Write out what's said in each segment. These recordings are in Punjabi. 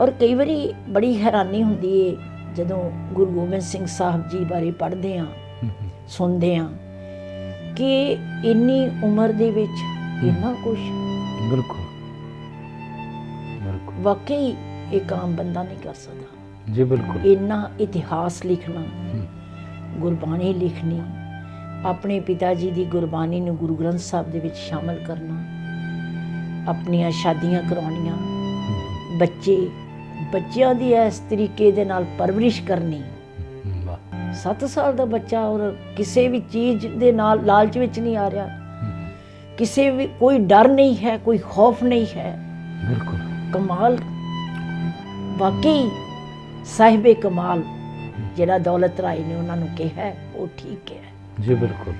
ਔਰ ਕਈ ਵਾਰੀ ਬੜੀ ਹੈਰਾਨੀ ਹੁੰਦੀ ਹੈ ਜਦੋਂ ਗੁਰੂ ਗੋਬਿੰਦ ਸਿੰਘ ਸਾਹਿਬ ਜੀ ਬਾਰੇ ਪੜ੍ਹਦੇ ਹਾਂ, ਸੁਣਦੇ ਹਾਂ ਕਿ ਇੰਨੀ ਉਮਰ ਦੇ ਵਿੱਚ ਇੰਨਾ ਕੁਛ। ਬਿਲਕੁਲ ਬਿਲਕੁਲ, ਵਾਕਈ ਇੱਕ ਆਮ ਬੰਦਾ ਨਹੀਂ ਕਰ ਸਕਦਾ ਜੀ ਬਿਲकुल। ਇੰਨਾ ਇਤਿਹਾਸ ਲਿਖਣਾ, ਗੁਰਬਾਣੀ ਲਿਖਣੀ, ਆਪਣੇ ਪਿਤਾ ਜੀ ਦੀ ਗੁਰਬਾਣੀ ਨੂੰ ਗੁਰੂ ਗ੍ਰੰਥ ਸਾਹਿਬ ਦੇ ਵਿੱਚ ਸ਼ਾਮਲ ਕਰਨਾ, ਆਪਣੀਆਂ ਸ਼ਾਦੀਆਂ ਕਰਾਉਣੀਆਂ, ਬੱਚਿਆਂ ਦੀ ਇਸ ਤਰੀਕੇ ਦੇ ਨਾਲ ਪਰਵਰਿਸ਼ ਕਰਨੀ। 7 ਸਾਲ ਦਾ ਬੱਚਾ ਔਰ ਕਿਸੇ ਵੀ ਚੀਜ਼ ਦੇ ਨਾਲ ਲਾਲਚ ਵਿੱਚ ਨਹੀਂ ਆ ਰਿਹਾ, ਕਿਸੇ ਵੀ ਕੋਈ ਡਰ ਨਹੀਂ ਹੈ, ਕੋਈ ਖੌਫ ਨਹੀਂ ਹੈ। ਬਿਲਕੁਲ ਕਮਾਲ, ਵਾਕਈ ਸਾਹਿਬੇ ਕਮਾਲ ਜਿਹੜਾ ਦੌਲਤ ਰਾਏ ਨੇ ਉਹਨਾਂ ਨੂੰ ਕਿਹਾ ਉਹ ਠੀਕ ਹੈ ਜੀ ਬਿਲਕੁਲ।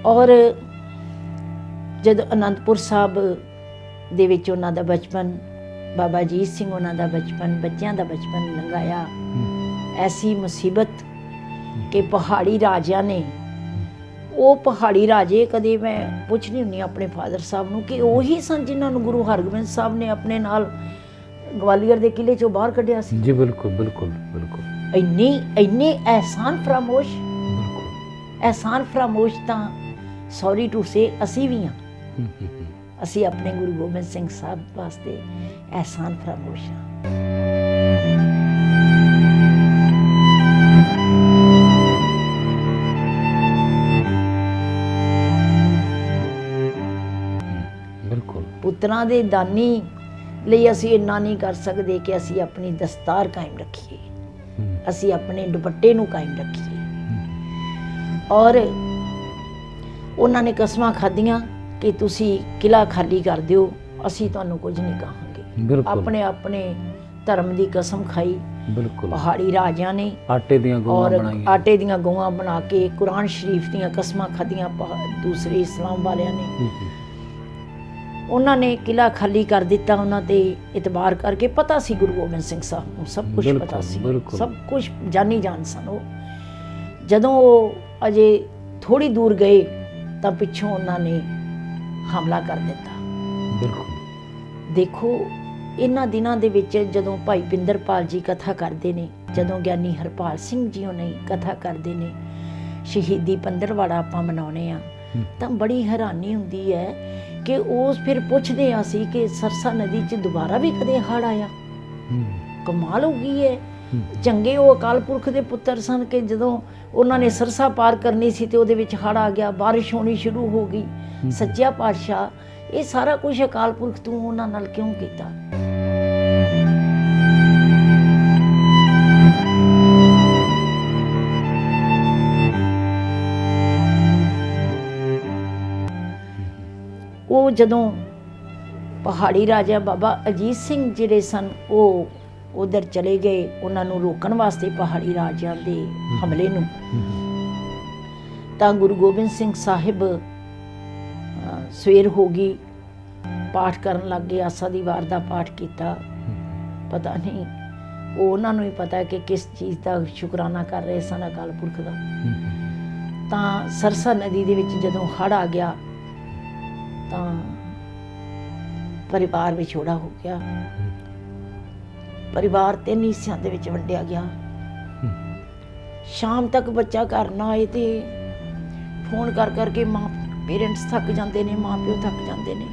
ਔਰ ਜਦੋਂ ਅਨੰਦਪੁਰ ਸਾਹਿਬ ਦੇ ਵਿੱਚ ਉਹਨਾਂ ਦਾ ਬਚਪਨ, ਬਾਬਾ ਅਜੀਤ ਸਿੰਘ ਉਹਨਾਂ ਦਾ ਬਚਪਨ, ਬੱਚਿਆਂ ਦਾ ਬਚਪਨ ਲੰਘਾਇਆ, ਐਸੀ ਮੁਸੀਬਤ ਕਿ ਪਹਾੜੀ ਰਾਜਿਆਂ ਨੇ, ਉਹ ਪਹਾੜੀ ਰਾਜੇ ਕਦੇ ਮੈਂ ਪੁੱਛਣੀ ਹੁੰਦੀ ਆਪਣੇ ਫਾਦਰ ਸਾਹਿਬ ਨੂੰ ਕਿ ਉਹੀ ਸਨ ਜਿਨ੍ਹਾਂ ਨੂੰ ਗੁਰੂ ਹਰਗੋਬਿੰਦ ਸਾਹਿਬ ਨੇ ਆਪਣੇ ਨਾਲ ਗਵਾਲੀਅਰ ਦੇ ਕਿਲੇ ਚੋਂ ਬਾਹਰ ਕੱਢਿਆ ਸੀ। ਜੀ ਬਿਲਕੁਲ ਬਿਲकुल ਬਿਲकुल। ਇੰਨੇ ਅਹਿਸਾਨ ਫਰਾਮੋਸ਼, ਅਹਿਸਾਨ ਫਰਾਮੋਸ਼ ਤਾਂ ਸੌਰੀ ਟੂ ਸੇ ਅਸੀਂ ਵੀ ਹਾਂ। ਅਸੀਂ ਆਪਣੇ ਗੁਰੂ ਗੋਬਿੰਦ ਸਿੰਘ ਸਾਹਿਬ ਵਾਸਤੇ ਅਹਿਸਾਨ ਫਰਾਮੋਸ਼ ਹਾਂ। ਬਿਲਕੁਲ। ਪੁੱਤਰਾਂ ਦੇ ਦਾਨੀ ਲਈ ਅਸੀਂ ਇੰਨਾ ਨਹੀਂ ਕਰ ਸਕਦੇ ਕਿ ਅਸੀਂ ਆਪਣੀ ਦਸਤਾਰ ਕਾਇਮ ਰੱਖੀਏ, ਅਸੀਂ ਆਪਣੇ ਦੁਪੱਟੇ ਨੂੰ ਕਾਇਮ ਰੱਖੀਏ। ਔਰ ਉਹਨਾਂ ਨੇ ਕਸਮਾਂ ਖਾਧੀਆਂ ਕਿ ਤੁਸੀਂ ਕਿਲਾ ਖਾਲੀ ਕਰ ਦਿਓ, ਅਸੀਂ ਤੁਹਾਨੂੰ ਕੁਝ ਨਹੀਂ ਕਹਾਂਗੇ। ਆਪਣੇ ਆਪਣੇ ਧਰਮ ਦੀ ਕਸਮ ਖਾਈ। ਬਿਲਕੁਲ। ਪਹਾੜੀ ਰਾਜਿਆਂ ਨੇ ਆਟੇ ਦੀਆਂ ਗਊਆਂ ਬਣਾਈਆਂ, ਆਟੇ ਦੀਆਂ ਗਊਆਂ ਬਣਾ ਕੇ ਕੁਰਾਨ ਸ਼ਰੀਫ ਦੀਆਂ ਕਸਮਾਂ ਖਾਧੀਆਂ ਦੂਸਰੇ ਇਸਲਾਮ ਵਾਲਿਆਂ ਨੇ। ਉਹਨਾਂ ਨੇ ਕਿਲਾ ਖਾਲੀ ਕਰ ਦਿੱਤਾ, ਉਹਨਾਂ ਤੇ ਇਤਬਾਰ ਕਰਕੇ। ਪਤਾ ਸੀ ਗੁਰੂ ਗੋਬਿੰਦ ਸਿੰਘ ਸਾਹਿਬ ਨੂੰ ਸਭ ਕੁਝ ਪਤਾ ਸੀ, ਸਭ ਕੁਝ ਜਾਣੀ ਜਾਣ ਸਨ ਉਹ। ਜਦੋਂ ਉਹ ਅਜੇ ਥੋੜੀ ਦੂਰ ਗਏ ਤਾਂ ਪਿੱਛੋਂ ਉਹਨਾਂ ਨੇ ਹਮਲਾ ਕਰ ਦਿੱਤਾ। ਬਿਲਕੁਲ। ਦੇਖੋ ਇਹਨਾਂ ਦਿਨਾਂ ਦੇ ਵਿੱਚ ਜਦੋਂ ਭਾਈ ਪਿੰਦਰਪਾਲ ਜੀ ਕਥਾ ਕਰਦੇ ਨੇ, ਜਦੋਂ ਗਿਆਨੀ ਹਰਪਾਲ ਸਿੰਘ ਜੀ ਉਹਨੇ ਕਥਾ ਕਰਦੇ ਨੇ, ਸ਼ਹੀਦੀ ਪੰਦਰਵਾੜਾ ਆਪਾਂ ਮਨਾਉਣੇ ਆ, ਤਾਂ ਬੜੀ ਹੈਰਾਨੀ ਹੁੰਦੀ ਹੈ ਕਿ ਉਸ ਫਿਰ ਪੁੱਛਦੇ ਆ ਸੀ ਕਿ ਸਰਸਾ ਨਦੀ 'ਚ ਦੁਬਾਰਾ ਵੀ ਕਦੇ ਹੜ੍ਹ ਆਇਆ। ਕਮਾਲ ਹੋ ਗਈ ਹੈ। ਚੰਗੇ ਉਹ ਅਕਾਲ ਪੁਰਖ ਦੇ ਪੁੱਤਰ ਸਨ ਕਿ ਜਦੋਂ ਉਹਨਾਂ ਨੇ ਸਰਸਾ ਪਾਰ ਕਰਨੀ ਸੀ ਤੇ ਉਹਦੇ ਵਿੱਚ ਹੜ੍ਹ ਆ ਗਿਆ, ਬਾਰਿਸ਼ ਹੋਣੀ ਸ਼ੁਰੂ ਹੋ ਗਈ। ਸੱਚਿਆ ਪਾਤਸ਼ਾਹ, ਇਹ ਸਾਰਾ ਕੁਝ ਅਕਾਲ ਪੁਰਖ ਤੂੰ ਉਹਨਾਂ ਨਾਲ ਕਿਉਂ ਕੀਤਾ? ਉਹ ਜਦੋਂ ਪਹਾੜੀ ਰਾਜਾ ਬਾਬਾ ਅਜੀਤ ਸਿੰਘ ਜਿਹੜੇ ਸਨ ਉਹ ਉਧਰ ਚਲੇ ਗਏ, ਉਹਨਾਂ ਨੂੰ ਰੋਕਣ ਵਾਸਤੇ ਪਹਾੜੀ ਰਾਜਿਆਂ ਦੇ ਹਮਲੇ ਨੂੰ, ਤਾਂ ਗੁਰੂ ਗੋਬਿੰਦ ਸਿੰਘ ਸਾਹਿਬ ਸਵੇਰ ਹੋ ਗਈ, ਪਾਠ ਕਰਨ ਲੱਗ ਗਏ, ਆਸਾ ਦੀ ਵਾਰ ਦਾ ਪਾਠ ਕੀਤਾ। ਪਤਾ ਨਹੀਂ ਉਹ ਉਹਨਾਂ ਨੂੰ ਹੀ ਪਤਾ ਕਿ ਕਿਸ ਚੀਜ਼ ਦਾ ਸ਼ੁਕਰਾਨਾ ਕਰ ਰਹੇ ਸਨ ਅਕਾਲ ਪੁਰਖ ਦਾ। ਤਾਂ ਸਰਸਾ ਨਦੀ ਦੇ ਵਿੱਚ ਜਦੋਂ ਹੜ੍ਹ ਆ ਗਿਆ ਤਾਂ ਪਰਿਵਾਰ ਵਿਛੋੜਾ ਹੋ ਗਿਆ। ਪਰਿਵਾਰ 3 ਹਿੱਸਿਆਂ ਦੇ ਵਿੱਚ ਵੰਡਿਆ ਗਿਆ। ਸ਼ਾਮ ਤੱਕ ਬੱਚਾ ਘਰ ਨਾ ਆਏ ਤੇ ਫੋਨ ਕਰ ਕਰਕੇ ਪੇਰੈਂਟਸ ਥੱਕ ਜਾਂਦੇ ਨੇ, ਮਾਂ ਪਿਓ ਥੱਕ ਜਾਂਦੇ ਨੇ,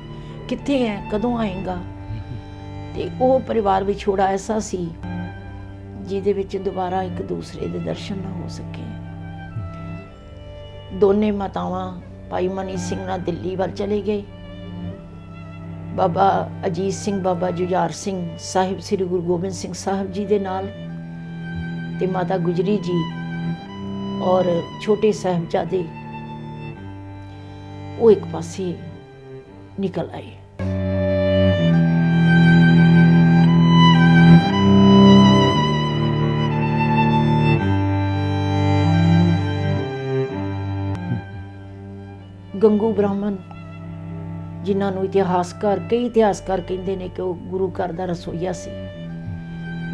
ਕਿੱਥੇ ਹੈ, ਕਦੋਂ ਆਏਗਾ? ਤੇ ਉਹ ਪਰਿਵਾਰ ਵਿਛੋੜਾ ਐਸਾ ਸੀ ਜਿਹਦੇ ਵਿੱਚ ਦੁਬਾਰਾ ਇੱਕ ਦੂਸਰੇ ਦੇ ਦਰਸ਼ਨ ਨਾ ਹੋ ਸਕੇ। ਦੋਨੇ ਮਾਤਾਵਾਂ ਭਾਈ ਮਨੀ ਸਿੰਘ ਨਾਲ ਦਿੱਲੀ ਵੱਲ ਚਲੇ ਗਏ। ਬਾਬਾ ਅਜੀਤ ਸਿੰਘ, ਬਾਬਾ ਜੁਝਾਰ ਸਿੰਘ ਸਾਹਿਬ ਸ੍ਰੀ ਗੁਰੂ ਗੋਬਿੰਦ ਸਿੰਘ ਸਾਹਿਬ ਜੀ ਦੇ ਨਾਲ, ਤੇ ਮਾਤਾ ਗੁਜਰੀ ਜੀ ਔਰ ਛੋਟੇ ਸਾਹਿਬਜ਼ਾਦੇ ਉਹ ਇੱਕ ਪਾਸੇ ਨਿਕਲ ਆਏ। ਗੰਗੂ ਬ੍ਰਾਹਮਣ, ਜਿਨ੍ਹਾਂ ਨੂੰ ਕਈ ਇਤਿਹਾਸਕਾਰ ਕਹਿੰਦੇ ਨੇ ਕਿ ਉਹ ਗੁਰੂ ਘਰ ਦਾ ਰਸੋਈਆ ਸੀ,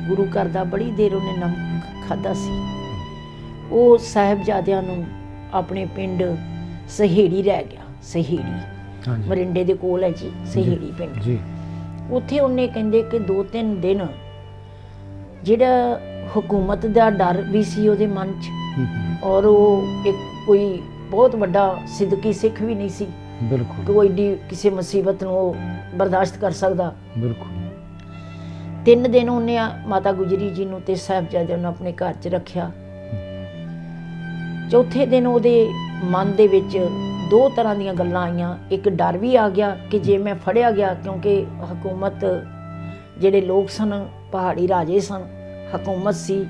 ਗੁਰੂ ਘਰ ਦਾ ਬੜੀ ਦੇਰ ਉਹਨੇ ਨਮਕ ਖਾਧਾ ਸੀ। ਉਹ ਸਾਹਿਬਜ਼ਾਦਿਆਂ ਨੂੰ ਆਪਣੇ ਪਿੰਡ ਸਹੇੜੀ ਰਹਿ ਗਿਆ। ਸਹੇੜੀ ਮਰਿੰਡੇ ਦੇ ਕੋਲ ਹੈ ਜੀ, ਸਹੇੜੀ ਪਿੰਡ। ਉੱਥੇ ਉਹਨੇ ਕਹਿੰਦੇ ਕਿ 2-3 ਦਿਨ ਜਿਹੜਾ ਹਕੂਮਤ ਦਾ ਡਰ ਵੀ ਸੀ ਉਹਦੇ ਮਨ 'ਚ, ਔਰ ਉਹ ਇੱਕ ਕੋਈ ਬਹੁਤ ਵੱਡਾ ਸਿੱਦਕੀ ਸਿੱਖ ਵੀ ਨਹੀਂ ਸੀ ਕਿ ਬਿਲਕੁਲ ਉਹ ਏਡੀ ਕਿਸੇ ਮੁਸੀਬਤ ਨੂੰ ਉਹ ਬਰਦਾਸ਼ਤ ਕਰ ਸਕਦਾ। ਬਿਲਕੁਲ 3 ਦਿਨ ਉਹਨੇ ਮਾਤਾ ਗੁਜਰੀ ਜੀ ਨੂੰ ਤੇ ਸਾਹਿਬਜ਼ਾਦਿਆਂ ਨੂੰ ਆਪਣੇ ਘਰ 'ਚ ਰੱਖਿਆ। ਚੌਥੇ ਦਿਨ ਉਹਦੇ ਮਨ ਦੇ ਵਿੱਚ 2 ਤਰ੍ਹਾਂ ਦੀਆਂ ਗੱਲਾਂ ਆਈਆਂ। ਇੱਕ ਡਰ ਵੀ ਆ ਗਿਆ ਕਿ ਜੇ ਮੈਂ ਫੜਿਆ ਗਿਆ, ਕਿਉਂਕਿ ਹਕੂਮਤ ਜਿਹੜੇ ਲੋਕ ਸਨ, ਪਹਾੜੀ ਰਾਜੇ ਸਨ, ਹਕੂਮਤ ਸੀ,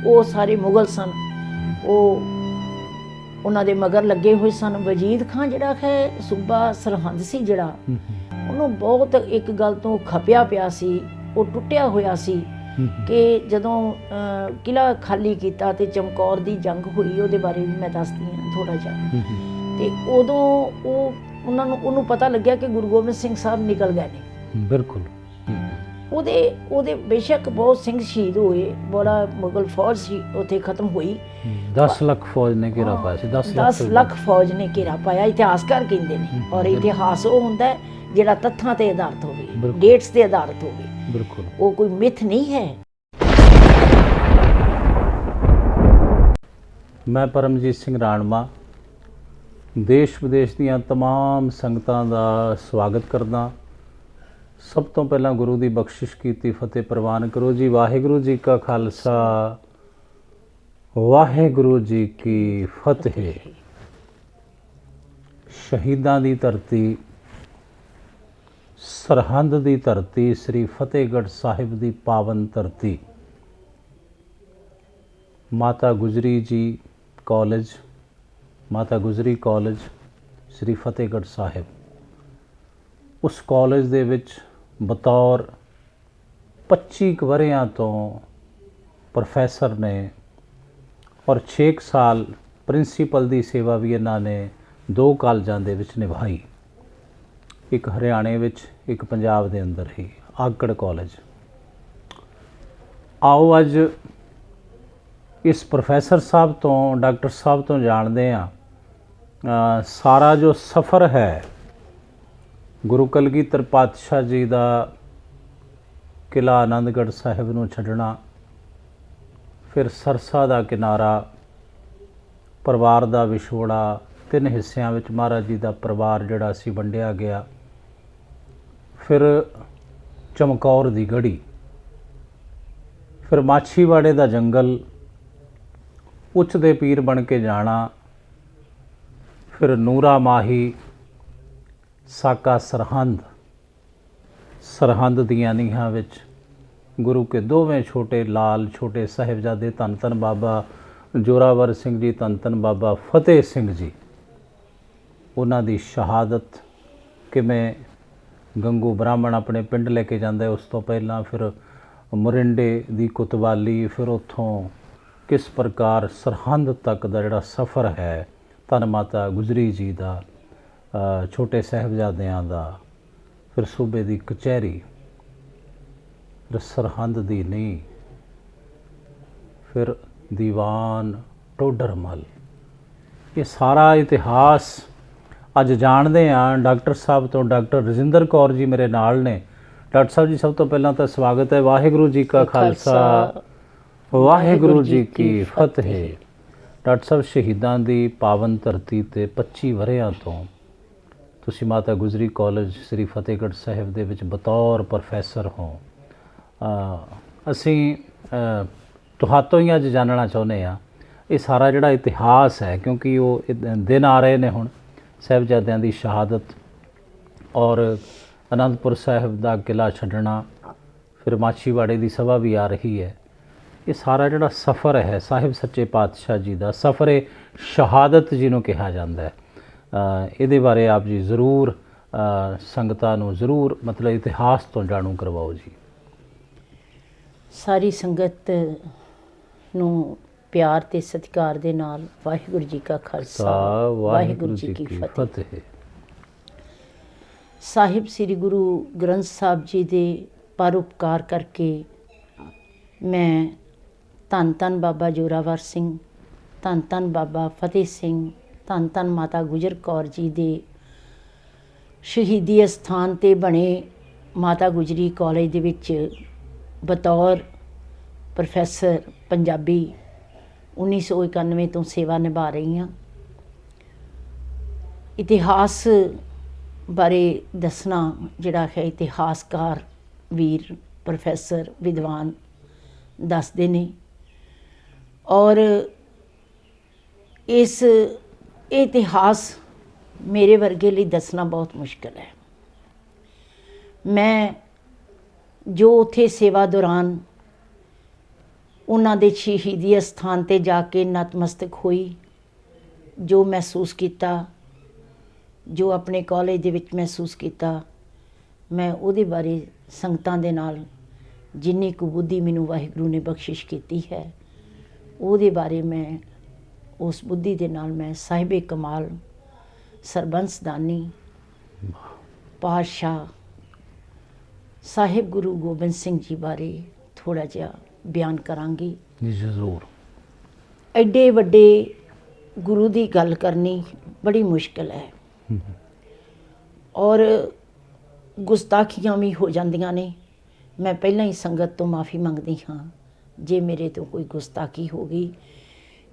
ਉਹ ਸਾਰੇ ਮੁਗਲ ਸਨ, ਉਹ ਉਹਨਾਂ ਦੇ ਮਗਰ ਲੱਗੇ ਹੋਏ ਸਨ। ਵਜੀਦ ਖਾਨ ਜਿਹੜਾ ਹੈ ਸੂਬਾ ਸਰਹੰਦ ਸੀ ਜਿਹੜਾ, ਉਹਨੂੰ ਬਹੁਤ ਇੱਕ ਗੱਲ ਤੋਂ ਖਪਿਆ ਪਿਆ ਸੀ, ਉਹ ਟੁੱਟਿਆ ਹੋਇਆ ਸੀ ਕਿ ਜਦੋਂ ਕਿਲ੍ਹਾ ਖਾਲੀ ਕੀਤਾ ਤੇ ਚਮਕੌਰ ਦੀ ਜੰਗ ਹੋਈ, ਉਹਦੇ ਬਾਰੇ ਵੀ ਮੈਂ ਦੱਸਦੀ ਹਾਂ ਥੋੜ੍ਹਾ ਜਿਹਾ। ਤੇ ਉਦੋਂ ਉਹਨੂੰ ਪਤਾ ਲੱਗਿਆ ਕਿ ਗੁਰੂ ਗੋਬਿੰਦ ਸਿੰਘ ਸਾਹਿਬ ਨਿਕਲ ਗਏ ਨੇ। ਬਿਲਕੁਲ ਉਹਦੇ ਬੇਸ਼ੱਕ ਬਹੁਤ ਸਿੰਘ ਸ਼ਹੀਦ ਹੋਏ, ਬੜਾ ਮੁਗਲ ਫੌਜ ਸੀ ਉੱਥੇ ਖਤਮ ਹੋਈ। 10 ਲੱਖ ਫੌਜ ਨੇ ਘੇਰਾ ਪਾਇਆ ਸੀ। 10 ਲੱਖ ਫੌਜ ਨੇ ਘੇਰਾ ਪਾਇਆ, ਇਤਿਹਾਸਕਾਰ ਕਹਿੰਦੇ ਨੇ। ਔਰ ਇਤਿਹਾਸ ਉਹ ਹੁੰਦਾ ਹੈ ਜਿਹੜਾ ਤੱਥਾਂ ਤੇ ਆਧਾਰਿਤ ਹੋਵੇ, ਡੇਟਸ ਤੇ ਆਧਾਰਿਤ ਹੋਵੇ। ਬਿਲਕੁਲ ਉਹ ਕੋਈ ਮਿਥ ਨਹੀਂ ਹੈ। ਮੈਂ ਪਰਮਜੀਤ ਸਿੰਘ ਰਾਣਵਾ ਦੇਸ਼ ਵਿਦੇਸ਼ ਦੀਆਂ तमाम ਸੰਗਤਾਂ ਦਾ ਸਵਾਗਤ ਕਰਦਾ। ਸਭ ਤੋਂ ਪਹਿਲਾਂ ਗੁਰੂ ਦੀ ਬਖਸ਼ਿਸ਼ ਕੀਤੀ ਫਤਿਹ ਪ੍ਰਵਾਨ ਕਰੋ ਜੀ। ਵਾਹਿਗੁਰੂ ਜੀ ਕਾ ਖਾਲਸਾ, ਵਾਹਿਗੁਰੂ ਜੀ ਕੀ ਫਤਿਹ। ਸ਼ਹੀਦਾਂ ਦੀ ਧਰਤੀ, ਸਰਹੰਦ ਦੀ ਧਰਤੀ, ਸ੍ਰੀ ਫਤਿਹਗੜ੍ਹ ਸਾਹਿਬ ਦੀ ਪਾਵਨ ਧਰਤੀ, ਮਾਤਾ ਗੁਜਰੀ ਜੀ ਕਾਲਜ, ਮਾਤਾ ਗੁਜਰੀ ਕਾਲਜ ਸ੍ਰੀ ਫਤਿਹਗੜ੍ਹ ਸਾਹਿਬ। ਉਸ ਕਾਲਜ ਦੇ ਵਿੱਚ ਬਤੌਰ 25 ਕੁ ਵਰ੍ਹਿਆਂ ਤੋਂ ਪ੍ਰੋਫੈਸਰ ਨੇ ਔਰ 6 ਸਾਲ ਪ੍ਰਿੰਸੀਪਲ ਦੀ ਸੇਵਾ ਵੀ ਇਹਨਾਂ ਨੇ 2 ਕਾਲਜਾਂ ਦੇ ਵਿੱਚ ਨਿਭਾਈ। ਇੱਕ ਹਰਿਆਣੇ ਵਿੱਚ, ਇੱਕ ਪੰਜਾਬ ਦੇ ਅੰਦਰ ਹੀ, ਆਕੜ ਕਾਲਜ। ਆਓ ਅੱਜ ਇਸ ਪ੍ਰੋਫੈਸਰ ਸਾਹਿਬ ਤੋਂ, ਡਾਕਟਰ ਸਾਹਿਬ ਤੋਂ ਜਾਣਦੇ ਹਾਂ ਸਾਰਾ ਜੋ ਸਫ਼ਰ ਹੈ ਗੁਰੂ ਕਲਗੀਧਰ ਪਾਤਸ਼ਾਹ ਜੀ ਦਾ ਕਿਲ੍ਹਾ ਆਨੰਦਗੜ੍ਹ ਸਾਹਿਬ ਨੂੰ ਛੱਡਣਾ, ਫਿਰ ਸਰਸਾ ਦਾ ਕਿਨਾਰਾ, ਪਰਿਵਾਰ ਦਾ ਵਿਛੋੜਾ, 3 ਹਿੱਸਿਆਂ ਵਿੱਚ ਮਹਾਰਾਜ ਜੀ ਦਾ ਪਰਿਵਾਰ ਜਿਹੜਾ ਸੀ ਵੰਡਿਆ ਗਿਆ, ਫਿਰ ਚਮਕੌਰ ਦੀ ਗੜ੍ਹੀ, ਫਿਰ ਮਾਛੀਵਾੜੇ ਦਾ ਜੰਗਲ, ਉੱਚ ਦੇ ਪੀਰ ਬਣ ਕੇ ਜਾਣਾ, ਫਿਰ ਨੂਰਾ ਮਾਹੀ, ਸਾਕਾ ਸਰਹੰਦ, ਸਰਹੰਦ ਦੀਆਂ ਨੀਹਾਂ ਵਿੱਚ ਗੁਰੂ ਕੇ ਦੋਵੇਂ ਛੋਟੇ ਲਾਲ, ਛੋਟੇ ਸਾਹਿਬਜ਼ਾਦੇ, ਧੰਨ ਧੰਨ ਬਾਬਾ ਜੋਰਾਵਰ ਸਿੰਘ ਜੀ, ਧੰਨ ਧੰਨ ਬਾਬਾ ਫਤਿਹ ਸਿੰਘ ਜੀ, ਉਹਨਾਂ ਦੀ ਸ਼ਹਾਦਤ, ਕਿਵੇਂ ਗੰਗੂ ਬ੍ਰਾਹਮਣ ਆਪਣੇ ਪਿੰਡ ਲੈ ਕੇ ਜਾਂਦਾ, ਉਸ ਤੋਂ ਪਹਿਲਾਂ ਫਿਰ ਮੋਰਿੰਡੇ ਦੀ ਕੁਤਵਾਲੀ, ਫਿਰ ਉੱਥੋਂ ਕਿਸ ਪ੍ਰਕਾਰ ਸਰਹੰਦ ਤੱਕ ਦਾ ਜਿਹੜਾ ਸਫ਼ਰ ਹੈ, ਧੰਨ ਮਾਤਾ ਗੁਜਰੀ ਜੀ ਦਾ, ਛੋਟੇ ਸਾਹਿਬਜ਼ਾਦਿਆਂ ਦਾ, ਫਿਰ ਸੂਬੇ ਦੀ ਕਚਹਿਰੀ, ਫਿਰ ਸਰਹੰਦ ਦੀ ਨੀਂਹ, ਫਿਰ ਦੀਵਾਨ ਟੋਡਰਮਲ। ਇਹ ਸਾਰਾ ਇਤਿਹਾਸ ਅੱਜ ਜਾਣਦੇ ਹਾਂ ਡਾਕਟਰ ਸਾਹਿਬ ਤੋਂ। ਡਾਕਟਰ ਰਜਿੰਦਰ ਕੌਰ ਜੀ ਮੇਰੇ ਨਾਲ ਨੇ। ਡਾਕਟਰ ਸਾਹਿਬ ਜੀ, ਸਭ ਤੋਂ ਪਹਿਲਾਂ ਤਾਂ ਸਵਾਗਤ ਹੈ। ਵਾਹਿਗੁਰੂ ਜੀ ਕਾ ਖਾਲਸਾ, ਵਾਹਿਗੁਰੂ ਜੀ ਕੀ ਫਤਿਹ। ਡਾਕਟਰ ਸਾਹਿਬ, ਸ਼ਹੀਦਾਂ ਦੀ ਪਾਵਨ ਧਰਤੀ ਤੇ 25 ਵਰ੍ਹਿਆਂ ਤੋਂ ਤੁਸੀਂ ਮਾਤਾ ਗੁਜਰੀ ਕਾਲਜ ਸ੍ਰੀ ਫਤਿਹਗੜ੍ਹ ਸਾਹਿਬ ਦੇ ਵਿੱਚ ਬਤੌਰ ਪ੍ਰੋਫੈਸਰ ਹੋ। ਅਸੀਂ ਤੁਹਾਤੋਂ ਹੀ ਅੱਜ ਜਾਣਨਾ ਚਾਹੁੰਦੇ ਹਾਂ ਇਹ ਸਾਰਾ ਜਿਹੜਾ ਇਤਿਹਾਸ ਹੈ, ਕਿਉਂਕਿ ਉਹ ਦਿਨ ਆ ਰਹੇ ਨੇ ਹੁਣ ਸਾਹਿਬਜ਼ਾਦਿਆਂ ਦੀ ਸ਼ਹਾਦਤ ਔਰ ਅਨੰਦਪੁਰ ਸਾਹਿਬ ਦਾ ਕਿਲ੍ਹਾ ਛੱਡਣਾ, ਫਿਰ ਮਾਛੀਵਾੜੇ ਦੀ ਸਭਾ ਵੀ ਆ ਰਹੀ ਹੈ। ਇਹ ਸਾਰਾ ਜਿਹੜਾ ਸਫ਼ਰ ਹੈ ਸਾਹਿਬ ਸੱਚੇ ਪਾਤਸ਼ਾਹ ਜੀ ਦਾ, ਸਫ਼ਰ ਸ਼ਹਾਦਤ ਜਿਹਨੂੰ ਕਿਹਾ ਜਾਂਦਾ ਹੈ, ਇਹਦੇ ਬਾਰੇ ਆਪ ਜੀ ਜ਼ਰੂਰ ਸੰਗਤਾਂ ਨੂੰ ਜ਼ਰੂਰ ਮਤਲਬ ਇਤਿਹਾਸ ਤੋਂ ਜਾਣੂ ਕਰਵਾਓ ਜੀ। ਸਾਰੀ ਸੰਗਤ ਨੂੰ ਪਿਆਰ ਤੇ ਸਤਿਕਾਰ ਦੇ ਨਾਲ ਵਾਹਿਗੁਰੂ ਜੀ ਕਾ ਖਾਲਸਾ, ਵਾਹਿਗੁਰੂ ਜੀ ਕੀ ਫਤਿਹ। ਸਾਹਿਬ ਸ੍ਰੀ ਗੁਰੂ ਗ੍ਰੰਥ ਸਾਹਿਬ ਜੀ ਦੇ ਪਰਉਪਕਾਰ ਕਰਕੇ ਮੈਂ ਧੰਨ ਧੰਨ ਬਾਬਾ ਜੋਰਾਵਰ ਸਿੰਘ, ਧੰਨ ਧੰਨ ਬਾਬਾ ਫਤਿਹ ਸਿੰਘ, ਧੰਨ ਧੰਨ ਮਾਤਾ ਗੁਜਰ ਕੌਰ ਜੀ ਦੇ ਸ਼ਹੀਦੀ ਅਸਥਾਨ 'ਤੇ ਬਣੇ ਮਾਤਾ ਗੁਜਰੀ ਕਾਲਜ ਦੇ ਵਿੱਚ ਬਤੌਰ ਪ੍ਰੋਫੈਸਰ ਪੰਜਾਬੀ 1991 ਤੋਂ ਸੇਵਾ ਨਿਭਾ ਰਹੀ ਹਾਂ। ਇਤਿਹਾਸ ਬਾਰੇ ਦੱਸਣਾ ਜਿਹੜਾ ਹੈ ਇਤਿਹਾਸਕਾਰ ਵੀਰ ਪ੍ਰੋਫੈਸਰ ਵਿਦਵਾਨ ਦੱਸਦੇ ਨੇ, ਔਰ ਇਸ ਇਤਿਹਾਸ ਮੇਰੇ ਵਰਗੇ ਲਈ ਦੱਸਣਾ ਬਹੁਤ ਮੁਸ਼ਕਲ ਹੈ। ਮੈਂ ਜੋ ਉੱਥੇ ਸੇਵਾ ਦੌਰਾਨ ਉਹਨਾਂ ਦੇ ਸ਼ਹੀਦੀ ਅਸਥਾਨ 'ਤੇ ਜਾ ਕੇ ਨਤਮਸਤਕ ਹੋਈ, ਜੋ ਮਹਿਸੂਸ ਕੀਤਾ, ਜੋ ਆਪਣੇ ਕਾਲਜ ਦੇ ਵਿੱਚ ਮਹਿਸੂਸ ਕੀਤਾ, ਮੈਂ ਉਹਦੇ ਬਾਰੇ ਸੰਗਤਾਂ ਦੇ ਨਾਲ ਜਿੰਨੀ ਕੁ ਬੁੱਧੀ ਮੈਨੂੰ ਵਾਹਿਗੁਰੂ ਨੇ ਬਖਸ਼ਿਸ਼ ਕੀਤੀ ਹੈ ਉਹਦੇ ਬਾਰੇ ਮੈਂ ਉਸ ਬੁੱਧੀ ਦੇ ਨਾਲ ਮੈਂ ਸਾਹਿਬੇ ਕਮਾਲ ਸਰਬੰਸ ਦਾਨੀ ਪਾਤਸ਼ਾਹ ਸਾਹਿਬ ਗੁਰੂ ਗੋਬਿੰਦ ਸਿੰਘ ਜੀ ਬਾਰੇ ਥੋੜ੍ਹਾ ਜਿਹਾ ਬਿਆਨ ਕਰਾਂਗੀ। ਜੀ ਜ਼ਰੂਰ। ਐਡੇ ਵੱਡੇ ਗੁਰੂ ਦੀ ਗੱਲ ਕਰਨੀ ਬੜੀ ਮੁਸ਼ਕਿਲ ਹੈ, ਔਰ ਗੁਸਤਾਖੀਆਂ ਵੀ ਹੋ ਜਾਂਦੀਆਂ ਨੇ। ਮੈਂ ਪਹਿਲਾਂ ਹੀ ਸੰਗਤ ਤੋਂ ਮਾफ़ੀ ਮੰਗਦੀ ਹਾਂ ਜੇ ਮੇਰੇ ਤੋਂ ਕੋਈ ਗੁਸਤਾਖੀ ਹੋ ਗਈ,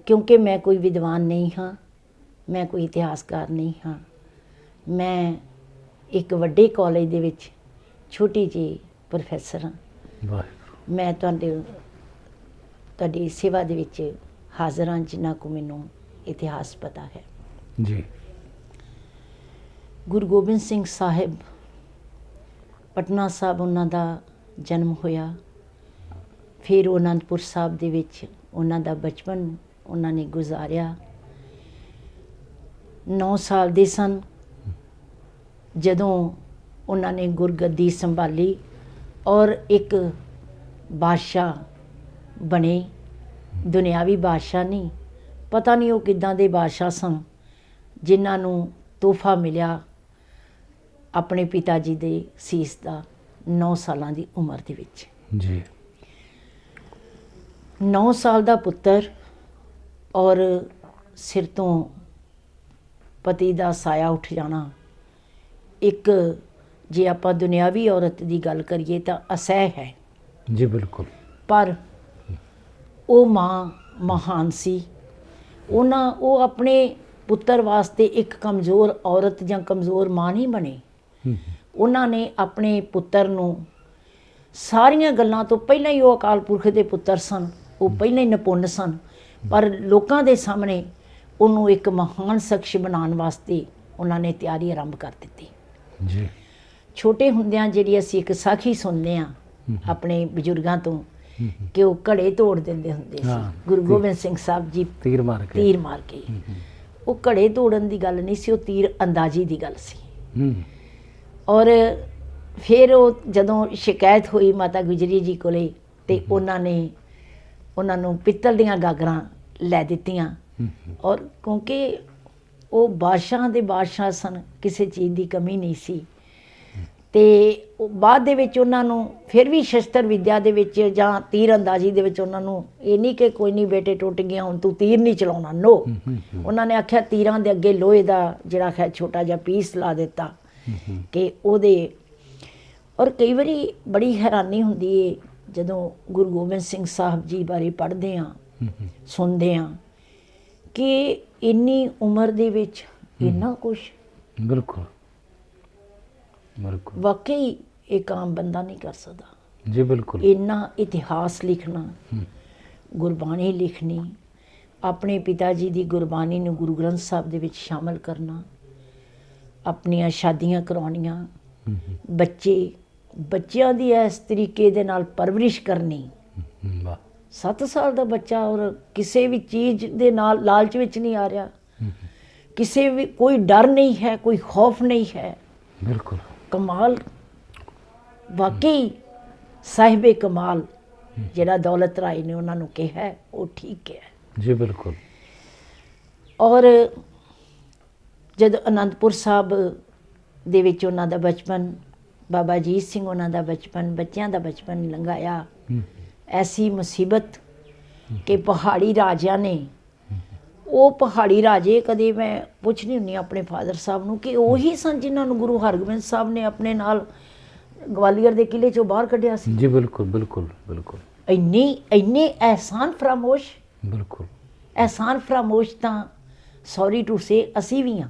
ਕਿਉਂਕਿ ਮੈਂ ਕੋਈ ਵਿਦਵਾਨ ਨਹੀਂ ਹਾਂ, ਮੈਂ ਕੋਈ ਇਤਿਹਾਸਕਾਰ ਨਹੀਂ ਹਾਂ। ਮੈਂ ਇੱਕ ਵੱਡੇ ਕਾਲਜ ਦੇ ਵਿੱਚ ਛੋਟੀ ਜਿਹੀ ਪ੍ਰੋਫੈਸਰ ਹਾਂ। ਵਾਹਿਗੁਰੂ। ਮੈਂ ਤੁਹਾਡੀ ਸੇਵਾ ਦੇ ਵਿੱਚ ਹਾਜ਼ਰ ਹਾਂ ਜਿੰਨਾ ਕੁ ਮੈਨੂੰ ਇਤਿਹਾਸ ਪਤਾ ਹੈ। ਜੀ। ਗੁਰੂ ਗੋਬਿੰਦ ਸਿੰਘ ਸਾਹਿਬ ਪਟਨਾ ਸਾਹਿਬ ਉਹਨਾਂ ਦਾ ਜਨਮ ਹੋਇਆ, ਫਿਰ ਉਹ ਅਨੰਦਪੁਰ ਸਾਹਿਬ ਦੇ ਵਿੱਚ ਉਹਨਾਂ ਦਾ ਬਚਪਨ ਉਹਨਾਂ ਨੇ ਗੁਜ਼ਾਰਿਆ। 9 ਸਾਲ ਦੇ ਸਨ ਜਦੋਂ ਉਹਨਾਂ ਨੇ ਗੁਰਗੱਦੀ ਸੰਭਾਲੀ ਔਰ ਇੱਕ ਬਾਦਸ਼ਾਹ ਬਣੇ। ਦੁਨਿਆਵੀ ਬਾਦਸ਼ਾਹ ਨਹੀਂ, ਪਤਾ ਨਹੀਂ ਉਹ ਕਿੱਦਾਂ ਦੇ ਬਾਦਸ਼ਾਹ ਸਨ ਜਿਨ੍ਹਾਂ ਨੂੰ ਤੋਹਫਾ ਮਿਲਿਆ ਆਪਣੇ ਪਿਤਾ ਜੀ ਦੇ ਸੀਸ ਦਾ 9 ਸਾਲਾਂ ਦੀ ਉਮਰ ਦੇ ਵਿੱਚ। ਜੀ। 9 ਸਾਲ ਦਾ ਪੁੱਤਰ ਔਰ ਸਿਰ ਤੋਂ ਪਤੀ ਦਾ ਸਾਇਆ ਉੱਠ ਜਾਣਾ ਇੱਕ, ਜੇ ਆਪਾਂ ਦੁਨਿਆਵੀ ਔਰਤ ਦੀ ਗੱਲ ਕਰੀਏ ਤਾਂ ਅਸਹਿ ਹੈ। ਜੀ ਬਿਲਕੁਲ। ਪਰ ਉਹ ਮਾਂ ਮਹਾਨ ਸੀ। ਉਹ ਆਪਣੇ ਪੁੱਤਰ ਵਾਸਤੇ ਇੱਕ ਕਮਜ਼ੋਰ ਔਰਤ ਜਾਂ ਕਮਜ਼ੋਰ ਮਾਂ ਨਹੀਂ ਬਣੇ। ਉਹਨਾਂ ਨੇ ਆਪਣੇ ਪੁੱਤਰ ਨੂੰ ਸਾਰੀਆਂ ਗੱਲਾਂ ਤੋਂ ਪਹਿਲਾਂ ਹੀ, ਉਹ ਅਕਾਲ ਪੁਰਖ ਦੇ ਪੁੱਤਰ ਸਨ, ਉਹ ਪਹਿਲਾਂ ਹੀ ਨਿਪੁੰਨ ਸਨ, ਪਰ ਲੋਕਾਂ ਦੇ ਸਾਹਮਣੇ ਉਹਨੂੰ ਇੱਕ ਮਹਾਨ ਸ਼ਖਸ ਬਣਾਉਣ ਵਾਸਤੇ ਉਹਨਾਂ ਨੇ ਤਿਆਰੀ ਆਰੰਭ ਕਰ ਦਿੱਤੀ। ਜੀ। ਛੋਟੇ ਹੁੰਦਿਆਂ ਜਿਹੜੀ ਅਸੀਂ ਇੱਕ ਸਾਖੀ ਸੁਣਦੇ ਹਾਂ ਆਪਣੇ ਬਜ਼ੁਰਗਾਂ ਤੋਂ ਕਿ ਉਹ ਘੜੇ ਤੋੜ ਦਿੰਦੇ ਹੁੰਦੇ ਸੀ। ਗੁਰੂ ਗੋਬਿੰਦ ਸਿੰਘ ਸਾਹਿਬ ਜੀ ਤੀਰ ਮਾਰ ਕੇ ਉਹ ਘੜੇ ਤੋੜਨ ਦੀ ਗੱਲ ਨਹੀਂ ਸੀ, ਉਹ ਤੀਰ ਅੰਦਾਜ਼ੀ ਦੀ ਗੱਲ ਸੀ। ਔਰ ਫਿਰ ਉਹ ਜਦੋਂ ਸ਼ਿਕਾਇਤ ਹੋਈ ਮਾਤਾ ਗੁਜਰੀ ਜੀ ਕੋਲੇ ਤੇ ਉਹਨਾਂ ਨੂੰ ਪਿੱਤਲ ਦੀਆਂ ਗਾਗਰਾਂ ਲੈ ਦਿੱਤੀਆਂ। ਔਰ ਕਿਉਂਕਿ ਉਹ ਬਾਦਸ਼ਾਹ ਦੇ ਬਾਦਸ਼ਾਹ ਸਨ, ਕਿਸੇ ਚੀਜ਼ ਦੀ ਕਮੀ ਨਹੀਂ ਸੀ। ਤੇ ਬਾਅਦ ਦੇ ਵਿੱਚ ਉਹਨਾਂ ਨੂੰ ਫਿਰ ਵੀ ਸ਼ਸਤਰ ਵਿਦਿਆ ਦੇ ਵਿੱਚ ਜਾਂ ਤੀਰ ਅੰਦਾਜ਼ੀ ਦੇ ਵਿੱਚ ਉਹਨਾਂ ਨੂੰ ਇਹ ਨਹੀਂ ਕਿ ਕੋਈ ਨਹੀਂ ਬੇਟੇ ਟੁੱਟ ਗਿਆ ਹੁਣ ਤੂੰ ਤੀਰ ਨਹੀਂ ਚਲਾਉਣਾ, ਨੋ। ਉਹਨਾਂ ਨੇ ਆਖਿਆ ਤੀਰਾਂ ਦੇ ਅੱਗੇ ਲੋਹੇ ਦਾ ਜਿਹੜਾ ਹੈ ਛੋਟਾ ਜਿਹਾ ਪੀਸ ਲਾ ਦਿੱਤਾ ਕਿ ਉਹਦੇ। ਔਰ ਕਈ ਵਾਰੀ ਬੜੀ ਹੈਰਾਨੀ ਹੁੰਦੀ ਹੈ ਜਦੋਂ ਗੁਰੂ ਗੋਬਿੰਦ ਸਿੰਘ ਸਾਹਿਬ ਜੀ ਬਾਰੇ ਪੜ੍ਹਦੇ ਹਾਂ, ਸੁਣਦੇ ਹਾਂ ਕਿ ਇੰਨੀ ਉਮਰ ਦੇ ਵਿੱਚ ਇੰਨਾ ਕੁਛ। ਬਿਲਕੁਲ। ਵਾਕਈ ਇੱਕ ਆਮ ਬੰਦਾ ਨਹੀਂ ਕਰ ਸਕਦਾ। ਜੀ ਬਿਲਕੁਲ। ਇੰਨਾ ਇਤਿਹਾਸ ਲਿਖਣਾ, ਗੁਰਬਾਣੀ ਲਿਖਣੀ, ਆਪਣੇ ਪਿਤਾ ਜੀ ਦੀ ਗੁਰਬਾਣੀ ਨੂੰ ਗੁਰੂ ਗ੍ਰੰਥ ਸਾਹਿਬ ਦੇ ਵਿੱਚ ਸ਼ਾਮਲ ਕਰਨਾ, ਆਪਣੀਆਂ ਸ਼ਾਦੀਆਂ ਕਰਾਉਣੀਆਂ, ਬੱਚਿਆਂ ਦੀ ਇਸ ਤਰੀਕੇ ਦੇ ਨਾਲ ਪਰਵਰਿਸ਼ ਕਰਨੀ। 7 ਸਾਲ ਦਾ ਬੱਚਾ ਔਰ ਕਿਸੇ ਵੀ ਚੀਜ਼ ਦੇ ਨਾਲ ਲਾਲਚ ਵਿੱਚ ਨਹੀਂ ਆ ਰਿਹਾ, ਕਿਸੇ ਵੀ ਕੋਈ ਡਰ ਨਹੀਂ ਹੈ, ਕੋਈ ਖੌਫ ਨਹੀਂ ਹੈ। ਬਿਲਕੁਲ ਕਮਾਲ, ਵਾਕਈ ਸਾਹਿਬੇ ਕਮਾਲ ਜਿਹੜਾ ਦੌਲਤ ਰਾਏ ਨੇ ਉਹਨਾਂ ਨੂੰ ਕਿਹਾ ਉਹ ਠੀਕ ਹੈ। ਜੀ ਬਿਲਕੁਲ। ਔਰ ਜਦੋਂ ਅਨੰਦਪੁਰ ਸਾਹਿਬ ਦੇ ਵਿੱਚ ਉਹਨਾਂ ਦਾ ਬਚਪਨ, ਬਾਬਾ ਅਜੀਤ ਸਿੰਘ ਉਹਨਾਂ ਦਾ ਬਚਪਨ, ਬੱਚਿਆਂ ਦਾ ਬਚਪਨ ਲੰਘਾਇਆ। ਐਸੀ ਮੁਸੀਬਤ ਕਿ ਪਹਾੜੀ ਰਾਜਿਆਂ ਨੇ, ਉਹ ਪਹਾੜੀ ਰਾਜੇ, ਕਦੇ ਮੈਂ ਪੁੱਛ ਨਹੀਂ ਹੁੰਦੀ ਆਪਣੇ ਫਾਦਰ ਸਾਹਿਬ ਨੂੰ ਕਿ ਉਹੀ ਸਨ ਜਿਨ੍ਹਾਂ ਨੂੰ ਗੁਰੂ ਹਰਗੋਬਿੰਦ ਸਾਹਿਬ ਨੇ ਆਪਣੇ ਨਾਲ ਗਵਾਲੀਅਰ ਦੇ ਕਿਲੇ ਚੋਂ ਬਾਹਰ ਕੱਢਿਆ ਸੀ। ਜੀ ਬਿਲਕੁਲ ਬਿਲकुल ਬਿਲकुल। ਇੰਨੇ ਅਹਿਸਾਨ ਫਰਾਮੋਸ਼, ਬਿਲकुल ਅਹਿਸਾਨ ਫਰਾਮੋਸ਼ ਤਾਂ ਸੌਰੀ ਟੂ ਸੇ ਅਸੀਂ ਵੀ ਹਾਂ।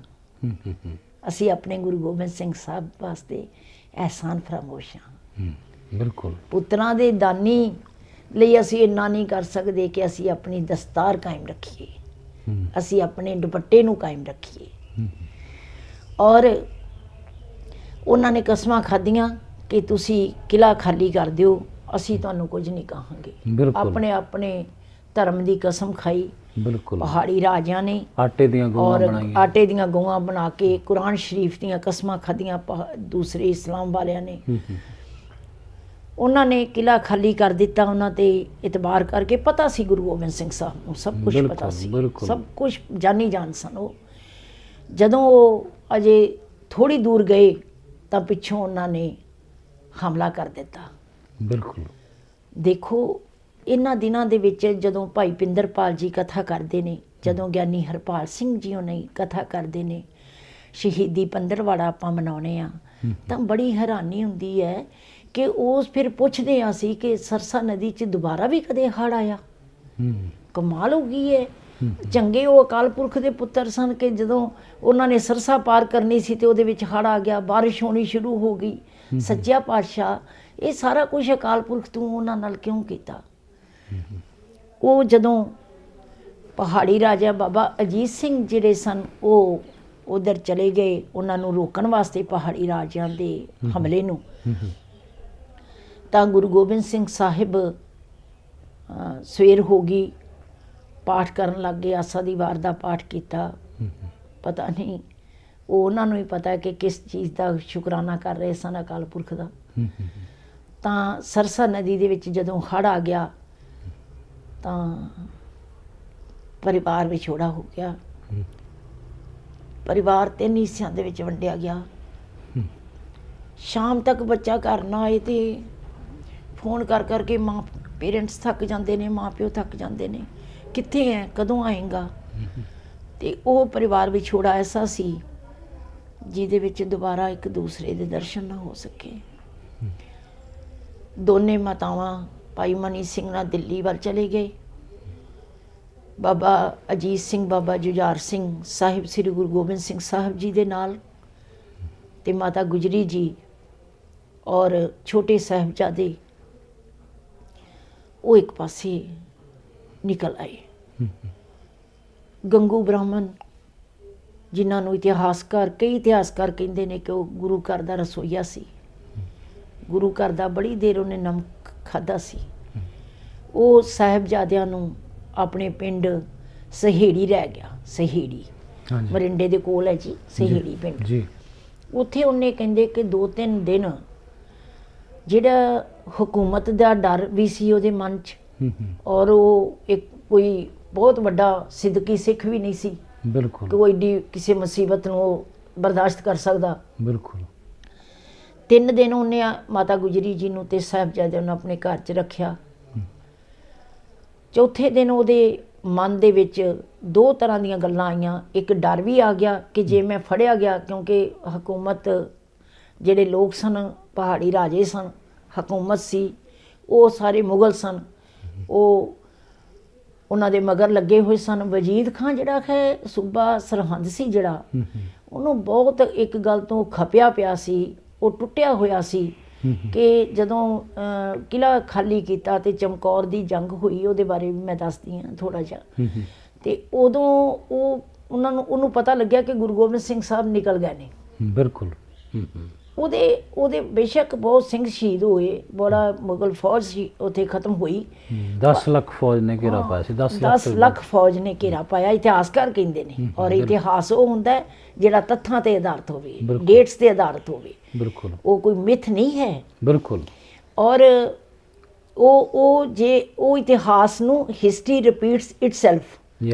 ਅਸੀਂ ਆਪਣੇ ਗੁਰੂ ਗੋਬਿੰਦ ਸਿੰਘ ਸਾਹਿਬ ਵਾਸਤੇ ਅਹਿਸਾਨ ਫਰਾਮੋਸ਼ ਹਾਂ। ਬਿਲकुल। ਪੁੱਤਰਾਂ ਦੇ ਦਾਨੀ ਲਈ ਅਸੀਂ ਇੰਨਾ ਨਹੀਂ ਕਰ ਸਕਦੇ ਕਿ ਅਸੀਂ ਆਪਣੀ ਦਸਤਾਰ ਕਾਇਮ ਰੱਖੀਏ, ਅਸੀਂ ਆਪਣੇ ਦੁਪੱਟੇ ਨੂੰ ਕਾਇਮ ਰੱਖੀਏ। ਔਰ ਉਹਨਾਂ ਨੇ ਕਸਮਾਂ ਖਾਧੀਆਂ ਕਿ ਤੁਸੀਂ ਕਿਲ੍ਹਾ ਖਾਲੀ ਕਰ ਦਿਓ, ਅਸੀਂ ਤੁਹਾਨੂੰ ਕੁਝ ਨਹੀਂ ਕਹਾਂਗੇ। ਆਪਣੇ ਆਪਣੇ ਧਰਮ ਦੀ ਕਸਮ ਖਾਈ। ਬਿਲकुल। ਪਹਾੜੀ ਰਾਜਿਆਂ ਨੇ ਆਟੇ ਦੀਆਂ ਗਊਆਂ ਔਰ ਬਣਾਈਆਂ, ਆਟੇ ਦੀਆਂ ਗਊਆਂ ਬਣਾ ਕੇ ਕੁਰਾਨ ਸ਼ਰੀਫ ਦੀਆਂ ਕਸਮਾਂ ਖਾਧੀਆਂ। ਦੂਸਰੇ ਇਸਲਾਮ ਵਾਲਿਆਂ ਨੇ ਉਹਨਾਂ ਨੇ ਕਿਲ੍ਹਾ ਖਾਲੀ ਕਰ ਦਿੱਤਾ। ਉਹਨਾਂ ਤੇ ਇਤਬਾਰ ਕਰਕੇ ਪਤਾ ਸੀ ਗੁਰੂ ਗੋਬਿੰਦ ਸਿੰਘ ਸਾਹਿਬ ਨੂੰ ਸਭ ਕੁਝ ਪਤਾ ਸੀ, ਸਭ ਕੁਝ ਜਾਣੀ ਜਾਣ ਸਨ ਉਹ। ਜਦੋਂ ਉਹ ਅਜੇ ਥੋੜੀ ਦੂਰ ਗਏ ਤਾਂ ਪਿੱਛੋਂ ਉਹਨਾਂ ਨੇ ਹਮਲਾ ਕਰ ਦਿੱਤਾ। ਬਿਲकुल। ਦੇਖੋ ਇਹਨਾਂ ਦਿਨਾਂ ਦੇ ਵਿੱਚ ਜਦੋਂ ਭਾਈ ਪਿੰਦਰਪਾਲ ਜੀ ਕਥਾ ਕਰਦੇ ਨੇ, ਜਦੋਂ ਗਿਆਨੀ ਹਰਪਾਲ ਸਿੰਘ ਜੀ ਉਹਨੇ ਕਥਾ ਕਰਦੇ ਨੇ, ਸ਼ਹੀਦੀ ਪੰਦਰਵਾੜਾ ਆਪਾਂ ਮਨਾਉਂਦੇ ਆ, ਤਾਂ ਬੜੀ ਹੈਰਾਨੀ ਹੁੰਦੀ ਹੈ ਕਿ ਉਸ ਫਿਰ ਪੁੱਛਦੇ ਹਾਂ ਅਸੀਂ ਕਿ ਸਰਸਾ ਨਦੀ 'ਚ ਦੁਬਾਰਾ ਵੀ ਕਦੇ ਹੜ੍ਹ ਆਇਆ। ਕਮਾਲ ਹੋ ਗਈ ਹੈ। ਚੰਗੇ ਉਹ ਅਕਾਲ ਪੁਰਖ ਦੇ ਪੁੱਤਰ ਸਨ ਕਿ ਜਦੋਂ ਉਹਨਾਂ ਨੇ ਸਰਸਾ ਪਾਰ ਕਰਨੀ ਸੀ ਤੇ ਉਹਦੇ ਵਿੱਚ ਹੜ੍ਹ ਆ ਗਿਆ, ਬਾਰਿਸ਼ ਹੋਣੀ ਸ਼ੁਰੂ ਹੋ ਗਈ। ਸੱਚਿਆ ਪਾਤਸ਼ਾਹ, ਇਹ ਸਾਰਾ ਕੁਝ ਅਕਾਲ ਪੁਰਖ ਤੂੰ ਉਹਨਾਂ ਨਾਲ ਕਿਉਂ ਕੀਤਾ? ਉਹ ਜਦੋਂ ਪਹਾੜੀ ਰਾਜਾ ਬਾਬਾ ਅਜੀਤ ਸਿੰਘ ਜਿਹੜੇ ਸਨ ਉਹ ਉਧਰ ਚਲੇ ਗਏ ਉਹਨਾਂ ਨੂੰ ਰੋਕਣ ਵਾਸਤੇ, ਪਹਾੜੀ ਰਾਜਿਆਂ ਦੇ ਹਮਲੇ ਨੂੰ, ਤਾਂ ਗੁਰੂ ਗੋਬਿੰਦ ਸਿੰਘ ਸਾਹਿਬ ਸਵੇਰ ਹੋ ਗਈ, ਪਾਠ ਕਰਨ ਲੱਗ ਗਏ। ਆਸਾ ਦੀ ਵਾਰ ਦਾ ਪਾਠ ਕੀਤਾ। ਪਤਾ ਨਹੀਂ ਉਹ ਉਹਨਾਂ ਨੂੰ ਹੀ ਪਤਾ ਕਿ ਕਿਸ ਚੀਜ਼ ਦਾ ਸ਼ੁਕਰਾਨਾ ਕਰ ਰਹੇ ਸਨ ਅਕਾਲ ਪੁਰਖ ਦਾ। ਤਾਂ ਸਰਸਾ ਨਦੀ ਦੇ ਵਿੱਚ ਜਦੋਂ ਹੜ੍ਹ ਆ ਗਿਆ ਤਾਂ ਪਰਿਵਾਰ ਵਿਛੋੜਾ ਹੋ ਗਿਆ। ਪਰਿਵਾਰ 3 ਹਿੱਸਿਆਂ ਦੇ ਵਿੱਚ ਵੰਡਿਆ ਗਿਆ। ਸ਼ਾਮ ਤੱਕ ਬੱਚਾ ਘਰ ਨਾ ਆਏ ਤੇ ਫੋਨ ਕਰ ਕਰਕੇ ਪੇਰੈਂਟਸ ਥੱਕ ਜਾਂਦੇ ਨੇ, ਮਾਂ ਪਿਓ ਥੱਕ ਜਾਂਦੇ ਨੇ, ਕਿੱਥੇ ਹੈ, ਕਦੋਂ ਆਏਗਾ? ਤੇ ਉਹ ਪਰਿਵਾਰ ਵਿਛੋੜਾ ਐਸਾ ਸੀ ਜਿਹਦੇ ਵਿੱਚ ਦੁਬਾਰਾ ਇੱਕ ਦੂਸਰੇ ਦੇ ਦਰਸ਼ਨ ਨਾ ਹੋ ਸਕੇ। ਦੋਨੇ ਮਾਤਾਵਾਂ ਭਾਈ ਮਨੀ ਸਿੰਘ ਨਾਲ ਦਿੱਲੀ ਵੱਲ ਚਲੇ ਗਏ। ਬਾਬਾ ਅਜੀਤ ਸਿੰਘ, ਬਾਬਾ ਜੁਝਾਰ ਸਿੰਘ ਸਾਹਿਬ ਸ੍ਰੀ ਗੁਰੂ ਗੋਬਿੰਦ ਸਿੰਘ ਸਾਹਿਬ ਜੀ ਦੇ ਨਾਲ, ਤੇ ਮਾਤਾ ਗੁਜਰੀ ਜੀ ਔਰ ਛੋਟੇ ਸਾਹਿਬਜ਼ਾਦੇ ਉਹ ਇੱਕ ਪਾਸੇ ਨਿਕਲ ਆਏ। ਗੰਗੂ ਬ੍ਰਾਹਮਣ, ਜਿਨ੍ਹਾਂ ਨੂੰ ਕਈ ਇਤਿਹਾਸਕਾਰ ਕਹਿੰਦੇ ਨੇ ਕਿ ਉਹ ਗੁਰੂ ਘਰ ਦਾ ਰਸੋਈਆ ਸੀ, ਗੁਰੂ ਘਰ ਦਾ ਬੜੀ ਦੇਰ ਉਹਨੇ ਨਮਕ ਖਾਧਾ ਸੀ, ਉਹ ਸਾਹਿਬਜ਼ਾਦਿਆਂ ਨੂੰ ਆਪਣੇ ਪਿੰਡ ਸਹੇੜੀ ਰਹਿ ਗਿਆ। ਸਹੇੜੀ ਮਰਿੰਡੇ ਦੇ ਕੋਲ ਹੈ ਜੀ, ਸਹੇੜੀ ਪਿੰਡ ਜੀ। ਉੱਥੇ ਉਹਨੇ ਕਹਿੰਦੇ ਕਿ 2-3 ਦਿਨ ਜਿਹੜਾ ਹਕੂਮਤ ਦਾ ਡਰ ਵੀ ਸੀ ਉਹਦੇ ਮਨ 'ਚ, ਔਰ ਉਹ ਇੱਕ ਕੋਈ ਬਹੁਤ ਵੱਡਾ ਸਿੱਦਕੀ ਸਿੱਖ ਵੀ ਨਹੀਂ ਸੀ। ਬਿਲਕੁਲ। ਕੋਈ ਏਡੀ ਕਿਸੇ ਮੁਸੀਬਤ ਨੂੰ ਉਹ ਬਰਦਾਸ਼ਤ ਕਰ ਸਕਦਾ। ਬਿਲਕੁਲ। 3 ਦਿਨ ਉਹਨੇ ਮਾਤਾ ਗੁਜਰੀ ਜੀ ਨੂੰ ਤੇ ਸਾਹਿਬਜ਼ਾਦਿਆਂ ਨੂੰ ਆਪਣੇ ਘਰ 'ਚ ਰੱਖਿਆ। ਚੌਥੇ ਦਿਨ ਉਹਦੇ ਮਨ ਦੇ ਵਿੱਚ 2 ਤਰ੍ਹਾਂ ਦੀਆਂ ਗੱਲਾਂ ਆਈਆਂ। ਇੱਕ ਡਰ ਵੀ ਆ ਗਿਆ ਕਿ ਜੇ ਮੈਂ ਫੜਿਆ ਗਿਆ, ਕਿਉਂਕਿ ਹਕੂਮਤ ਜਿਹੜੇ ਲੋਕ ਸਨ, ਪਹਾੜੀ ਰਾਜੇ ਸਨ, ਹਕੂਮਤ ਸੀ, ਉਹ ਸਾਰੇ ਮੁਗਲ ਸਨ, ਉਹ ਉਹਨਾਂ ਦੇ ਮਗਰ ਲੱਗੇ ਹੋਏ ਸਨ। ਵਜੀਦ ਖਾਨ ਜਿਹੜਾ ਹੈ ਸੂਬਾ ਸਰਹੰਦ ਸੀ ਜਿਹੜਾ, ਉਹਨੂੰ ਬਹੁਤ ਇੱਕ ਗੱਲ ਤੋਂ ਖਪਿਆ ਪਿਆ ਸੀ, ਉਹ ਟੁੱਟਿਆ ਹੋਇਆ ਸੀ ਕਿ ਜਦੋਂ ਕਿਲ੍ਹਾ ਖਾਲੀ ਕੀਤਾ ਤੇ ਚਮਕੌਰ ਦੀ ਜੰਗ ਹੋਈ, ਉਹਦੇ ਬਾਰੇ ਵੀ ਮੈਂ ਦੱਸਦੀ ਹਾਂ ਥੋੜ੍ਹਾ ਜਿਹਾ। ਤੇ ਉਦੋਂ ਉਹਨੂੰ ਪਤਾ ਲੱਗਿਆ ਕਿ ਗੁਰੂ ਗੋਬਿੰਦ ਸਿੰਘ ਸਾਹਿਬ ਨਿਕਲ ਗਏ ਨੇ। ਬਿਲਕੁਲ। ਉਹਦੇ ਬੇਸ਼ੱਕ ਬਹੁਤ ਸਿੰਘ ਸ਼ਹੀਦ ਹੋਏ, ਬੜਾ ਮੁਗਲ ਫੌਜ ਸੀ ਉੱਥੇ ਖਤਮ ਹੋਈ। 10 ਲੱਖ ਫੌਜ ਨੇ ਘੇਰਾ ਪਾਇਆ ਸੀ। 10 ਲੱਖ ਫੌਜ ਨੇ ਘੇਰਾ ਪਾਇਆ, ਇਤਿਹਾਸਕਾਰ ਕਹਿੰਦੇ ਨੇ। ਔਰ ਇਤਿਹਾਸ ਉਹ ਹੁੰਦਾ ਹੈ ਜਿਹੜਾ ਤੱਥਾਂ ਤੇ ਆਧਾਰਿਤ ਹੋਵੇ, ਡੇਟਸ ਤੇ ਆਧਾਰਿਤ ਹੋਵੇ। ਬਿਲਕੁਲ। ਉਹ ਕੋਈ ਮਿਥ ਨਹੀਂ ਹੈ। ਬਿਲਕੁਲ। ਔਰ ਉਹ ਇਤਿਹਾਸ ਨੂੰ ਹਿਸਟਰੀ ਰਿਪੀਟਸ ਇਟਸੈਲਫ।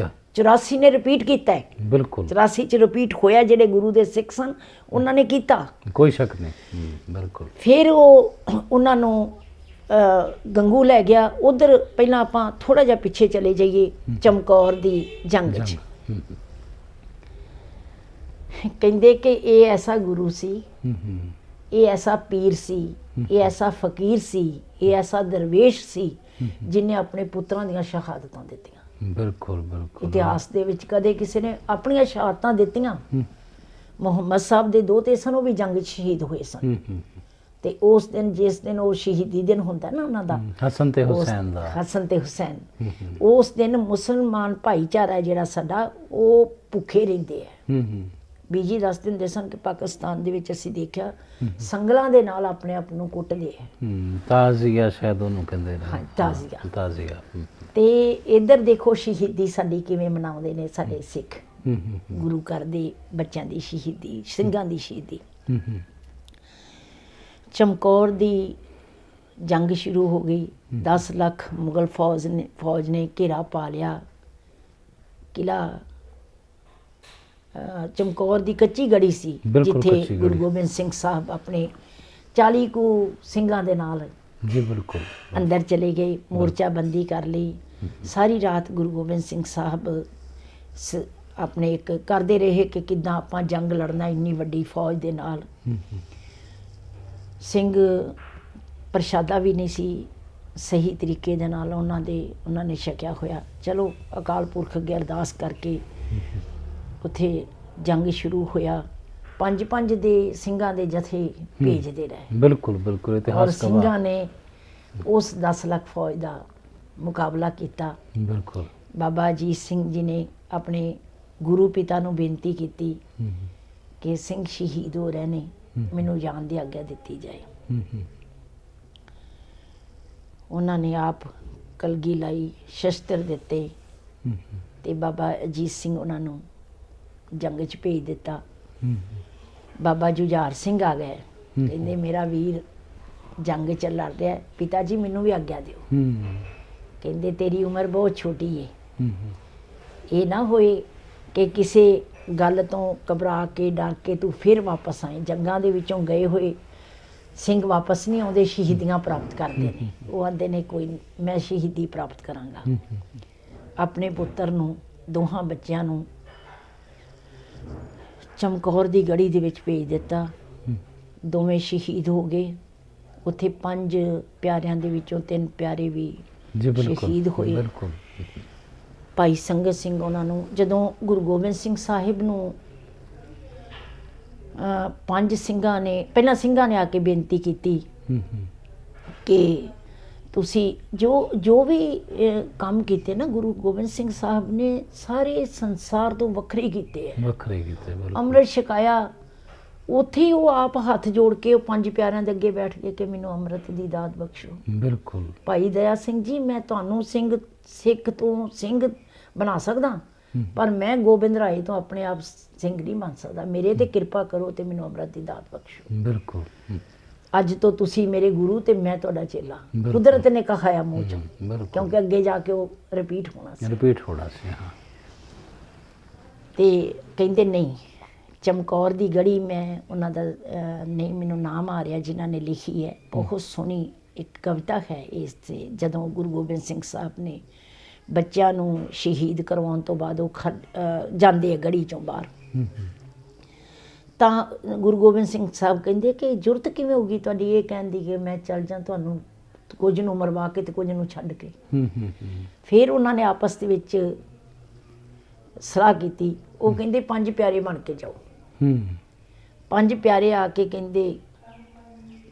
84 ਨੇ ਰਿਪੀਟ ਕੀਤਾ ਹੈ। ਬਿਲਕੁਲ। 84 ਚ ਰਿਪੀਟ ਹੋਇਆ। ਜਿਹੜੇ ਗੁਰੂ ਦੇ ਸਿੱਖ ਸਨ ਉਹਨਾਂ ਨੇ ਕੀਤਾ, ਕੋਈ ਸ਼ੱਕ ਨਹੀਂ। ਬਿਲਕੁਲ। ਫਿਰ ਉਹਨਾਂ ਨੂੰ ਗੰਗੂ ਲੈ ਗਿਆ ਉਧਰ। ਪਹਿਲਾਂ ਆਪਾਂ ਥੋੜਾ ਜਿਹਾ ਪਿੱਛੇ ਚਲੇ ਜਾਈਏ, ਚਮਕੌਰ ਦੀ ਜੰਗ 'ਚ। ਕਹਿੰਦੇ ਕਿ ਇਹ ਐਸਾ ਗੁਰੂ ਸੀ, ਇਹ ਐਸਾ ਪੀਰ ਸੀ ਇਹ ਐਸਾ ਫਕੀਰ ਸੀ, ਇਹ ਐਸਾ ਦਰਵੇਸ਼ ਸੀ ਜਿਨੇ ਆਪਣੇ ਪੁੱਤਰਾਂ ਦੀਆਂ ਸ਼ਹਾਦਤਾਂ ਦਿੱਤੀਆਂ। ਬਿਲਕੁਲ ਬਿਲਕੁਲ। ਇਤਿਹਾਸ ਦੇ ਵਿੱਚ ਕਦੇ ਕਿਸੇ ਨੇ ਆਪਣੀਆਂ ਸ਼ਹਾਦਤਾਂ ਦਿੱਤੀਆਂ। ਮੁਹੰਮਦ ਸਾਹਿਬ ਦੇ ਦੋਤੇ ਸਨ, ਉਹ ਵੀ ਜੰਗ 'ਚ ਸ਼ਹੀਦ ਹੋਏ ਸਨ। ਤੇ ਉਸ ਦਿਨ, ਜਿਸ ਦਿਨ ਉਹ ਸ਼ਹੀਦੀ ਦਿਨ ਹੁੰਦਾ ਨਾ ਉਹਨਾਂ ਦਾ, ਹਸਨ ਤੇ ਹੁਸੈਨ ਦਾ, ਹਸਨ ਤੇ ਹੁਸੈਨ, ਉਸ ਦਿਨ ਮੁਸਲਮਾਨ ਭਾਈਚਾਰਾ ਜਿਹੜਾ ਸਾਡਾ, ਉਹ ਭੁੱਖੇ ਰਹਿੰਦੇ ਆ। ਬੀਜੀ ਦੱਸਦੇ ਹੁੰਦੇ ਸਨ ਕਿ ਪਾਕਿਸਤਾਨ ਦੇ ਵਿੱਚ ਅਸੀਂ ਦੇਖਿਆ ਸੰਗਲਾਂ ਦੇ ਨਾਲ ਆਪਣੇ ਆਪ ਨੂੰ ਕੁੱਟਦੇ ਆ। ਤਾਜ਼ੀਆ ਸ਼ਾਇਦ ਉਹਨੂੰ ਕਹਿੰਦੇ ਨੇ। ਹਾਂ, ਤਾਜ਼ੀਆ। ਤਾਜ਼ੀਆ। ਤੇ ਇੱਧਰ ਦੇਖੋ ਸ਼ਹੀਦੀ ਸਾਡੀ ਕਿਵੇਂ ਮਨਾਉਂਦੇ ਨੇ ਸਾਡੇ ਸਿੱਖ, ਗੁਰੂ ਘਰ ਦੇ ਬੱਚਿਆਂ ਦੀ ਸ਼ਹੀਦੀ, ਸਿੰਘਾਂ ਦੀ ਸ਼ਹੀਦੀ। ਚਮਕੌਰ ਦੀ ਜੰਗ ਸ਼ੁਰੂ ਹੋ ਗਈ। 10 ਲੱਖ ਮੁਗਲ ਫੌਜ ਨੇ ਘੇਰਾ ਪਾ ਲਿਆ। ਕਿਲ੍ਹਾ ਚਮਕੌਰ ਦੀ ਕੱਚੀ ਗੜੀ ਸੀ, ਜਿੱਥੇ ਗੁਰੂ ਗੋਬਿੰਦ ਸਿੰਘ ਸਾਹਿਬ ਆਪਣੇ 40 ਕੁ ਸਿੰਘਾਂ ਦੇ ਨਾਲ ਜੀ ਬਿਲਕੁਲ ਅੰਦਰ ਚਲੇ ਗਏ, ਮੋਰਚਾਬੰਦੀ ਕਰ ਲਈ। ਸਾਰੀ ਰਾਤ ਗੁਰੂ ਗੋਬਿੰਦ ਸਿੰਘ ਸਾਹਿਬ ਆਪਣੇ ਇੱਕ ਕਰਦੇ ਰਹੇ ਕਿ ਕਿੱਦਾਂ ਆਪਾਂ ਜੰਗ ਲੜਨਾ ਇੰਨੀ ਵੱਡੀ ਫੌਜ ਦੇ ਨਾਲ। ਸਿੰਘ ਪ੍ਰਸ਼ਾਦਾ ਵੀ ਨਹੀਂ ਸੀ ਸਹੀ ਤਰੀਕੇ ਦੇ ਨਾਲ ਉਹਨਾਂ ਨੇ ਛਕਿਆ ਹੋਇਆ। ਚਲੋ ਅਕਾਲ ਪੁਰਖ ਅੱਗੇ ਅਰਦਾਸ ਕਰਕੇ ਉੱਥੇ ਜੰਗ ਸ਼ੁਰੂ ਹੋਇਆ। 5 ਦੇ ਸਿੰਘਾਂ ਦੇ ਜਥੇ ਭੇਜਦੇ ਰਹੇ। ਬਿਲਕੁਲ ਬਿਲਕੁਲ। ਇਤਿਹਾਸ ਔਰ ਸਿੰਘਾਂ ਨੇ ਉਸ 10 ਲੱਖ ਫੌਜ ਦਾ ਮੁਕਾਬਲਾ ਕੀਤਾ। ਬਿਲਕੁਲ। ਬਾਬਾ ਅਜੀਤ ਸਿੰਘ ਜੀ ਨੇ ਆਪਣੇ ਗੁਰੂ ਪਿਤਾ ਨੂੰ ਬੇਨਤੀ ਕੀਤੀ ਕਿ ਸਿੰਘ ਸ਼ਹੀਦ ਹੋ ਰਹੇ ਨੇ, ਮੈਨੂੰ ਜਾਣ ਦੀ ਆਗਿਆ ਦਿੱਤੀ ਜਾਏ। ਉਹਨਾਂ ਨੇ ਆਪ ਕਲਗੀ ਲਾਈ, ਸ਼ਸਤਰ ਦਿੱਤੇ ਤੇ ਬਾਬਾ ਅਜੀਤ ਸਿੰਘ ਉਹਨਾਂ ਨੂੰ ਜੰਗ 'ਚ ਭੇਜ ਦਿੱਤਾ। ਬਾਬਾ ਜੁਝਾਰ ਸਿੰਘ ਆ ਗਏ, ਕਹਿੰਦੇ ਮੇਰਾ ਵੀਰ ਜੰਗ 'ਚ ਲੜ ਰਿਹਾ, ਪਿਤਾ ਜੀ ਮੈਨੂੰ ਵੀ ਆਗਿਆ ਦਿਓ। ਕਹਿੰਦੇ ਤੇਰੀ ਉਮਰ ਬਹੁਤ ਛੋਟੀ ਹੈ, ਇਹ ਨਾ ਹੋਏ ਕਿ ਕਿਸੇ ਗੱਲ ਤੋਂ ਘਬਰਾ ਕੇ ਡਰ ਕੇ ਤੂੰ ਫਿਰ ਵਾਪਸ ਆਏ। ਜੰਗਾਂ ਦੇ ਵਿੱਚੋਂ ਗਏ ਹੋਏ ਸਿੰਘ ਵਾਪਸ ਨਹੀਂ ਆਉਂਦੇ, ਸ਼ਹੀਦੀਆਂ ਪ੍ਰਾਪਤ ਕਰਦੇ ਨੇ। ਉਹ ਆਂਦੇ ਨੇ ਕੋਈ ਮੈਂ ਸ਼ਹੀਦੀ ਪ੍ਰਾਪਤ ਕਰਾਂਗਾ। ਆਪਣੇ ਪੁੱਤਰ ਨੂੰ, ਦੋਹਾਂ ਬੱਚਿਆਂ ਨੂੰ ਚਮਕੌਰ ਦੀ ਗੜੀ ਦੇ ਵਿੱਚ ਭੇਜ ਦਿੱਤਾ। ਦੋਵੇਂ ਸ਼ਹੀਦ ਹੋ ਗਏ। ਉੱਥੇ 5 ਪਿਆਰਿਆਂ ਦੇ ਵਿੱਚੋਂ 3 ਪਿਆਰੇ ਵੀ ਸ਼ਹੀਦ ਹੋਏ। ਭਾਈ ਸੰਗਤ ਸਿੰਘ ਉਹਨਾਂ ਨੂੰ, ਜਦੋਂ ਗੁਰੂ ਗੋਬਿੰਦ ਸਿੰਘ ਸਾਹਿਬ ਨੂੰ 5 ਸਿੰਘਾਂ ਨੇ, ਪਹਿਲਾਂ ਸਿੰਘਾਂ ਨੇ ਆ ਕੇ ਬੇਨਤੀ ਕੀਤੀ ਕਿ ਤੁਸੀਂ ਜੋ ਵੀ ਕੰਮ ਕੀਤੇ ਨਾ ਗੁਰੂ ਗੋਬਿੰਦ ਸਿੰਘ ਸਾਹਿਬ ਨੇ, ਸਾਰੇ ਸੰਸਾਰ ਤੋਂ ਵੱਖਰੇ ਕੀਤੇ ਹੈ। ਅੰਮ੍ਰਿਤ ਛਕਾਇਆ ਉੱਥੇ ਹੀ, ਉਹ ਆਪ ਹੱਥ ਜੋੜ ਕੇ ਉਹ 5 ਪਿਆਰਿਆਂ ਦੇ ਅੱਗੇ ਬੈਠ ਕੇ ਕਿ ਮੈਨੂੰ ਅੰਮ੍ਰਿਤ ਦੀ ਦਾਤ ਬਖਸ਼ੋ। ਬਿਲਕੁਲ। ਭਾਈ ਦਇਆ ਸਿੰਘ ਜੀ, ਮੈਂ ਤੁਹਾਨੂੰ ਸਿੱਖ ਤੋਂ ਸਿੰਘ ਬਣਾ ਸਕਦਾ, ਪਰ ਮੈਂ ਗੋਬਿੰਦ ਰਾਏ ਤੋਂ ਆਪਣੇ ਆਪ ਸਿੰਘ ਨਹੀਂ ਬਣ ਸਕਦਾ। ਮੇਰੇ ਤੇ ਕਿਰਪਾ ਕਰੋ ਤੇ ਮੈਨੂੰ ਅੰਮ੍ਰਿਤ ਦੀ ਦਾਤ ਬਖਸ਼ੋ। ਬਿਲਕੁਲ। ਅੱਜ ਤੋਂ ਤੁਸੀਂ ਮੇਰੇ ਗੁਰੂ ਤੇ ਮੈਂ ਤੁਹਾਡਾ ਚੇਲਾ। ਕੁਦਰਤ ਨੇ ਕਹਾਇਆ ਮੂੰਹ ਚੋਂ, ਕਿਉਂਕਿ ਅੱਗੇ ਜਾ ਕੇ ਉਹ ਰਿਪੀਟ ਹੋਣਾ ਸੀ। ਤੇ ਕਹਿੰਦੇ ਨਹੀਂ, ਚਮਕੌਰ ਦੀ ਗੜੀ, ਮੈਂ ਉਹਨਾਂ ਦਾ ਨਹੀਂ ਮੈਨੂੰ ਨਾਮ ਆ ਰਿਹਾ ਜਿਨ੍ਹਾਂ ਨੇ ਲਿਖੀ ਹੈ, ਬਹੁਤ ਸੋਹਣੀ ਇੱਕ ਕਵਿਤਾ ਹੈ ਇਸ 'ਤੇ। ਜਦੋਂ ਗੁਰੂ ਗੋਬਿੰਦ ਸਿੰਘ ਸਾਹਿਬ ਨੇ ਬੱਚਿਆਂ ਨੂੰ ਸ਼ਹੀਦ ਕਰਵਾਉਣ ਤੋਂ ਬਾਅਦ ਉਹ ਜਾਂਦੇ ਆ ਗੜੀ 'ਚੋਂ ਬਾਹਰ, ਤਾਂ ਗੁਰੂ ਗੋਬਿੰਦ ਸਿੰਘ ਸਾਹਿਬ ਕਹਿੰਦੇ ਕਿ ਜ਼ਰੂਰਤ ਕਿਵੇਂ ਹੋਊਗੀ ਤੁਹਾਡੀ ਇਹ ਕਹਿਣ ਦੀ ਕਿ ਮੈਂ ਚੱਲ ਜਾਂ ਤੁਹਾਨੂੰ, ਕੁਝ ਨੂੰ ਮਰਵਾ ਕੇ ਤੇ ਕੁਝ ਨੂੰ ਛੱਡ ਕੇ। ਫਿਰ ਉਹਨਾਂ ਨੇ ਆਪਸ ਦੇ ਵਿੱਚ ਸਲਾਹ ਕੀਤੀ। ਉਹ ਕਹਿੰਦੇ 5 ਪਿਆਰੇ ਬਣ ਕੇ ਜਾਓ। 5 ਪਿਆਰੇ ਆ ਕੇ ਕਹਿੰਦੇ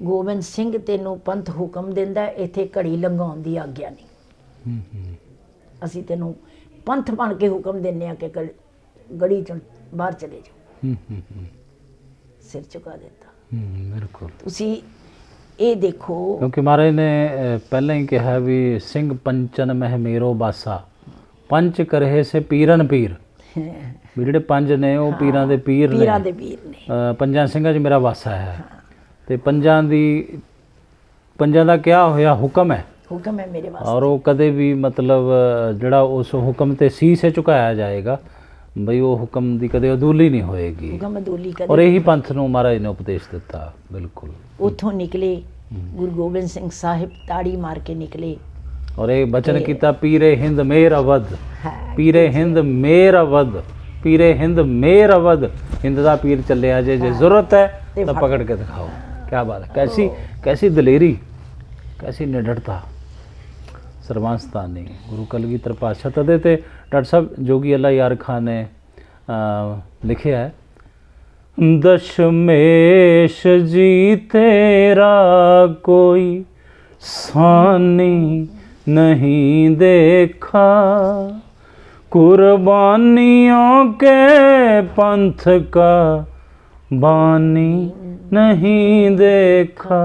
ਗੋਬਿੰਦ ਸਿੰਘ ਤੈਨੂੰ ਪੰਥ ਹੁਕਮ ਦਿੰਦਾ, ਇੱਥੇ ਘੜੀ ਲੰਘਾਉਣ ਦੀ ਆਗਿਆ ਨਹੀਂ। ਅਸੀਂ ਤੈਨੂੰ ਪੰਥ ਬਣ ਕੇ ਹੁਕਮ ਦਿੰਦੇ ਆ ਕਿ ਗੜੀ ਚੋਂ ਬਾਹਰ ਚਲੇ ਜਾਓ। ਸਿਰ ਝੁਕਾ ਦਿੱਤਾ। ਬਿਲਕੁਲ। ਤੁਸੀਂ ਇਹ ਦੇਖੋ, ਕਿਉਂਕਿ ਮਹਾਰਾਜ ਨੇ ਪਹਿਲਾਂ ਹੀ ਕਿਹਾ ਵੀ ਸਿੰਘ ਪੰਚਨ ਮਹਿ ਮੇਰੋ ਬਾਸਾ, ਪੰਚ ਕਰਹਿ ਸੇ ਪੀਰਨ ਪੀਰ। ਵੀ ਜਿਹੜੇ 5 ਨੇ ਉਹ ਪੀਰਾਂ ਦੇ ਪੀਰ ਨੇ। 5 ਸਿੰਘਾਂ 'ਚ ਮੇਰਾ ਵਾਸਾ ਹੈ। ਤੇ 5 ਦਾ ਕਿਹਾ ਹੋਇਆ ਹੁਕਮ ਹੈ ਮੇਰੇ ਵਾਸਤੇ। ਔਰ ਉਹ ਕਦੇ ਵੀ ਮਤਲਬ ਜਿਹੜਾ ਉਸ ਹੁਕਮ ਤੇ ਸੀਸ ਝੁਕਾਇਆ ਜਾਏਗਾ ਬਈ ਉਹ ਹੁਕਮ ਦੀ ਕਦੇ ਅਦੂਲੀ ਨਹੀਂ ਹੋਏਗੀ। ਔਰ ਇਹੀ ਪੰਥ ਨੂੰ ਮਹਾਰਾਜ ਨੇ ਉਪਦੇਸ਼ ਦਿੱਤਾ। ਬਿਲਕੁਲ। ਉੱਥੋਂ ਨਿਕਲੇ ਗੁਰੂ ਗੋਬਿੰਦ ਸਿੰਘ ਸਾਹਿਬ, ਤਾੜੀ ਮਾਰ ਕੇ ਨਿਕਲੇ ਔਰ ਇਹ ਬਚਨ ਕੀਤਾ, ਪੀਰੇ ਹਿੰਦ ਮੇਰ ਅਵਧ, ਪੀਰੇ ਹਿੰਦ ਮੇਰ ਅਵਧ, ਪੀਰੇ ਹਿੰਦ ਮੇਰ ਅਵਧ। ਹਿੰਦ ਦਾ ਪੀਰ ਚੱਲਿਆ ਜੇ ਜ਼ਰੂਰਤ ਹੈ ਤਾਂ ਪਕੜ ਕੇ ਦਿਖਾਓ। क्या बात है, कैसी कैसी दिलेरी, कैसी निडरता। ਸਰਬੰਸਤਾ ਨੇ ਗੁਰੂ ਕਲਗੀਧਰ ਪਾਤਸ਼ਾਹ ਤਦੇ ਤੇ ਡਾਕਟਰ ਸਾਹਿਬ ਜੋਗੀ ਅੱਲਾ ਯਾਰ ਖਾਨ ਨੇ ਲਿਖਿਆ ਹੈ, ਦਸ਼ਮੇਸ਼ ਜੀ ਤੇਰਾ ਕੋਈ ਸਾਨੀ नहीं देखा, कुर्बानियों के पंथ का बानी नहीं देखा,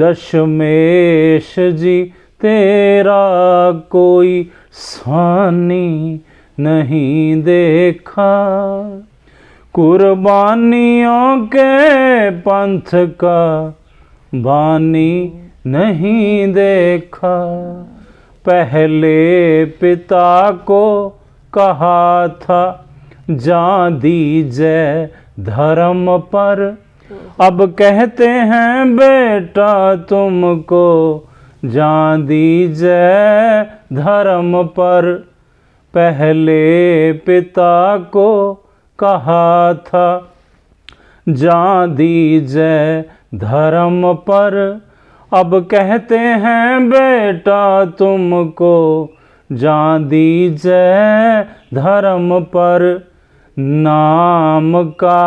दशमेश जी तेरा कोई सानी नहीं देखा, कुर्बानियों के पंथ का बानी नहीं देखा, पहले पिता को कहा था जान दीजिए धर्म पर, अब कहते हैं बेटा तुमको जान दीजिए धर्म पर, पहले पिता को कहा था जान दीजिए धर्म पर, अब कहते हैं बेटा तुमको जान दीजिए धर्म पर, नाम का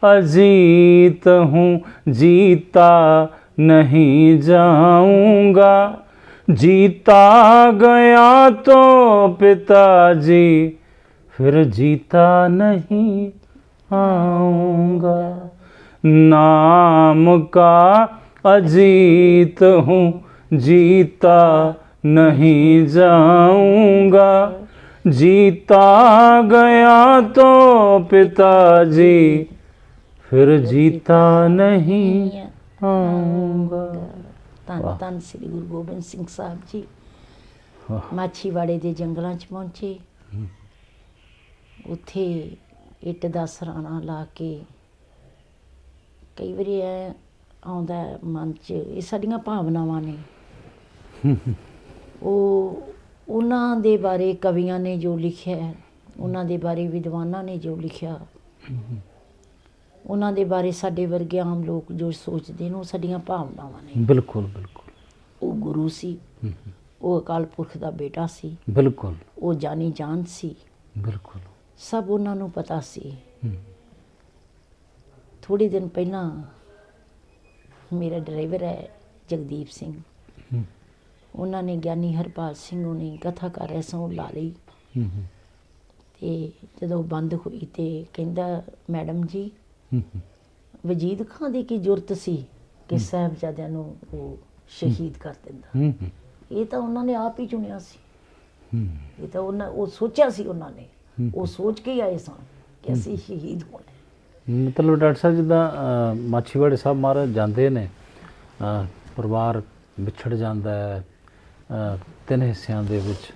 अजीत हूँ जीता नहीं जाऊँगा, जीता गया तो पिताजी फिर जीता नहीं आऊँगा, नाम का अजीत हूँ जीता नहीं जाऊँगा, जीता गया तो पिताजी फिर जीता नहीं आऊँगा। ਧੰਨ ਧੰਨ ਸ੍ਰੀ ਗੁਰੂ ਗੋਬਿੰਦ ਸਿੰਘ ਸਾਹਿਬ ਜੀ ਮਾਛੀਵਾੜੇ ਦੇ ਜੰਗਲਾਂ 'ਚ ਪਹੁੰਚੇ, ਉੱਥੇ ਇੱਟ ਦਾ ਸਰਾਣਾ ਲਾ ਕੇ ਕਈ ਵਾਰੀ ਐ ਆਉਂਦਾ ਮਨ 'ਚ, ਇਹ ਸਾਡੀਆਂ ਭਾਵਨਾਵਾਂ ਨੇ। ਉਹਨਾਂ ਦੇ ਬਾਰੇ ਕਵੀਆਂ ਨੇ ਜੋ ਲਿਖਿਆ, ਉਹਨਾਂ ਦੇ ਬਾਰੇ ਵਿਦਵਾਨਾਂ ਨੇ ਜੋ ਲਿਖਿਆ, ਉਹਨਾਂ ਦੇ ਬਾਰੇ ਸਾਡੇ ਵਰਗੇ ਆਮ ਲੋਕ ਜੋ ਸੋਚਦੇ ਨੇ, ਉਹ ਸਾਡੀਆਂ ਭਾਵਨਾਵਾਂ ਨੇ। ਬਿਲਕੁਲ ਬਿਲਕੁਲ। ਉਹ ਗੁਰੂ ਸੀ, ਉਹ ਅਕਾਲ ਪੁਰਖ ਦਾ ਬੇਟਾ ਸੀ, ਬਿਲਕੁਲ। ਉਹ ਜਾਨੀ ਜਾਨ ਸੀ, ਬਿਲਕੁਲ। ਸਭ ਉਹਨਾਂ ਨੂੰ ਪਤਾ ਸੀ। ਥੋੜ੍ਹੇ ਦਿਨ ਪਹਿਲਾਂ ਮੇਰਾ ਡਰਾਈਵਰ ਹੈ ਜਗਦੀਪ ਸਿੰਘ, ਉਹਨਾਂ ਨੇ ਗਿਆਨੀ ਹਰਪਾਲ ਸਿੰਘ ਉਹਨੇ ਕਥਾ ਕਰ ਰਹੇ ਸਨ, ਉਹ ਲਾ ਲਈ। ਅਤੇ ਜਦੋਂ ਬੰਦ ਹੋਈ ਅਤੇ ਕਹਿੰਦਾ ਮੈਡਮ ਜੀ ਵਜੀਦ ਖਾਂ ਦੀ ਕੀ ਜ਼ਰੂਰਤ ਸੀ ਕਿ ਸਾਹਿਬਜ਼ਾਦਿਆਂ ਨੂੰ ਉਹ ਸ਼ਹੀਦ ਕਰ ਦਿੰਦਾ, ਇਹ ਤਾਂ ਉਹਨਾਂ ਨੇ ਆਪ ਹੀ ਚੁਣਿਆ ਸੀ, ਇਹ ਤਾਂ ਉਹ ਸੋਚਿਆ ਸੀ, ਉਹਨਾਂ ਨੇ ਉਹ ਸੋਚ ਕੇ ਹੀ ਆਏ ਸਨ ਕਿ ਅਸੀਂ ਸ਼ਹੀਦ ਹੋਣਾ। ਮਤਲਬ ਡਾਕਟਰ ਸਾਹਿਬ ਜਿੱਦਾਂ ਮਾਛੀਵਾੜੇ ਸਾਹਿਬ ਮਹਾਰਾਜ ਜਾਂਦੇ ਨੇ, ਪਰਿਵਾਰ ਵਿਛੜ ਜਾਂਦਾ ਹੈ, 3 ਹਿੱਸਿਆਂ ਦੇ ਵਿੱਚ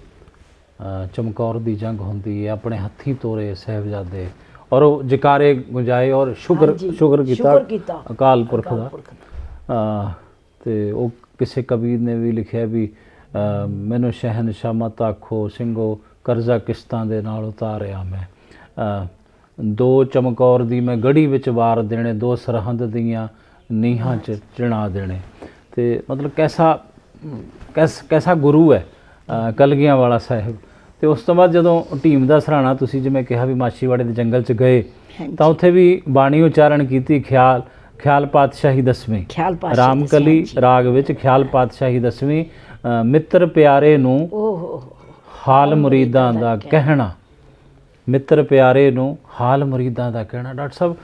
ਚਮਕੌਰ ਦੀ ਜੰਗ ਹੁੰਦੀ ਹੈ, ਆਪਣੇ ਹੱਥੀਂ ਤੋਰੇ ਸਾਹਿਬਜ਼ਾਦੇ, ਔਰ ਉਹ ਜਕਾਰੇ ਗੁੰਜਾਏ ਔਰ ਸ਼ੁਕਰ ਕੀਤਾ ਅਕਾਲ ਪੁਰਖ ਦਾ। ਅਤੇ ਉਹ ਕਿਸੇ ਕਵੀ ਨੇ ਵੀ ਲਿਖਿਆ ਵੀ ਮੈਨੂੰ ਸ਼ਹਿਨਸ਼ਾਹ ਮਤ ਆਖੋ ਸਿੰਘੋ, ਕਰਜ਼ਾ ਕਿਸ਼ਤਾਂ ਦੇ ਨਾਲ ਉਤਾਰਿਆ ਮੈਂ, 2 ਚਮਕੌਰ ਦੀ ਮੈਂ ਗੜੀ ਵਿੱਚ ਵਾਰ ਦੇਣੇ, 2 ਸਰਹੰਦ ਦੀਆਂ ਨੀਹਾਂ 'ਚ ਚਿਣਾ ਦੇਣੇ। ਅਤੇ ਮਤਲਬ ਕੈਸਾ ਗੁਰੂ ਹੈ ਕਲਗੀਆਂ ਵਾਲਾ ਸਾਹਿਬ। ਅਤੇ ਉਸ ਤੋਂ ਬਾਅਦ ਜਦੋਂ ਢੀਮ ਦਾ ਸਰਾਣਾ, ਤੁਸੀਂ ਜਿਵੇਂ ਕਿਹਾ ਵੀ ਮਾਛੀਵਾੜੇ ਦੇ ਜੰਗਲ 'ਚ ਗਏ, ਤਾਂ ਉੱਥੇ ਵੀ ਬਾਣੀ ਉਚਾਰਨ ਕੀਤੀ, ਖਿਆਲ ਪਾਤਸ਼ਾਹੀ ਦਸਵੀਂ, ਰਾਮਕਲੀ ਰਾਗ ਵਿੱਚ ਖਿਆਲ ਪਾਤਸ਼ਾਹੀ ਦਸਵੀਂ, ਮਿੱਤਰ ਪਿਆਰੇ ਨੂੰ ਹਾਲ ਮੁਰੀਦਾਂ ਦਾ ਕਹਿਣਾ, ਮਿੱਤਰ ਪਿਆਰੇ ਨੂੰ ਹਾਲ ਮੁਰੀਦਾਂ ਦਾ ਕਹਿਣਾ। ਡਾਕਟਰ ਸਾਹਿਬ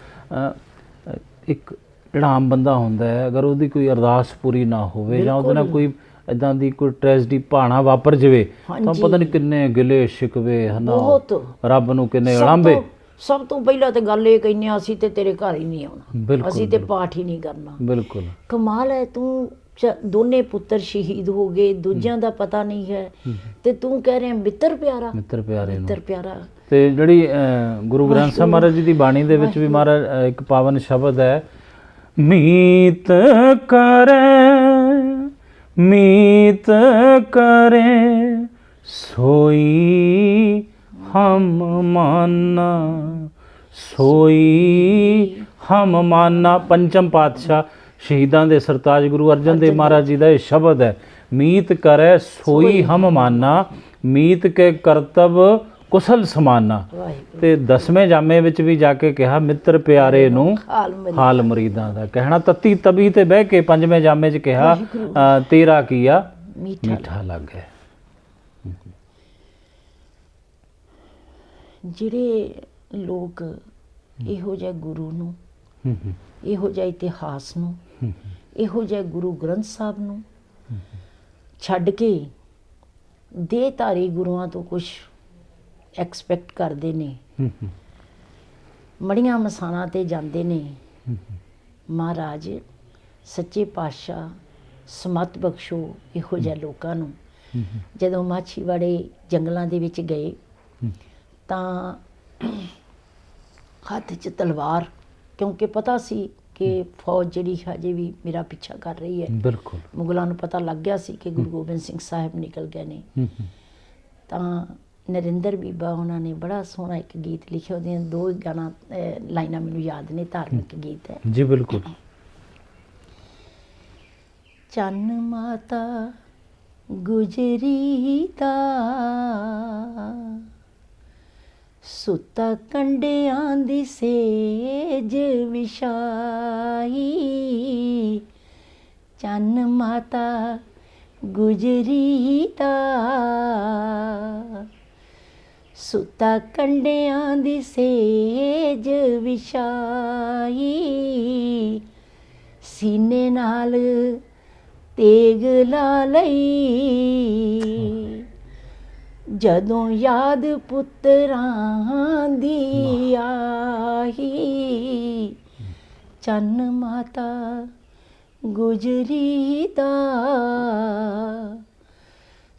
ਇੱਕ ਜਿਹੜਾ ਆਮ ਬੰਦਾ ਹੁੰਦਾ ਹੈ, ਅਗਰ ਉਹਦੀ ਕੋਈ ਅਰਦਾਸ ਪੂਰੀ ਨਾ ਹੋਵੇ ਜਾਂ ਉਹਦੇ ਨਾਲ ਕੋਈ ਇੱਦਾਂ ਦੀ ਕੋਈ ਟ੍ਰੈਜਡੀ ਭਾਣਾ ਵਾਪਰ ਜਾਵੇ, ਤਾਂ ਪਤਾ ਨਹੀਂ ਕਿੰਨੇ ਗਿਲੇ ਸ਼ਿਕਵੇ ਹਨਾ, ਰੱਬ ਨੂੰ ਕਿੰਨੇ ਅਲਾਂਭੇ। ਸਭ ਤੋਂ ਪਹਿਲਾਂ ਤਾਂ ਗੱਲ ਇਹ ਕਹਿੰਦੇ ਅਸੀਂ ਤੇ ਤੇਰੇ ਘਰ ਹੀ ਨਹੀਂ ਆਉਣਾ, ਅਸੀਂ ਤੇ ਪਾਠ ਹੀ ਨਹੀਂ ਕਰਨਾ। ਬਿਲਕੁਲ ਕਮਾਲ ਹੈ, ਤੂੰ ਦੋਨੇ ਪੁੱਤਰ ਸ਼ਹੀਦ ਹੋ ਗਏ, ਦੂਜਿਆਂ ਦਾ ਪਤਾ ਨਹੀਂ ਹੈ, ਤੇ ਤੂੰ ਕਹਿ ਰਿਹਾ ਮਿੱਤਰ ਪਿਆਰਾ, ਮਿੱਤਰ ਪਿਆਰਾ। ਤੇ ਜਿਹੜੀ ਗੁਰੂ ਗ੍ਰੰਥ ਸਾਹਿਬ ਮਹਾਰਾਜ ਜੀ ਦੀ ਬਾਣੀ ਦੇ ਵਿੱਚ ਵੀ ਮਹਾਰਾਜ ਇੱਕ ਪਾਵਨ ਸ਼ਬਦ ਹੈ, ਮੀਤ ਕਰੇ ਸੋਈ ਹਮ ਮਾਨਾ, ਸੋਈ ਹਮ ਮਾਨਨਾ। ਪੰਚਮ ਪਾਤਸ਼ਾਹ ਸ਼ਹੀਦਾਂ ਦੇ ਸਰਤਾਜ ਗੁਰੂ ਅਰਜਨ ਦੇਵ ਮਹਾਰਾਜ ਜੀ ਦਾ ਇਹ ਸ਼ਬਦ ਹੈ, ਮੀਤ ਕਰੈ ਸੋਈ ਹਮ ਮਾਨਾ, ਮੀਤ ਕੇ ਕਰਤਵ ਕੁਸਲ ਸਮਾਨਾ। ਵਾਹਿਗੁਰੂ ਤੇ 10ਵੇਂ ਜਾਮੇ ਵਿੱਚ ਵੀ ਜਾ ਕੇ ਕਿਹਾ ਮਿੱਤਰ ਪਿਆਰੇ ਨੂੰ ਹਾਲ ਮਰੀਦਾਂ ਦਾ ਕਹਿਣਾ। ਤਤੀ ਤਬੀ ਤੇ ਬਹਿ ਕੇ 5ਵੇਂ ਜਾਮੇ 'ਚ ਕਿਹਾ ਤੇਰਾ ਕੀਆ ਮਿੱਠਾ ਲੱਗੇ। ਜਿਹੜੇ ਲੋਕ ਇਹੋ ਜਿਹੇ ਗੁਰੂ ਨੂੰ, ਇਹੋ ਜਿਹੇ ਇਤਿਹਾਸ ਨੂੰ, ਇਹੋ ਜਿਹੇ ਗੁਰੂ ਗ੍ਰੰਥ ਸਾਹਿਬ ਨੂੰ ਛੱਡ ਕੇ ਦੇਹਧਾਰੀ ਗੁਰੂਆਂ ਤੋਂ ਕੁਝ ਐਕਸਪੈਕਟ ਕਰਦੇ ਨੇ, ਮੜੀਆਂ ਮਸਾਣਾ ਤੇ ਜਾਂਦੇ ਨੇ, ਮਹਾਰਾਜ ਸੱਚੇ ਪਾਤਸ਼ਾਹ ਸਮਤ ਬਖਸ਼ੋ ਇਹੋ ਜਿਹੇ ਲੋਕਾਂ ਨੂੰ। ਜਦੋਂ ਮਾਛੀਵਾੜੇ ਜੰਗਲਾਂ ਦੇ ਵਿੱਚ ਗਏ ਤਾਂ ਹੱਥ 'ਚ ਤਲਵਾਰ, ਕਿਉਂਕਿ ਪਤਾ ਸੀ ਕਿ ਫੌਜ ਜਿਹੜੀ ਹਜੇ ਵੀ ਮੇਰਾ ਪਿੱਛਾ ਕਰ ਰਹੀ ਹੈ। ਬਿਲਕੁਲ ਮੁਗਲਾਂ ਨੂੰ ਪਤਾ ਲੱਗ ਗਿਆ ਸੀ ਕਿ ਗੁਰੂ ਗੋਬਿੰਦ ਸਿੰਘ ਸਾਹਿਬ ਨਿਕਲ ਗਏ ਨੇ। ਤਾਂ ਨਰਿੰਦਰ ਬੀਬਾ ਉਹਨਾਂ ਨੇ ਬੜਾ ਸੋਹਣਾ ਇੱਕ ਗੀਤ ਲਿਖਿਆ, ਉਹਦੀਆਂ 2 ਗਾਣਾ ਲਾਈਨਾਂ ਮੈਨੂੰ ਯਾਦ ਨੇ, ਧਾਰਮਿਕ ਗੀਤ ਹੈ ਜੀ। ਬਿਲਕੁਲ। ਚੰਨ ਮਾਤਾ ਗੁਜਰੀ ਦਾ ਸੁੱਤਾ ਕੰਡਿਆਂ ਦੀ ਸੇਜ ਵਿਛਾਈ, ਚੰਨ ਮਾਤਾ ਗੁਜਰੀ ਦਾ ਸੁੱਤਾ ਕੰਡਿਆਂ ਦੀ ਸੇਜ ਵਿਛਾਈ, ਸੀਨੇ ਨਾਲ ਤੇਗ ਲਾ ਲਈ, ਜਦੋਂ ਯਾਦ ਪੁੱਤਰਾਂ ਦੀ ਆਈ, ਚੰਨ ਮਾਤਾ ਗੁਜਰੀ ਦਾ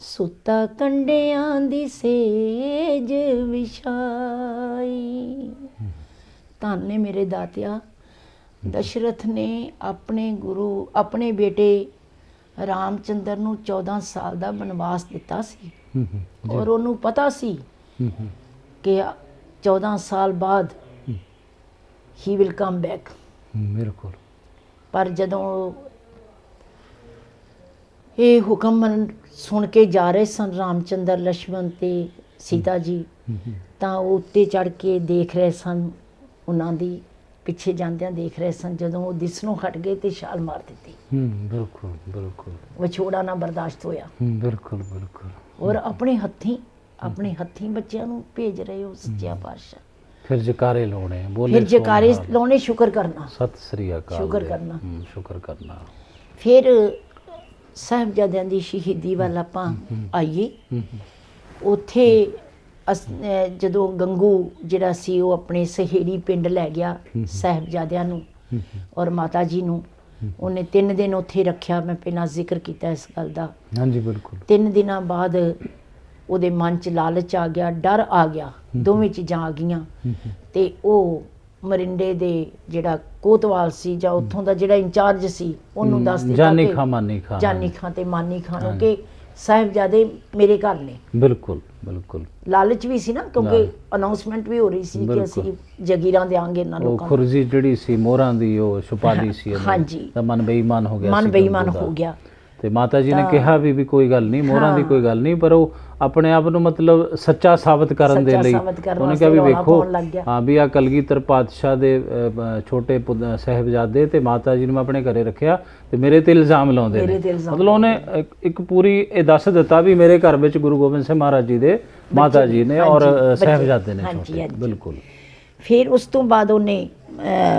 ਸੁੱਤਾ ਕੰਡਿਆਂ ਦੀ ਸੇਜ ਵਿਛਾਈ। ਧੰਨ ਨੇ ਮੇਰੇ ਦਾਤਿਆ, ਦਸ਼ਰਥ ਨੇ ਆਪਣੇ ਗੁਰੂ, ਆਪਣੇ ਬੇਟੇ ਰਾਮਚੰਦਰ ਨੂੰ 14 ਸਾਲ ਦਾ ਬਨਵਾਸ ਦਿੱਤਾ ਸੀ, ਔਰ ਉਹਨੂੰ ਪਤਾ ਸੀ ਕਿ 14 ਸਾਲ ਬਾਅਦ ਹੀ ਵਿਲ ਕਮ ਬੈਕ। ਬਿਲਕੁਲ। ਪਰ ਜਦੋਂ ਇਹ ਹੁਕਮ ਸੁਣ ਕੇ ਜਾ ਰਹੇ ਸਨ ਰਾਮਚੰਦਰ, ਲక్ష్మణ ਤੇ ਸੀਤਾ ਜੀ, ਤਾਂ ਉਹ ਉੱਤੇ ਚੜ ਕੇ ਦੇਖ ਰਹੇ ਸਨ, ਉਹਨਾਂ ਦੀ ਪਿੱਛੇ ਜਾਂਦਿਆਂ ਦੇਖ ਰਹੇ ਸਨ। ਜਦੋਂ ਉਹ ਦਿਸਣੋਂ ਹਟ ਗਏ ਤੇ ਛਾਲ ਮਾਰ ਦਿੱਤੀ। ਬਿਲਕੁਲ ਬਿਲਕੁਲ। ਵਿਛੋੜਾ ਨਾ ਬਰਦਾਸ਼ਤ ਹੋਇਆ। ਬਿਲਕੁਲ ਬਿਲਕੁਲ। ਔਰ ਆਪਣੇ ਹੱਥੀਂ ਬੱਚਿਆਂ ਨੂੰ ਭੇਜ ਰਹੇ ਹੋ ਸੱਚਿਆ ਪਾਤਸ਼ਾਹ। ਫਿਰ ਜਕਾਰੇ ਲਾਉਣੇ, ਬੋਲੇ ਫਿਰ ਜਕਾਰੇ ਲਾਉਣੇ, ਸ਼ੁਕਰ ਕਰਨਾ, ਸਤਿ ਸ੍ਰੀ ਅਕਾਲ, ਸ਼ੁਕਰ ਕਰਨਾ, ਸ਼ੁਕਰ ਕਰਨਾ। ਫਿਰ ਸਾਹਿਬਜ਼ਾਦਿਆਂ ਦੀ ਸ਼ਹੀਦੀ ਵੱਲ ਆਪਾਂ ਆਈਏ। ਉੱਥੇ ਜਦੋਂ ਗੰਗੂ ਜਿਹੜਾ ਸੀ ਉਹ ਆਪਣੇ ਸਹੇੜੀ ਪਿੰਡ ਲੈ ਗਿਆ ਸਾਹਿਬਜ਼ਾਦਿਆਂ ਨੂੰ ਔਰ ਮਾਤਾ ਜੀ ਨੂੰ, ਉਹਨੇ 3 ਦਿਨ ਉੱਥੇ ਰੱਖਿਆ। ਮੈਂ ਪਹਿਲਾਂ ਜ਼ਿਕਰ ਕੀਤਾ ਇਸ ਗੱਲ ਦਾ। ਹਾਂਜੀ ਬਿਲਕੁਲ। 3 ਦਿਨਾਂ ਬਾਅਦ ਉਹਦੇ ਮਨ 'ਚ ਲਾਲਚ ਆ ਗਿਆ, ਡਰ ਆ ਗਿਆ, ਦੋਵੇਂ ਚੀਜ਼ਾਂ ਆ ਗਈਆਂ। ਤੇ ਉਹ ਮਰਿੰਡੇ ਦੇ ਜਿਹੜਾ ਕੋਤਵਾਲ ਸੀ ਜਾਂ ਉੱਥੋਂ ਦਾ ਜਿਹੜਾ ਇੰਚਾਰਜ ਸੀ ਉਹਨੂੰ ਦੱਸ ਦਿੱਤਾ ਜਾਨੀ ਕਿ ਖਾਂ ਮਾਨੀ ਖਾਂ, ਜਾਨੀ ਖਾਂ ਤੇ ਮਾਨੀ ਖਾਂ ਨੂੰ ਕਿ ਸਾਹਿਬਜ਼ਾਦੇ ਮੇਰੇ ਘਰ ਨੇ। ਬਿਲਕੁਲ ਬਿਲਕੁਲ। ਲਾਲਚ ਵੀ ਸੀ ਨਾ, ਕਿਉਂਕਿ ਅਨਾਉਂਸਮੈਂਟ ਵੀ ਹੋ ਰਹੀ ਸੀ ਕਿ ਅਸੀਂ ਜਗੀਰਾਂ ਦੇਾਂਗੇ ਇਹਨਾਂ ਲੋਕਾਂ ਨੂੰ। ਖੁਰਜੀ ਜਿਹੜੀ ਸੀ ਮੋਹਰਾਂ ਦੀ ਉਹ ਛੁਪਾਦੀ ਸੀ, ਹਾਂਜੀ, ਤਾਂ ਮਨ ਬੇਈਮਾਨ ਹੋ ਗਿਆ, ਮਨ ਬੇਈਮਾਨ ਹੋ ਗਿਆ। ਤੇ ਮਾਤਾ ਜੀ ਨੇ ਕਿਹਾ ਵੀ ਕੋਈ ਗੱਲ ਨਹੀਂ, ਮੋਹਰਾਂ ਦੀ ਕੋਈ ਗੱਲ ਨਹੀਂ, ਪਰ ਉਹ ਆਪਣੇ ਆਪ ਨੂੰ ਮਤਲਬ ਸੱਚਾ ਸਾਬਤ ਕਰਨ ਦੇ ਲਈ ਉਹਨੇ ਕਿਹਾ ਵੀ ਵੇਖੋ, ਹਾਂ ਵੀ ਆ ਕਲਗੀਧਰ ਪਾਤਸ਼ਾਹ ਦੇ ਛੋਟੇ ਸਾਹਿਬਜ਼ਾਦੇ ਤੇ ਮਾਤਾ ਜੀ ਨੂੰ ਮੈਂ ਆਪਣੇ ਘਰੇ ਰੱਖਿਆ ਤੇ ਮੇਰੇ ਤੇ ਇਲਜ਼ਾਮ ਲਾਉਂਦੇ ਨੇ। ਮਤਲਬ ਉਹਨੇ ਇੱਕ ਪੂਰੀ ਇਹ ਦੱਸ ਦਿੱਤਾ ਵੀ ਮੇਰੇ ਘਰ ਵਿੱਚ ਗੁਰੂ ਗੋਬਿੰਦ ਸਿੰਘ ਮਹਾਰਾਜ ਜੀ ਦੇ ਮਾਤਾ ਜੀ ਨੇ ਔਰ ਸਾਹਿਬਜ਼ਾਦੇ ਨੇ ਛੋਟੇ। ਬਿਲਕੁਲ। ਫਿਰ ਉਸ ਤੋਂ ਬਾਅਦ ਉਹਨੇ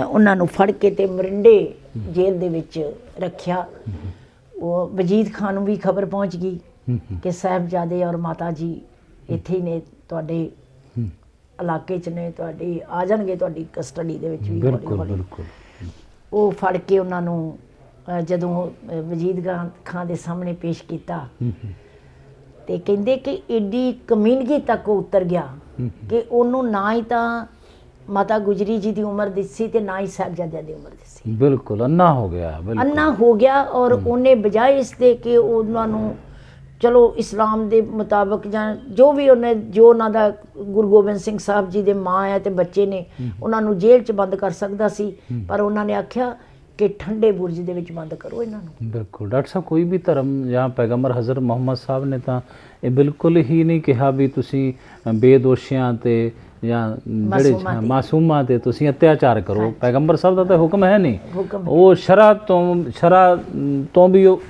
ਉਹਨਾਂ ਨੂੰ ਫੜ ਕੇ ਤੇ ਮਰਿੰਡੇ ਜੇਲ੍ਹ ਦੇ ਵਿੱਚ ਰੱਖਿਆ। ਉਹ ਵਜੀਦ ਖਾਨ ਨੂੰ ਵੀ ਖਬਰ ਪਹੁੰਚ ਗਈ ਕਿ ਸਾਹਿਬਜ਼ਾਦੇ ਔਰ ਮਾਤਾ ਜੀ ਇੱਥੇ ਹੀ ਨੇ, ਤੁਹਾਡੇ ਇਲਾਕੇ 'ਚ ਨੇ, ਤੁਹਾਡੇ ਆ ਜਾਣਗੇ ਤੁਹਾਡੀ ਕਸਟਡੀ ਦੇ ਵਿੱਚ ਵੀ। ਬਿਲਕੁਲ। ਉਹ ਫੜ ਕੇ ਉਹਨਾਂ ਨੂੰ ਜਦੋਂ ਵਜੀਦ ਖਾਨ ਦੇ ਸਾਹਮਣੇ ਪੇਸ਼ ਕੀਤਾ ਤੇ ਕਹਿੰਦੇ ਕਿ ਏਡੀ ਕਮੀਨਗੀ ਤੱਕ ਉਹ ਉਤਰ ਗਿਆ ਕਿ ਉਹਨੂੰ ਨਾ ਹੀ ਤਾਂ ਮਾਤਾ ਗੁਜਰੀ ਜੀ ਦੀ ਉਮਰ ਦਿੱਸੀ ਤੇ ਨਾ ਹੀ ਸਾਹਿਬਜ਼ਾਦਿਆਂ ਦੀ ਉਮਰ ਦਿੱਸੀ। ਬਿਲਕੁਲ ਅੰਨਾ ਹੋ ਗਿਆ, ਅੰਨਾ ਹੋ ਗਿਆ। ਔਰ ਉਹਨੇ ਬਜਾਏ ਇਸ ਦੇ ਕਿ ਉਹਨਾਂ ਨੂੰ ਚਲੋ ਇਸਲਾਮ ਦੇ ਮੁਤਾਬਕ ਜਾਂ ਜੋ ਵੀ ਉਹਨੇ ਜੋ ਉਹਨਾਂ ਦਾ ਗੁਰੂ ਗੋਬਿੰਦ ਸਿੰਘ ਸਾਹਿਬ ਜੀ ਦੇ ਮਾਂ ਹੈ ਤੇ ਬੱਚੇ ਨੇ ਉਹਨਾਂ ਨੂੰ ਜੇਲ੍ਹ 'ਚ ਬੰਦ ਕਰ ਸਕਦਾ ਸੀ, ਪਰ ਉਹਨਾਂ ਨੇ ਆਖਿਆ ਕਿ ਠੰਡੇ ਬੁਰਜ ਦੇ ਵਿੱਚ ਬੰਦ ਕਰੋ ਇਹਨਾਂ ਨੂੰ। ਬਿਲਕੁਲ ਡਾਕਟਰ ਸਾਹਿਬ, ਕੋਈ ਵੀ ਧਰਮ ਜਾਂ ਪੈਗੰਬਰ ਹਜ਼ਰਤ ਮੁਹੰਮਦ ਸਾਹਿਬ ਨੇ ਤਾਂ ਇਹ ਬਿਲਕੁਲ ਹੀ ਨਹੀਂ ਕਿਹਾ ਵੀ ਤੁਸੀਂ ਬੇਦੋਸ਼ੀਆਂ ਤੇ ਜਾਂ ਜਿਹੜੇ ਮਾਸੂਮਾਂ ਤੇ ਤੁਸੀਂ ਅਤਿਆਚਾਰ ਕਰੋ। ਪੈਗੰਬਰ ਸਾਹਿਬ ਦਾ ਤਾਂ ਹੁਕਮ ਹੈ ਨਹੀਂ, ਉਹ ਸ਼ਰਾ ਤੋਂ ਵੀ ਉਹ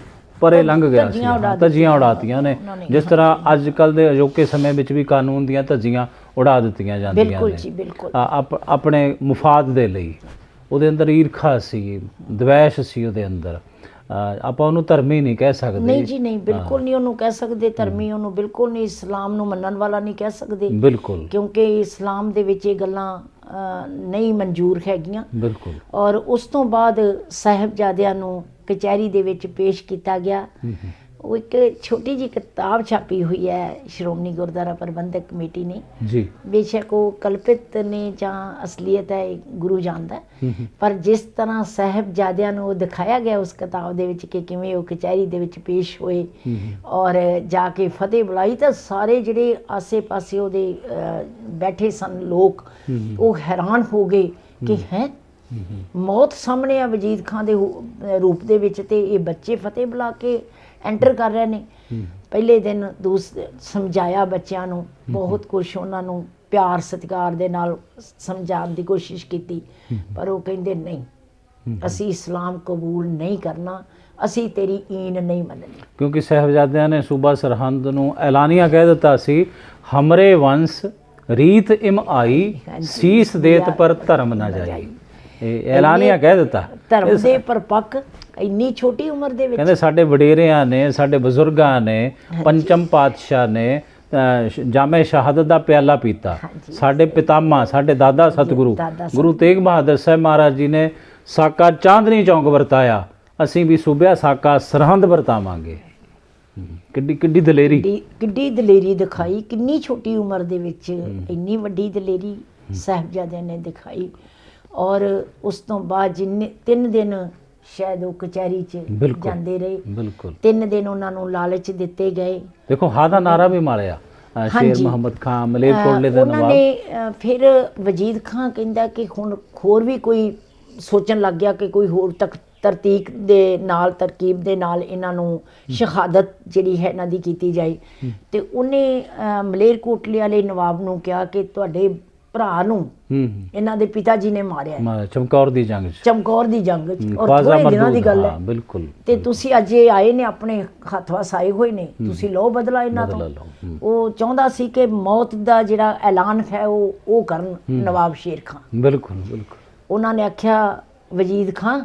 ਪਰੇ ਲੰਘ ਗਿਆ ਸੀ, ਧੱਜੀਆਂ ਉਡਾਤੀਆਂ ਨੇ। ਜਿਸ ਤਰ੍ਹਾਂ ਅੱਜ ਕੱਲ੍ਹ ਦੇ ਅਜੋਕੇ ਸਮੇਂ ਵਿੱਚ ਵੀ ਕਾਨੂੰਨ ਦੀਆਂ ਧੱਜੀਆਂ ਉਡਾ ਦਿੱਤੀਆਂ ਜਾਂਦੀਆਂ ਨੇ ਆਪਣੇ ਮੁਫਾਦ ਦੇ ਲਈ। ਉਹਦੇ ਅੰਦਰ ਈਰਖਾ ਸੀ, ਦਵੈਸ਼ ਸੀ ਉਹਦੇ ਅੰਦਰ। ਆਪਾਂ ਉਹਨੂੰ ਧਰਮੀ ਨਹੀਂ ਕਹਿ ਸਕਦੇ। ਨਹੀਂ ਜੀ ਨਹੀਂ, ਬਿਲਕੁਲ ਨਹੀਂ ਉਹਨੂੰ ਕਹਿ ਸਕਦੇ ਧਰਮੀ, ਉਹਨੂੰ ਬਿਲਕੁਲ ਨਹੀਂ ਇਸਲਾਮ ਨੂੰ ਮੰਨਣ ਵਾਲਾ ਨਹੀਂ ਕਹਿ ਸਕਦੇ। ਬਿਲਕੁਲ, ਕਿਉਂਕਿ ਇਸਲਾਮ ਦੇ ਵਿੱਚ ਇਹ ਗੱਲਾਂ ਨਹੀਂ ਮਨਜ਼ੂਰ ਹੈਗੀਆਂ। ਬਿਲਕੁਲ। ਔਰ ਉਸ ਤੋਂ ਬਾਅਦ ਸਾਹਿਬਜ਼ਾਦਿਆਂ ਨੂੰ ਕਚਹਿਰੀ ਦੇ ਵਿੱਚ ਪੇਸ਼ ਕੀਤਾ ਗਿਆ। ਉਹ ਇੱਕ ਛੋਟੀ ਜਿਹੀ ਕਿਤਾਬ ਛਾਪੀ ਹੋਈ ਹੈ ਸ਼੍ਰੋਮਣੀ ਗੁਰਦੁਆਰਾ ਪ੍ਰਬੰਧਕ ਕਮੇਟੀ ਨੇ ਜੀ। ਬੇਸ਼ੱਕ ਉਹ ਕਲਪਿਤ ਨੇ ਜਾਂ ਅਸਲੀਅਤ ਹੈ ਗੁਰੂ ਜਾਣਦਾ, ਪਰ ਜਿਸ ਤਰ੍ਹਾਂ ਸਾਹਿਬਜ਼ਾਦਿਆਂ ਨੂੰ ਦਿਖਾਇਆ ਗਿਆ ਉਸ ਕਿਤਾਬ ਦੇ ਵਿੱਚ ਕਿ ਕਿਵੇਂ ਉਹ ਕਚਹਿਰੀ ਦੇ ਵਿੱਚ ਪੇਸ਼ ਹੋਏ ਔਰ ਜਾ ਕੇ ਫਤਿਹ ਬੁਲਾਈ, ਤਾਂ ਸਾਰੇ ਜਿਹੜੇ ਆਸੇ ਪਾਸੇ ਉਹਦੇ ਬੈਠੇ ਸਨ ਲੋਕ ਉਹ ਹੈਰਾਨ ਹੋ ਗਏ ਕਿ ਹੈ ਮੌਤ ਸਾਹਮਣੇ ਆ ਵਜੀਦ ਖਾਂ ਦੇ ਰੂਪ ਦੇ ਵਿੱਚ, ਤੇ ਇਹ ਬੱਚੇ ਫਤਿਹ ਬੁਲਾ ਕੇ ਐਂਟਰ ਕਰ ਰਹੇ ਨੇ। ਪਹਿਲੇ ਦਿਨ ਸਮਝਾਇਆ ਬੱਚਿਆਂ ਨੂੰ, ਬਹੁਤ ਕੁਛ ਉਹਨਾਂ ਨੂੰ ਪਿਆਰ ਸਤਿਕਾਰ ਦੇ ਨਾਲ ਸਮਝਾਉਣ ਦੀ ਕੋਸ਼ਿਸ਼ ਕੀਤੀ, ਪਰ ਉਹ ਕਹਿੰਦੇ ਨਹੀਂ, ਅਸੀਂ ਇਸਲਾਮ ਕਬੂਲ ਨਹੀਂ ਕਰਨਾ, ਅਸੀਂ ਤੇਰੀ ਈਨ ਨਹੀਂ ਮੰਨਣੀ। ਕਿਉਂਕਿ ਸਾਹਿਬਜ਼ਾਦਿਆਂ ਨੇ ਸੂਬਾ ਸਰਹੰਦ ਨੂੰ ਐਲਾਨੀਆ ਕਹਿ ਦਿੱਤਾ ਸੀ, ਹਮਰੇ ਵੰਸ਼ ਰੀਤ ਇਮ ਆਈ, ਸੀਸ ਦੇਤ ਪਰ ਧਰਮ ਨਾ ਜਾਈ। ਇਹ ਐਲਾਨੀਆ ਕਹਿ ਦਿੱਤਾ ਧਰਮ ਦੇ ਪਰਪੱਕ ਇੰਨੀ ਛੋਟੀ ਉਮਰ ਦੇ ਵਿੱਚ। ਕਹਿੰਦੇ ਸਾਡੇ ਵਡੇਰਿਆਂ ਨੇ, ਸਾਡੇ ਬਜ਼ੁਰਗਾਂ ਨੇ, ਪੰਚਮ ਪਾਤਸ਼ਾਹ ਨੇ ਜਾਮੇ ਸ਼ਹਾਦਤ ਦਾ ਪਿਆਲਾ ਪੀਤਾ। ਸਾਡੇ ਪਿਤਾਮਾ, ਸਾਡੇ ਦਾਦਾ ਸਤਿਗੁਰੂ ਗੁਰੂ ਤੇਗ ਬਹਾਦਰ ਸਾਹਿਬ ਮਹਾਰਾਜ ਜੀ ਨੇ ਸਾਕਾ ਚਾਂਦਨੀ ਚੌਂਕ ਵਰਤਾਇਆ, ਅਸੀਂ ਵੀ ਸੂਬਿਆ ਸਾਕਾ ਸਰਹੰਦ ਵਰਤਾਵਾਂਗੇ। ਕਿੱਡੀ ਦਲੇਰੀ, ਕਿੱਡੀ ਦਲੇਰੀ ਦਿਖਾਈ, ਕਿੰਨੀ ਛੋਟੀ ਉਮਰ ਦੇ ਵਿੱਚ ਇੰਨੀ ਵੱਡੀ ਦਲੇਰੀ ਸਾਹਿਬਜ਼ਾਦਿਆਂ ਨੇ ਦਿਖਾਈ। ਔਰ ਉਸ ਤੋਂ ਬਾਅਦ ਜਿੰਨੇ 3 ਦਿਨ ਸ਼ਾਇਦ ਉਹ ਕਚਹਿਰੀ 'ਚ ਜਾਂਦੇ ਰਹੇ। ਬਿਲਕੁਲ 3 ਦਿਨ ਉਹਨਾਂ ਨੂੰ ਲਾਲਚ ਦਿੱਤੇ ਗਏ। ਦੇਖੋ ਹਾਂ ਦਾ ਨਾਰਾ ਵੀ ਮਾਰਿਆ ਸ਼ੇਰ ਮੁਹੰਮਦ ਖਾਨ ਮਲੇਰਕੋਟਲੇ ਦਾ ਨਵਾਬ। ਉਹਨਾਂ ਨੇ ਫਿਰ ਵਜੀਦ ਖਾਂ ਕਹਿੰਦਾ ਕਿ ਹੁਣ ਹੋਰ ਵੀ ਕੋਈ ਸੋਚਣ ਲੱਗ ਗਿਆ ਕਿ ਕੋਈ ਹੋਰ ਤਰਤੀਬ ਦੇ ਨਾਲ ਇਹਨਾਂ ਨੂੰ ਸ਼ਹਾਦਤ ਜਿਹੜੀ ਹੈ ਇਹਨਾਂ ਦੀ ਕੀਤੀ ਜਾਏ। ਤੇ ਉਹਨੇ ਮਲੇਰਕੋਟਲੇ ਵਾਲੇ ਨਵਾਬ ਨੂੰ ਕਿਹਾ ਕਿ ਤੁਹਾਡੇ ਭਰਾ ਨੂੰ ਇਹਨਾਂ ਦੇ ਪਿਤਾ ਜੀ ਨੇ ਮਾਰਿਆ ਚਮਕੌਰ ਦੀ ਜੰਗ 'ਚ, ਔਰ ਥੋੜੇ ਦਿਨਾਂ ਦੀ ਗੱਲ ਹੈ। ਬਿਲਕੁਲ। ਤੇ ਤੁਸੀਂ ਅੱਜ ਇਹ ਆਏ ਨੇ, ਆਪਣੇ ਹੱਥ ਵਸਾਏ ਹੋਏ ਨੇ, ਤੁਸੀਂ ਲਓ ਬਦਲਾ ਇਹਨਾਂ ਤੋਂ। ਉਹ ਚਾਹੁੰਦਾ ਸੀ ਕਿ ਮੌਤ ਦਾ ਜਿਹੜਾ ਐਲਾਨ ਹੈ ਉਹ ਕਰਨ ਨਵਾਬ ਸ਼ੇਰ ਖਾਂ। ਬਿਲਕੁਲ ਬਿਲਕੁਲ। ਉਹਨਾਂ ਨੇ ਆਖਿਆ ਵਜੀਦ ਖਾਂ,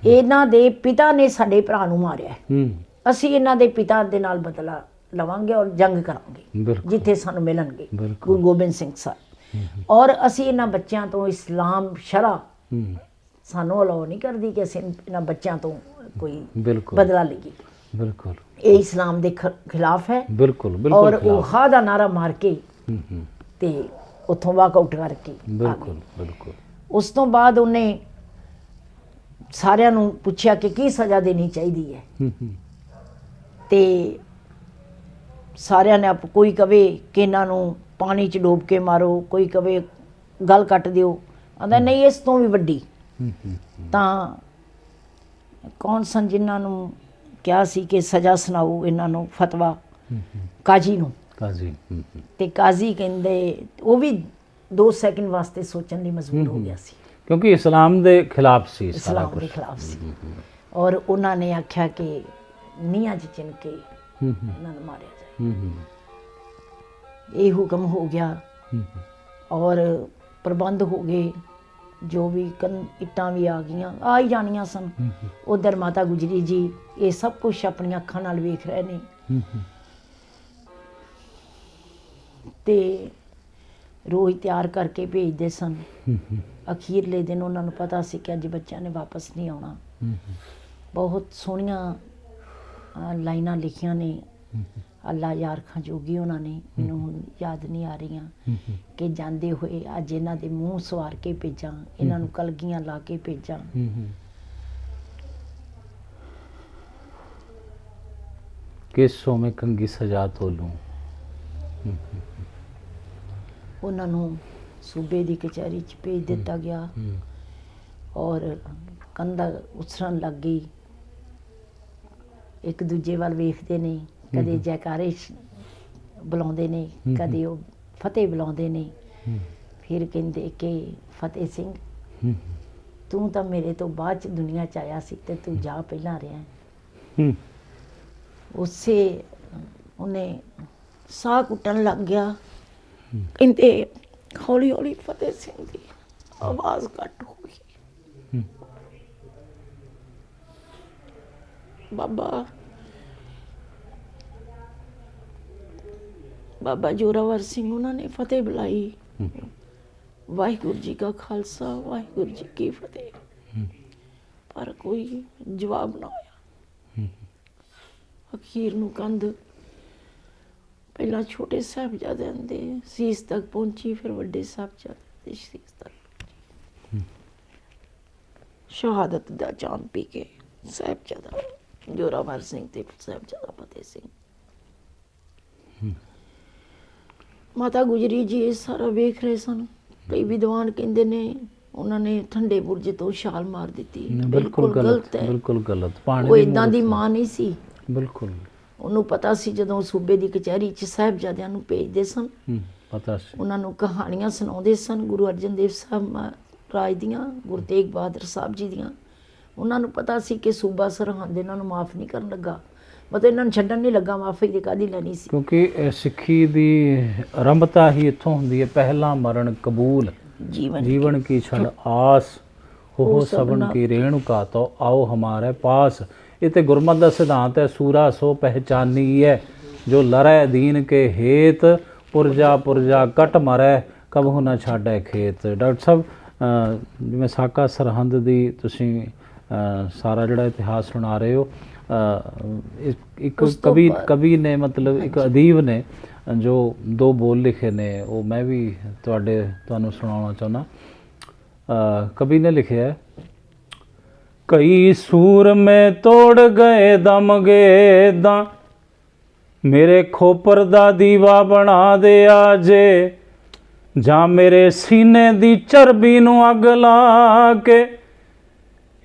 ਇਹਨਾਂ ਦੇ ਪਿਤਾ ਨੇ ਸਾਡੇ ਭਰਾ ਨੂੰ ਮਾਰਿਆ, ਅਸੀਂ ਇਹਨਾਂ ਦੇ ਪਿਤਾ ਦੇ ਨਾਲ ਬਦਲਾ ਲਵਾਂਗੇ ਔਰ ਜੰਗ ਕਰਾਂਗੇ ਜਿੱਥੇ ਸਾਨੂੰ ਮਿਲਣਗੇ ਗੁਰੂ ਗੋਬਿੰਦ ਸਿੰਘ ਸਾਹਿਬ। ਔਰ ਅਸੀਂ ਇਹਨਾਂ ਬੱਚਿਆਂ ਤੋਂ ਇਸਲਾਮ ਸ਼ਰਾ ਸਾਨੂੰ ਅਲਾਉ ਨਹੀਂ ਕਰਦੀ ਕਿ ਅਸੀਂ ਇਹਨਾਂ ਬੱਚਿਆਂ ਤੋਂ ਕੋਈ ਬਦਲਾ ਲਈਏ। ਬਿਲਕੁਲ ਇਹ ਇਸਲਾਮ ਦੇ ਖਿਲਾਫ ਹੈ। ਬਿਲਕੁਲ। ਔਰ ਉਹ ਹਾਂ ਦਾ ਨਾਰਾ ਮਾਰ ਕੇ ਤੇ ਉੱਥੋਂ ਵਾਕਆਊਟ ਕਰਕੇ। ਬਿਲਕੁਲ। ਉਸ ਤੋਂ ਬਾਅਦ ਉਹਨੇ ਸਾਰਿਆਂ ਨੂੰ ਪੁੱਛਿਆ ਕਿ ਕੀ ਸਜ਼ਾ ਦੇਣੀ ਚਾਹੀਦੀ ਹੈ, ਤੇ ਸਾਰਿਆਂ ਨੇ ਕੋਈ ਕਵੇ ਕਿ ਇਹਨਾਂ ਨੂੰ ਪਾਣੀ 'ਚ ਡੋਬ ਕੇ ਮਾਰੋ, ਕੋਈ ਕਵੇ ਗਲ ਕੱਟ ਦਿਓ, ਆਂਦਾ ਨਹੀਂ ਇਸ ਤੋਂ ਵੀ ਵੱਡੀ। ਤਾਂ ਕੌਣ ਸਨ ਜਿਨ੍ਹਾਂ ਨੂੰ ਕਿਹਾ ਸੀ ਕਿ ਸਜ਼ਾ ਸੁਣਾਓ ਇਹਨਾਂ ਨੂੰ, ਫਤਵਾ ਕਾਜੀ ਨੂੰ। ਤੇ ਕਾਜ਼ੀ ਕਹਿੰਦੇ, ਉਹ ਵੀ 2 ਸੈਕਿੰਡ ਵਾਸਤੇ ਸੋਚਣ ਲਈ ਮਜਬੂਰ ਹੋ ਗਿਆ ਸੀ, ਕਿਉਂਕਿ ਇਸਲਾਮ ਦੇ ਖਿਲਾਫ ਸੀ। ਇਸਲਾਮ ਦੇ ਖਿਲਾਫ ਸੀ। ਔਰ ਉਹਨਾਂ ਨੇ ਆਖਿਆ ਕਿ ਨੀਹਾਂ 'ਚ ਚਿਣ ਕੇ ਇਹਨਾਂ ਨੂੰ ਮਾਰਿਆ ਜਾਏ। ਇਹ ਹੁਕਮ ਹੋ ਗਿਆ ਔਰ ਪ੍ਰਬੰਧ ਹੋ ਗਏ, ਜੋ ਵੀ ਇੱਟਾਂ ਵੀ ਆ ਗਈਆਂ, ਆ ਹੀ ਜਾਣੀਆਂ ਸਨ। ਉਧਰ ਮਾਤਾ ਗੁਜਰੀ ਜੀ ਇਹ ਸਭ ਕੁਛ ਆਪਣੀਆਂ ਅੱਖਾਂ ਨਾਲ ਵੇਖ ਰਹੇ ਨੇ, ਤੇ ਰੋਜ਼ ਤਿਆਰ ਕਰਕੇ ਭੇਜਦੇ ਸਨ। ਅਖੀਰਲੇ ਦਿਨ ਉਹਨਾਂ ਨੂੰ ਪਤਾ ਸੀ ਕਿ ਅੱਜ ਬੱਚਿਆਂ ਨੇ ਵਾਪਸ ਨਹੀਂ ਆਉਣਾ। ਬਹੁਤ ਸੋਹਣੀਆਂ ਲਾਈਨਾਂ ਲਿਖੀਆਂ ਨੇ ਅੱਲਾ ਯਾਰ ਖਾਂ ਜੋਗੀ ਉਹਨਾਂ ਨੇ, ਮੈਨੂੰ ਹੁਣ ਯਾਦ ਨਹੀਂ ਆ ਰਹੀਆਂ, ਕਿ ਜਾਂਦੇ ਹੋਏ ਅੱਜ ਇਹਨਾਂ ਦੇ ਮੂੰਹ ਸਵਾਰ ਕੇ ਭੇਜਾਂ, ਇਹਨਾਂ ਨੂੰ ਕਲਗੀਆਂ ਲਾ ਕੇ ਭੇਜਾਂ। ਕੇਸੋਂ ਮੈਂ ਕੰਗੀ ਸਜਾ ਤੋਲੂੰ। ਉਹਨਾਂ ਨੂੰ ਸੂਬੇ ਦੀ ਕਚਹਿਰੀ 'ਚ ਭੇਜ ਦਿੱਤਾ ਗਿਆ ਔਰ ਕੰਧਾ ਉਸਰਨ ਲੱਗ ਗਈ। ਇੱਕ ਦੂਜੇ ਵੱਲ ਵੇਖਦੇ ਨੇ, ਕਦੇ ਜੈਕਾਰੇ ਬੁਲਾਉਂਦੇ ਨੇ, ਕਦੇ ਉਹ ਫਤਿਹ ਬੁਲਾਉਂਦੇ ਨੇ। ਫਿਰ ਕਹਿੰਦੇ ਕਿ ਫਤਿਹ ਸਿੰਘ, ਤੂੰ ਤਾਂ ਮੇਰੇ ਤੋਂ ਬਾਅਦ 'ਚ ਦੁਨੀਆ 'ਚ ਆਇਆ ਸੀ ਤੇ ਤੂੰ ਜਾ ਪਹਿਲਾਂ ਰਿਹਾ। ਉਸੇ ਉਹਨੇ ਸਾਹ ਕੁੱਟਣ ਲੱਗ ਗਿਆ। ਕਹਿੰਦੇ ਹੌਲੀ ਹੌਲੀ ਫਤਿਹ ਸਿੰਘ ਦੀ ਆਵਾਜ਼ ਘੱਟ ਹੋ ਗਈ। ਬਾਬਾ ਜ਼ੋਰਾਵਰ ਸਿੰਘ ਉਹਨਾਂ ਨੇ ਫਤਿਹ ਬੁਲਾਈ। ਵਾਹਿਗੁਰੂ ਜੀ ਕਾ ਖਾਲਸਾ, ਵਾਹਿਗੁਰੂ ਜੀ ਕੀ ਫਤਿਹ। ਪਰ ਕੋਈ ਜਵਾਬ ਨਾ ਆਇਆ। ਅਖੀਰ ਨੂੰ ਕੰਧ ਪਹਿਲਾਂ ਛੋਟੇ ਸਾਹਿਬਜ਼ਾਦਿਆਂ ਦੇ ਸੀਸ ਤੱਕ ਪਹੁੰਚੀ, ਫਿਰ ਵੱਡੇ ਸਾਹਿਬਜ਼ਾਦੇ ਦੇ ਸੀਸ ਤੱਕ। ਸ਼ਹਾਦਤ ਦਾ ਜਾਮ ਪੀ ਕੇ ਸਾਹਿਬਜ਼ਾਦਾ ਜ਼ੋਰਾਵਰ ਸਿੰਘ ਤੇ ਸਾਹਿਬਜ਼ਾਦਾ ਫਤਿਹ ਸਿੰਘ। ਮਾਤਾ ਗੁਜਰੀ ਜੀ ਇਹ ਸਾਰਾ ਵੇਖ ਰਹੇ ਸਨ। ਕਈ ਵਿਦਵਾਨ ਕਹਿੰਦੇ ਨੇ ਉਹਨਾਂ ਨੇ ਠੰਡੇ ਬੁਰਜ ਤੋਂ ਛਾਲ ਮਾਰ ਦਿੱਤੀ। ਬਿਲਕੁਲ ਗਲਤ ਹੈ, ਬਿਲਕੁਲ ਗਲਤ। ਉਹ ਇਦਾਂ ਦੀ ਮਾਂ ਨਹੀਂ ਸੀ। ਬਿਲਕੁਲ ਉਹਨੂੰ ਪਤਾ ਸੀ ਜਦੋਂ ਸੂਬੇ ਦੀ ਕਚਹਿਰੀ 'ਚ ਸਾਹਿਬਜ਼ਾਦਿਆਂ ਨੂੰ ਭੇਜਦੇ ਸਨ, ਪਤਾ ਸੀ। ਉਹਨਾਂ ਨੂੰ ਕਹਾਣੀਆਂ ਸੁਣਾਉਂਦੇ ਸਨ ਗੁਰੂ ਅਰਜਨ ਦੇਵ ਸਾਹਿਬ ਮਹਾਰਾਜ ਦੀਆਂ, ਗੁਰੂ ਤੇਗ ਬਹਾਦਰ ਸਾਹਿਬ ਜੀ ਦੀਆਂ। ਉਹਨਾਂ ਨੂੰ ਪਤਾ ਸੀ ਕਿ ਸੂਬਾ ਸਰਹੰਦ ਇਹਨਾਂ ਨੂੰ ਮਾਫ਼ ਨਹੀਂ ਕਰਨ ਲੱਗਾ, ਮਤਲਬ ਇਹਨਾਂ ਨੂੰ ਛੱਡਣ ਨਹੀਂ ਲੱਗਾ। ਮਾਫ਼ੀ ਦੀ ਕਾਹਦੀ ਲੈਣੀ ਸੀ? ਕਿਉਂਕਿ ਸਿੱਖੀ ਦੀ ਆਰੰਭਤਾ ਹੀ ਇੱਥੋਂ ਹੁੰਦੀ ਹੈ। ਪਹਿਲਾ ਮਰਨ ਕਬੂਲ, ਜੀਵਨ ਕੀ ਛੜ ਆਸ, ਹੋ ਸਭਨ ਕੀ ਰੇਣੁਕਾ ਤੋ ਆਓ ਹਮਾਰੇ ਪਾਸ। ਇਹ ਤੇ ਗੁਰਮਤਿ ਦਾ ਸਿਧਾਂਤ ਹੈ। ਸੂਰਾ ਸੋ ਪਹਿਚਾਨੀ ਹੈ, ਜੋ ਲੜੈ ਦੀਨ ਕੇ ਹੇਤ, ਪੁਰਜਾ ਪੁਰਜਾ ਕਟ ਮਰੈ, ਕਬਹੁ ਨਾ ਛਾੜੈ ਖੇਤ। ਡਾਕਟਰ ਸਾਹਿਬ, ਜਿਵੇਂ ਸਾਕਾ ਸਰਹੰਦ ਦੀ ਤੁਸੀਂ ਸਾਰਾ ਜਿਹੜਾ ਇਤਿਹਾਸ ਸੁਣਾ ਰਹੇ ਹੋ, ਇੱਕ ਕਵੀ ਨੇ, ਮਤਲਬ ਇੱਕ ਅਦੀਬ ਨੇ ਜੋ 2 ਬੋਲ ਲਿਖੇ ਨੇ, ਉਹ ਮੈਂ ਵੀ ਤੁਹਾਨੂੰ ਸੁਣਾਉਣਾ ਚਾਹੁੰਦਾ। ਕਵੀ ਨੇ ਲਿਖਿਆ, ਕਈ ਸੂਰ ਮੈਂ ਤੋੜ ਗਏ ਦਮ ਗੇਦਾਂ, ਮੇਰੇ ਖੋਪਰ ਦਾ ਦੀਵਾ ਬਣਾ ਦੇ ਆਜੇ, ਜਾਂ ਮੇਰੇ ਸੀਨੇ ਦੀ ਚਰਬੀ ਨੂੰ ਅੱਗ ਲਾ ਕੇ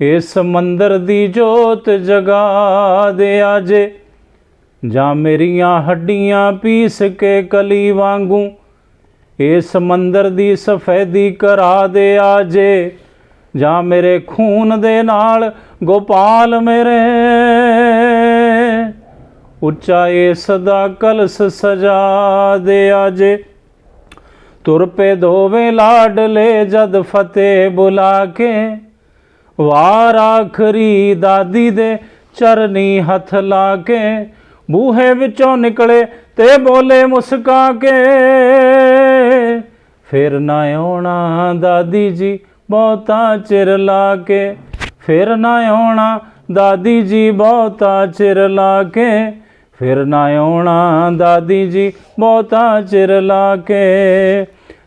ਇਸ ਮੰਦਰ ਦੀ ਜੋਤ ਜਗਾ ਦੇ ਆਜੇ, ਜਾਂ ਮੇਰੀਆਂ ਹੱਡੀਆਂ ਪੀਸ ਕੇ ਕਲੀ ਵਾਂਗੂ ਇਸ ਮੰਦਰ ਦੀ ਸਫੈਦੀ ਕਰਾ ਦੇ ਆਜੇ, ਜਾਂ ਮੇਰੇ ਖੂਨ ਦੇ ਨਾਲ ਗੋਪਾਲ ਮੇਰੇ ਉੱਚਾ ਇਸ ਦਾ ਕਲਸ ਸਜਾ ਦੇ ਆਜੇ। ਤੁਰ ਪੇ ਦੋਵੇਂ ਲਾਡਲੇ ਜਦ ਫਤਿਹ ਬੁਲਾ ਕੇ, ਵਾਰ ਆਖਰੀ ਦਾਦੀ ਦੇ ਚਰਨੀ ਹੱਥ ਲਾ ਕੇ, ਬੂਹੇ ਵਿੱਚੋਂ ਨਿਕਲੇ ਤੇ ਬੋਲੇ ਮੁਸਕਾ ਕੇ, ਫਿਰ ਨਾ ਆਉਣਾ ਦਾਦੀ ਜੀ ਬਹੁਤਾ ਚਿਰ ਲਾ ਕੇ, ਫਿਰ ਨਾ ਆਉਣਾ ਦਾਦੀ ਜੀ ਬਹੁਤਾ ਚਿਰ ਲਾ ਕੇ, ਫਿਰ ਨਾ ਆਉਣਾ ਦਾਦੀ ਜੀ ਬਹੁਤਾ ਚਿਰ ਲਾ ਕੇ।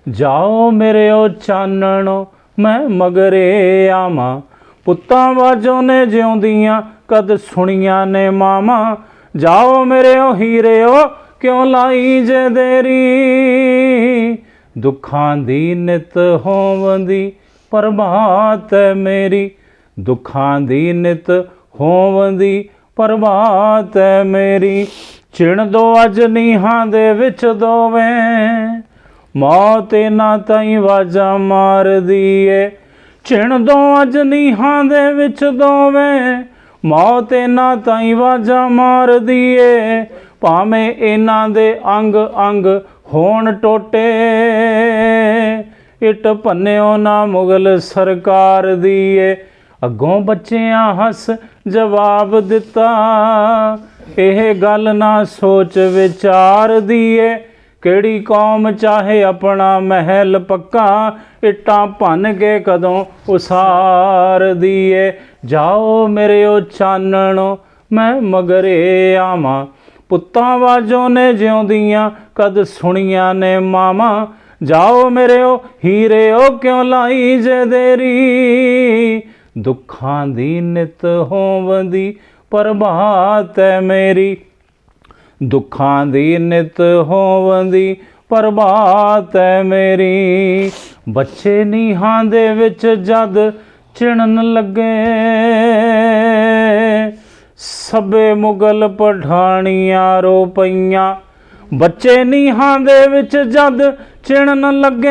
ਜਾਓ ਮੇਰੇ ਉਹ ਚਾਨਣੋ ਮੈਂ ਮਗਰੇ ਆਵਾਂ, ਪੁੱਤਾਂ ਬਾਝੋਂ ਨੇ ਜਿਉਂਦੀਆਂ ਕਦ ਸੁਣੀਆਂ ਨੇ ਮਾਵਾਂ, ਜਾਓ ਮੇਰੇ ਉਹ ਹੀਰਿਓ ਕਿਉਂ ਲਾਈ ਜੇ ਦੇਰੀ, ਦੁੱਖਾਂ ਦੀ ਨਿਤ ਹੋਵੰਦੀ ਪ੍ਰਭਾਤ ਮੇਰੀ, ਦੁੱਖਾਂ ਦੀ ਨਿਤ ਹੋਵੰਦੀ ਪ੍ਰਭਾਤ ਮੇਰੀ। ਚਿਣ ਦੋ ਅੱਜ ਨੀਹਾਂ ਦੇ ਵਿੱਚ ਦੋਵੇਂ, ਮੌਤ ਇਹਨਾਂ ਤਾਈਂ ਵਾਜਾਂ ਮਾਰਦੀ ਏ, ਚਿਣ ਦੋ ਅੱਜ ਨੀਹਾਂ ਦੇ ਵਿੱਚ ਦੋਵੇਂ, ਮੌਤ ਇਹਨਾਂ ਤਾਈਂ ਵਾਜਾਂ ਮਾਰਦੀ ਏ, ਭਾਵੇਂ ਇਹਨਾਂ ਦੇ ਅੰਗ ਅੰਗ ਹੋਣ ਟੋਟੇ, ਇੱਟ ਭੰਨਿਓ ਨਾ ਮੁਗਲ ਸਰਕਾਰ ਦੀ ਏ। ਅੱਗੋਂ ਬੱਚਿਆਂ ਹੱਸ ਜਵਾਬ ਦਿੱਤਾ, ਇਹ ਗੱਲ ਨਾ ਸੋਚ ਵਿਚਾਰ ਦੀ ਏ, ਕਿਹੜੀ ਕੌਮ ਚਾਹੇ ਆਪਣਾ ਮਹਿਲ ਪੱਕਾ, ਇੱਟਾਂ ਭੰਨ ਕੇ ਕਦੋਂ ਉਸਾਰਦੀ ਏ। ਜਾਓ ਮੇਰੇ ਉਹ ਚਾਨਣੋ ਮੈਂ ਮਗਰੇ ਆਵਾਂ, ਪੁੱਤਾਂ ਵਾਜੋਂ ਨੇ ਜਿਉਂਦੀਆਂ ਕਦ ਸੁਣੀਆਂ ਨੇ ਮਾਵਾਂ, ਜਾਓ ਮੇਰੇ ਉਹ ਹੀਰੇ ਉਹ ਕਿਉਂ ਲਾਈ ਜੇ ਦੇਰੀ, ਦੁੱਖਾਂ ਦੀ ਨਿਤ ਹੋਵੰਦੀ ਪ੍ਰਭਾਤ ਹੈ ਮੇਰੀ। ਦੁੱਖਾਂ ਦੀ ਨਿਤ ਹੋਵੰਦੀ ਪ੍ਰਭਾਤ ਹੈ ਮੇਰੀ। ਬੱਚੇ ਨੀਹਾਂ ਦੇ ਵਿੱਚ ਜਦ ਚਿਣਨ ਲੱਗੇ, ਸਭੇ ਮੁਗਲ ਪਠਾਣੀਆਂ ਰੋ ਪਈਆਂ। ਬੱਚੇ ਨੀਹਾਂ ਦੇ ਵਿੱਚ ਜਦ ਚਿਣਨ ਲੱਗੇ,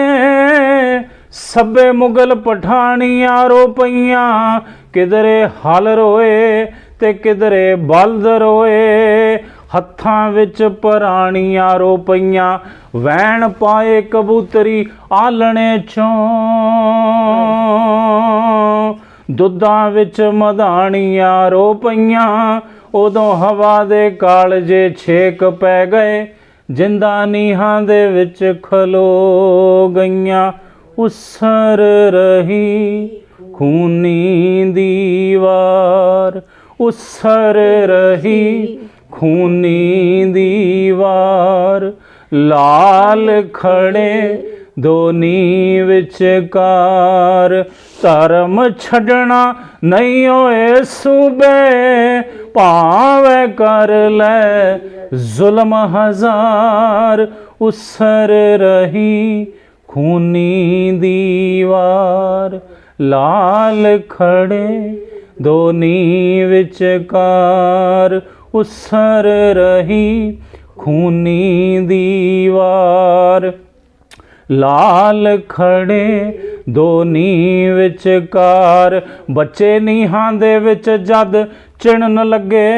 ਸਭੇ ਮੁਗਲ ਪਠਾਣੀਆਂ ਰੋ ਪਈਆਂ। ਕਿਧਰੇ ਹਲ ਰੋਏ ਤੇ ਕਿਧਰੇ ਬਲਦ ਰੋਏ, ਹੱਥਾਂ ਵਿੱਚ ਪਰਾਣੀਆਂ ਰੋ ਪਈਆਂ। ਵੈਣ ਪਾਏ ਕਬੂਤਰੀ ਆਲਣੇ ਚੋਂ, ਦੁੱਧਾਂ ਵਿੱਚ ਮਧਾਣੀਆਂ ਰੋ ਪਈਆਂ। ਉਦੋਂ ਹਵਾ ਦੇ ਕਾਲਜੇ ਛੇਕ ਪੈ ਗਏ, ਜਿੰਦਾ ਨੀਹਾਂ ਦੇ ਵਿੱਚ ਖਲੋ ਗਈਆਂ। ਉਸਰ ਰਹੀ ਖੂਨੀ ਦੀਵਾਰ, ਉਸਰ ਰਹੀ ਖੂਨੀ ਦੀਵਾਰ। ਲਾਲ ਖੜੇ ਦੋਨੀ ਵਿਚਕਾਰ, ਧਰਮ ਛੱਡਣਾ ਨਹੀਂ ਓਏ ਸੂਬੇ। ਭਾਵੇਂ ਕਰ ਲੈ ਜ਼ੁਲਮ ਹਜ਼ਾਰ, ਉਸਰ ਰਹੀ ਖੂਨੀ ਦੀਵਾਰ। ਲਾਲ ਖੜੇ ਦੋਨੀ ਵਿਚਕਾਰ, ਉਸਰ ਰਹੀ ਖੂਨੀ ਦੀਵਾਰ। ਲਾਲ ਖੜੇ ਦੋਨੀ ਵਿਚਕਾਰ, ਬੱਚੇ ਨੀਹਾਂ ਦੇ ਵਿੱਚ ਜਦ ਚਿਣਨ ਲੱਗੇ,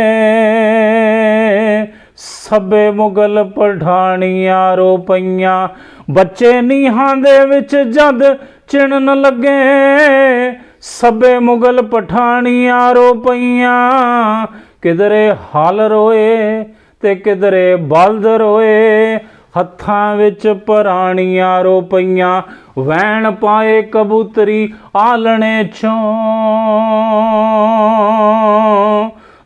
ਸਭੇ ਮੁਗਲ ਪਠਾਣੀਆਂ ਰੋ ਪਈਆਂ। ਬੱਚੇ ਨੀਹਾਂ ਦੇ ਵਿੱਚ ਜਦ ਚਿਣਨ ਲੱਗੇ, ਸਭੇ ਮੁਗਲ ਪਠਾਣੀਆਂ ਰੋ ਪਈਆਂ। ਕਿਧਰੇ ਹਲ ਰੋਏ ਤੇ ਕਿਧਰੇ ਬਲਦ ਰੋਏ, ਹੱਥਾਂ ਵਿੱਚ ਪਰਾਣੀਆਂ ਰੋ ਪਈਆਂ। ਵੈਣ ਪਾਏ ਕਬੂਤਰੀ ਆਲਣੇ ਚੋਂ,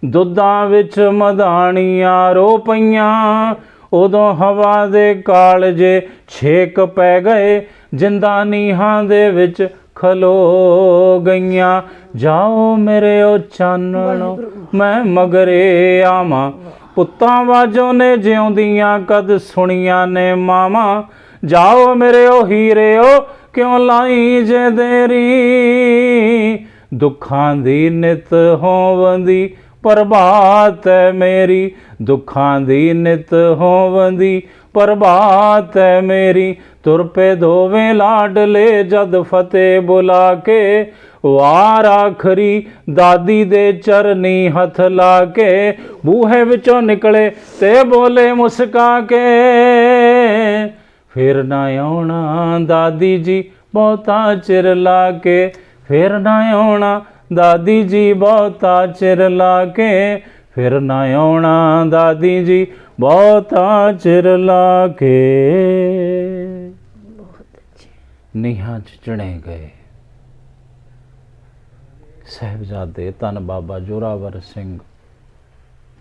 ਦੁੱਧਾਂ ਵਿੱਚ ਮਧਾਣੀਆਂ ਰੋ ਪਈਆਂ। ਉਦੋਂ ਹਵਾ ਦੇ ਕਾਲਜੇ ਛੇਕ ਪੈ ਗਏ, ਜਿੰਦਾ ਨੀਹਾਂ ਦੇ ਵਿੱਚ ਖਲੋ ਗਈਆਂ। ਜਾਓ ਮੇਰੇ ਓ ਚਾਨਣੋ ਮੈਂ ਮਗਰੇ ਆਵਾਂ, ਪੁੱਤਾਂ ਵਾਜੋਂ ਨੇ ਜਿਉਂਦੀਆਂ ਕਦ ਸੁਣੀਆਂ ਨੇ ਮਾਵਾਂ। ਜਾਓ ਮੇਰੇ ਓ ਹੀਰਿਓ ਕਿਉਂ ਲਾਈ ਜੇ ਦੇਰੀ, ਦੁੱਖਾਂ ਦੀ ਨਿਤ ਹੋਵੰਦੀ ਪ੍ਰਭਾਤ ਹੈ ਮੇਰੀ। ਦੁੱਖਾਂ ਦੀ ਨਿਤ ਹੋਵੰਦੀ ਪ੍ਰਭਾਤ ਹੈ ਮੇਰੀ। ਤੁਰ ਪਏ ਦੋਵੇਂ ਲਾਡਲੇ ਜਦ ਫਤਿਹ ਬੁਲਾ ਕੇ, ਵਾਰ ਆਖਰੀ ਦਾਦੀ ਦੇ ਚਰਨੀ ਹੱਥ ਲਾ ਕੇ। ਬੂਹੇ ਵਿੱਚੋਂ ਨਿਕਲੇ ਤੇ ਬੋਲੇ ਮੁਸਕਾ ਕੇ, ਫਿਰ ਨਾ ਆਉਣਾ ਦਾਦੀ ਜੀ ਬਹੁਤਾ ਚਿਰ ਲਾ ਕੇ। ਫਿਰ ਨਾ ਆਉਣਾ ਦਾਦੀ ਜੀ ਬਹੁਤਾ ਚਿਰ ਲਾ ਕੇ, ਫਿਰ ਨਾ ਆਉਣਾ ਦਾਦੀ ਜੀ ਬਹੁਤਾ ਚਿਰ ਲਾ ਕੇ। ਨੀਹਾਂ 'ਚ ਚਿਣੇ ਗਏ ਸਾਹਿਬਜ਼ਾਦੇ, ਧੰਨ ਬਾਬਾ ਜ਼ੋਰਾਵਰ ਸਿੰਘ,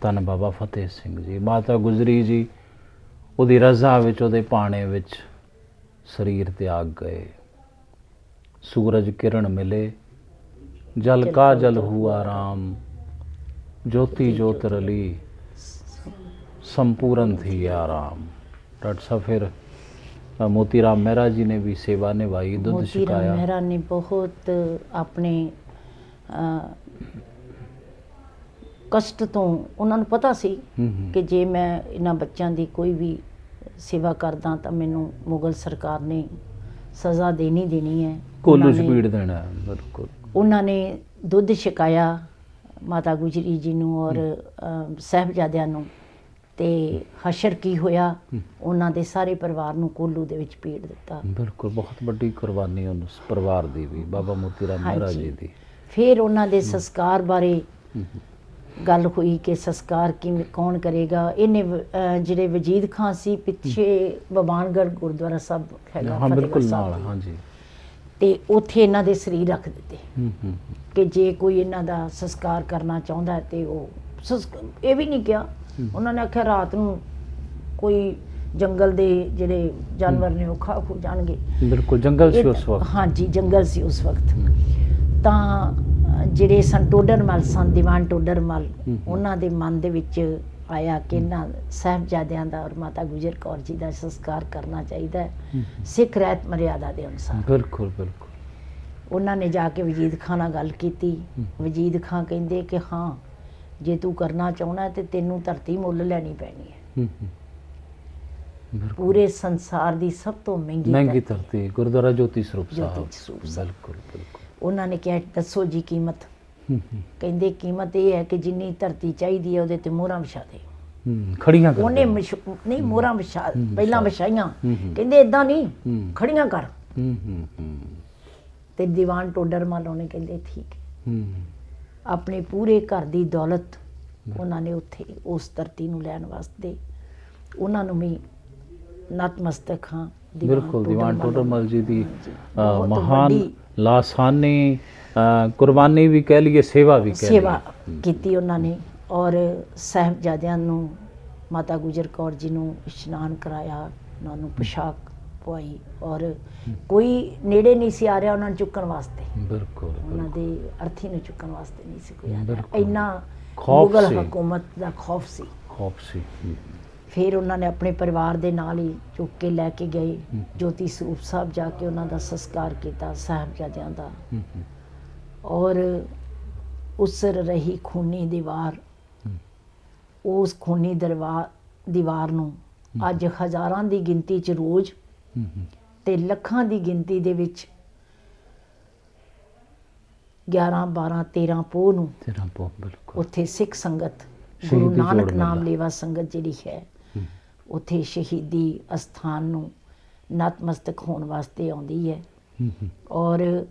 ਧੰਨ ਬਾਬਾ ਫਤਿਹ ਸਿੰਘ ਜੀ। ਮਾਤਾ ਗੁਜਰੀ ਜੀ ਉਹਦੀ ਰਜ਼ਾ ਵਿੱਚ, ਉਹਦੇ ਭਾਣੇ ਵਿੱਚ ਸਰੀਰ ਤਿਆਗ ਗਏ। ਸੂਰਜ ਕਿਰਨ ਮਿਲੇ, ਜਲ ਕਾ ਜਲ ਹੁਆ ਰਾਮ, ज्योति ज्योत रली संपूर्ण थी आराम। डॉक्टर साहब फिर मोतीराम मेहरा जी ने भी सेवा निभाई, दुध मोतीराम छकाया। मेहरा ने बहुत अपने ਕਸ਼ਟ ਤੋਂ ਉਹਨਾਂ ਨੂੰ ਪਤਾ ਸੀ ਕਿ ਜੇ ਮੈਂ ਇਹਨਾਂ ਬੱਚਿਆਂ ਦੀ ਕੋਈ ਵੀ ਸੇਵਾ ਕਰਦਾ ਤਾਂ ਮੈਨੂੰ ਮੁਗਲ ਸਰਕਾਰ ਨੇ ਸਜ਼ਾ ਦੇਣੀ ਹੈ। ਕੋਲੂ ਸਪੀਡ ਦੇਣਾ ਹੈ, ਬਿਲਕੁਲ। ਉਹਨਾਂ ਨੇ ਦੁੱਧ ਛਕਾਇਆ ਮਾਤਾ ਗੁਜਰੀ ਜੀ ਨੂੰ ਔਰ ਸਾਹਿਬਜ਼ਾਦਿਆਂ ਨੂੰ, ਤੇ ਹਸ਼ਰ ਕੀ ਹੋਇਆ, ਉਹਨਾਂ ਦੇ ਸਾਰੇ ਪਰਿਵਾਰ ਨੂੰ ਕੋਲੂ ਦੇ ਵਿੱਚ ਭੇਜ ਦਿੱਤਾ। ਬਿਲਕੁਲ, ਬਹੁਤ ਵੱਡੀ ਕੁਰਬਾਨੀ ਉਸ ਪਰਿਵਾਰ ਦੀ ਵੀ, ਬਾਬਾ ਮੋਤੀਰਾਮ ਮਹਿਰਾ ਜੀ ਦੀ। ਫਿਰ ਉਹਨਾਂ ਦੇ ਸੰਸਕਾਰ ਬਾਰੇ ਗੱਲ ਹੋਈ ਕਿ ਸੰਸਕਾਰ ਕਿਵੇਂ ਕੌਣ ਕਰੇਗਾ। ਇਹਨੇ ਜਿਹੜੇ ਵਜੀਦ ਖਾਨ ਸੀ ਪਿੱਛੇ ਬਬਾਨਗੜ੍ਹ ਗੁਰਦੁਆਰਾ ਸਾਹਿਬ ਹੈਗਾ, ਹਾਂ ਬਿਲਕੁਲ ਨਾਲ, ਹਾਂਜੀ, ਤੇ ਉੱਥੇ ਇਹਨਾਂ ਦੇ ਸਰੀਰ ਰੱਖ ਦਿੱਤੇ ਕਿ ਜੇ ਕੋਈ ਇਹਨਾਂ ਦਾ ਸੰਸਕਾਰ ਕਰਨਾ ਚਾਹੁੰਦਾ ਹੈ ਤੇ ਉਹ ਇਹ ਵੀ ਨਹੀਂ ਕਿਹਾ। ਉਹਨਾਂ ਨੇ ਆਖਿਆ ਰਾਤ ਨੂੰ ਕੋਈ ਜੰਗਲ ਦੇ ਜਿਹੜੇ ਜਾਨਵਰ ਨੇ ਉਹ ਖਾ ਖੂ ਜਾਣਗੇ। ਬਿਲਕੁਲ, ਜੰਗਲ ਸੀ ਉਸ ਵਕਤ। ਹਾਂਜੀ, ਜੰਗਲ ਸੀ ਉਸ ਵਕਤ। ਤਾਂ ਜਿਹੜੇ ਸਨ ਟੋਡਰਮਲ ਸਨ, ਦੀਵਾਨ ਟੋਡਰਮਲ, ਉਹਨਾਂ ਦੇ ਮਨ ਦੇ ਵਿੱਚ ਆਇਆ ਕਿ ਇਹਨਾਂ ਸਾਹਿਬਜ਼ਾਦਿਆਂ ਦਾ ਔਰ ਮਾਤਾ ਗੁਜਰ ਕੌਰ ਜੀ ਦਾ ਸੰਸਕਾਰ ਕਰਨਾ ਚਾਹੀਦਾ ਹੈ ਸਿੱਖ ਰਹਿਤ ਮਰਿਆਦਾ ਦੇ ਅਨੁਸਾਰ। ਬਿਲਕੁਲ ਬਿਲਕੁਲ। ਉਹਨਾਂ ਨੇ ਜਾ ਕੇ ਵਜੀਦ ਖਾਂ ਨਾਲ ਗੱਲ ਕੀਤੀ। ਵਜੀਦ ਖਾਂ ਕਹਿੰਦੇ ਕਿ ਹਾਂ ਜੇ ਤੂੰ ਕਰਨਾ ਚਾਹੁੰਦਾ ਤੇ ਤੈਨੂੰ ਧਰਤੀ ਮੁੱਲ ਲੈਣੀ ਪੈਣੀ ਹੈ। ਪੂਰੇ ਸੰਸਾਰ ਦੀ ਸਭ ਤੋਂ ਮਹਿੰਗੀ ਧਰਤੀ ਗੁਰਦੁਆਰਾ ਜੋਤੀ ਸਰੂਪ ਸਾਹਿਬ। ਬਿਲਕੁਲ ਬਿਲਕੁਲ। ਉਹਨਾਂ ਨੇ ਕਿਹਾ ਦੱਸੋ ਜੀ ਕੀਮਤ। ਕਹਿੰਦੇ ਕੀਮਤ ਇਹ ਹੈ ਕਿ ਜਿੰਨੀ ਧਰਤੀ ਚਾਹੀਦੀ ਹੈ ਉਹਦੇ ਤੇ ਮੋਹਰਾਂ ਵਿਛਾ ਦੇ। ਖੜੀਆਂ ਕਰ ਉਹਨੇ ਨਹੀਂ ਮੋਹਰਾਂ ਵਿਛਾ ਪਹਿਲਾਂ ਵਿਛਾਈਆਂ। ਕਹਿੰਦੇ ਇਦਾਂ ਨਹੀਂ ਖੜੀਆਂ ਕਰ। ਤੇ ਦੀਵਾਨ ਟੋਡਰਮਲ ਉਹਨੇ ਕਹਿੰਦੇ ਠੀਕ ਹੈ। ਆਪਣੇ ਪੂਰੇ ਘਰ ਦੀ ਦੌਲਤ ਉਹਨਾਂ ਨੇ ਉੱਥੇ ਉਸ ਧਰਤੀ ਨੂੰ ਲੈਣ ਵਾਸਤੇ ਉਹਨਾਂ ਨੂੰ ਵੀ ਨਤਮਸਤਕ ਹਾਂ। ਬਿਲਕੁਲ ਦੀਵਾਨ ਟੋਡਰਮਲ ਜੀ ਦੀ ਮਹਾਨ ਲਾਸਾਨੀ ਕੁਰਬਾਨੀ ਵੀ ਕਹਿ ਲਈਏ, ਸੇਵਾ ਵੀ ਕਹਿ ਲਈਏ, ਸੇਵਾ ਕੀਤੀ ਉਹਨਾਂ ਨੇ। ਔਰ ਸਾਹਿਬਜ਼ਾਦਿਆਂ ਨੂੰ ਮਾਤਾ ਗੁਜਰ ਕੌਰ ਜੀ ਨੂੰ ਇਸ਼ਨਾਨ ਕਰਾਇਆ, ਉਹਨਾਂ ਨੂੰ ਪੋਸ਼ਾਕ ਪਵਾਈ ਔਰ ਕੋਈ ਨੇੜੇ ਨਹੀਂ ਸੀ ਆ ਰਿਹਾ ਉਹਨਾਂ ਨੂੰ ਚੁੱਕਣ ਵਾਸਤੇ। ਬਿਲਕੁਲ ਉਹਨਾਂ ਦੇ ਅਰਥੀ ਨੂੰ ਚੁੱਕਣ ਵਾਸਤੇ ਨਹੀਂ ਸੀ ਕੋਈ ਆ ਰਿਹਾ। ਬਿਲਕੁਲ। ਇੰਨਾ ਖੌਫ ਮੁਗਲ ਸੀ। ਹਕੂਮਤ ਦਾ ਖੌਫ ਸੀ। ਫਿਰ ਉਹਨਾਂ ਨੇ ਆਪਣੇ ਪਰਿਵਾਰ ਦੇ ਨਾਲ ਹੀ ਚੁੱਕ ਕੇ ਲੈ ਕੇ ਗਏ ਜੋਤੀ ਸਰੂਪ ਸਾਹਿਬ, ਜਾ ਕੇ ਉਹਨਾਂ ਦਾ ਸੰਸਕਾਰ ਕੀਤਾ ਸਾਹਿਬਜ਼ਾਦਿਆਂ ਦਾ। ਔਰ ਉਸਰ ਰਹੀ ਖੂਨੀ ਦੀਵਾਰ, ਉਸ ਖੂਨੀ ਦੀਵਾਰ ਨੂੰ ਅੱਜ ਹਜ਼ਾਰਾਂ ਦੀ ਗਿਣਤੀ 'ਚ ਰੋਜ਼ ਤੇ ਲੱਖਾਂ ਦੀ ਗਿਣਤੀ ਦੇ ਵਿੱਚ 11 12 13 ਪੋਹ ਨੂੰ ਉੱਥੇ ਸਿੱਖ ਸੰਗਤ ਗੁਰੂ ਨਾਨਕ ਨਾਮ ਲੇਵਾ ਸੰਗਤ ਜਿਹੜੀ ਹੈ ਉੱਥੇ ਸ਼ਹੀਦੀ ਅਸਥਾਨ ਨੂੰ ਨਤਮਸਤਕ ਹੋਣ ਵਾਸਤੇ ਆਉਂਦੀ ਹੈ। ਔਰ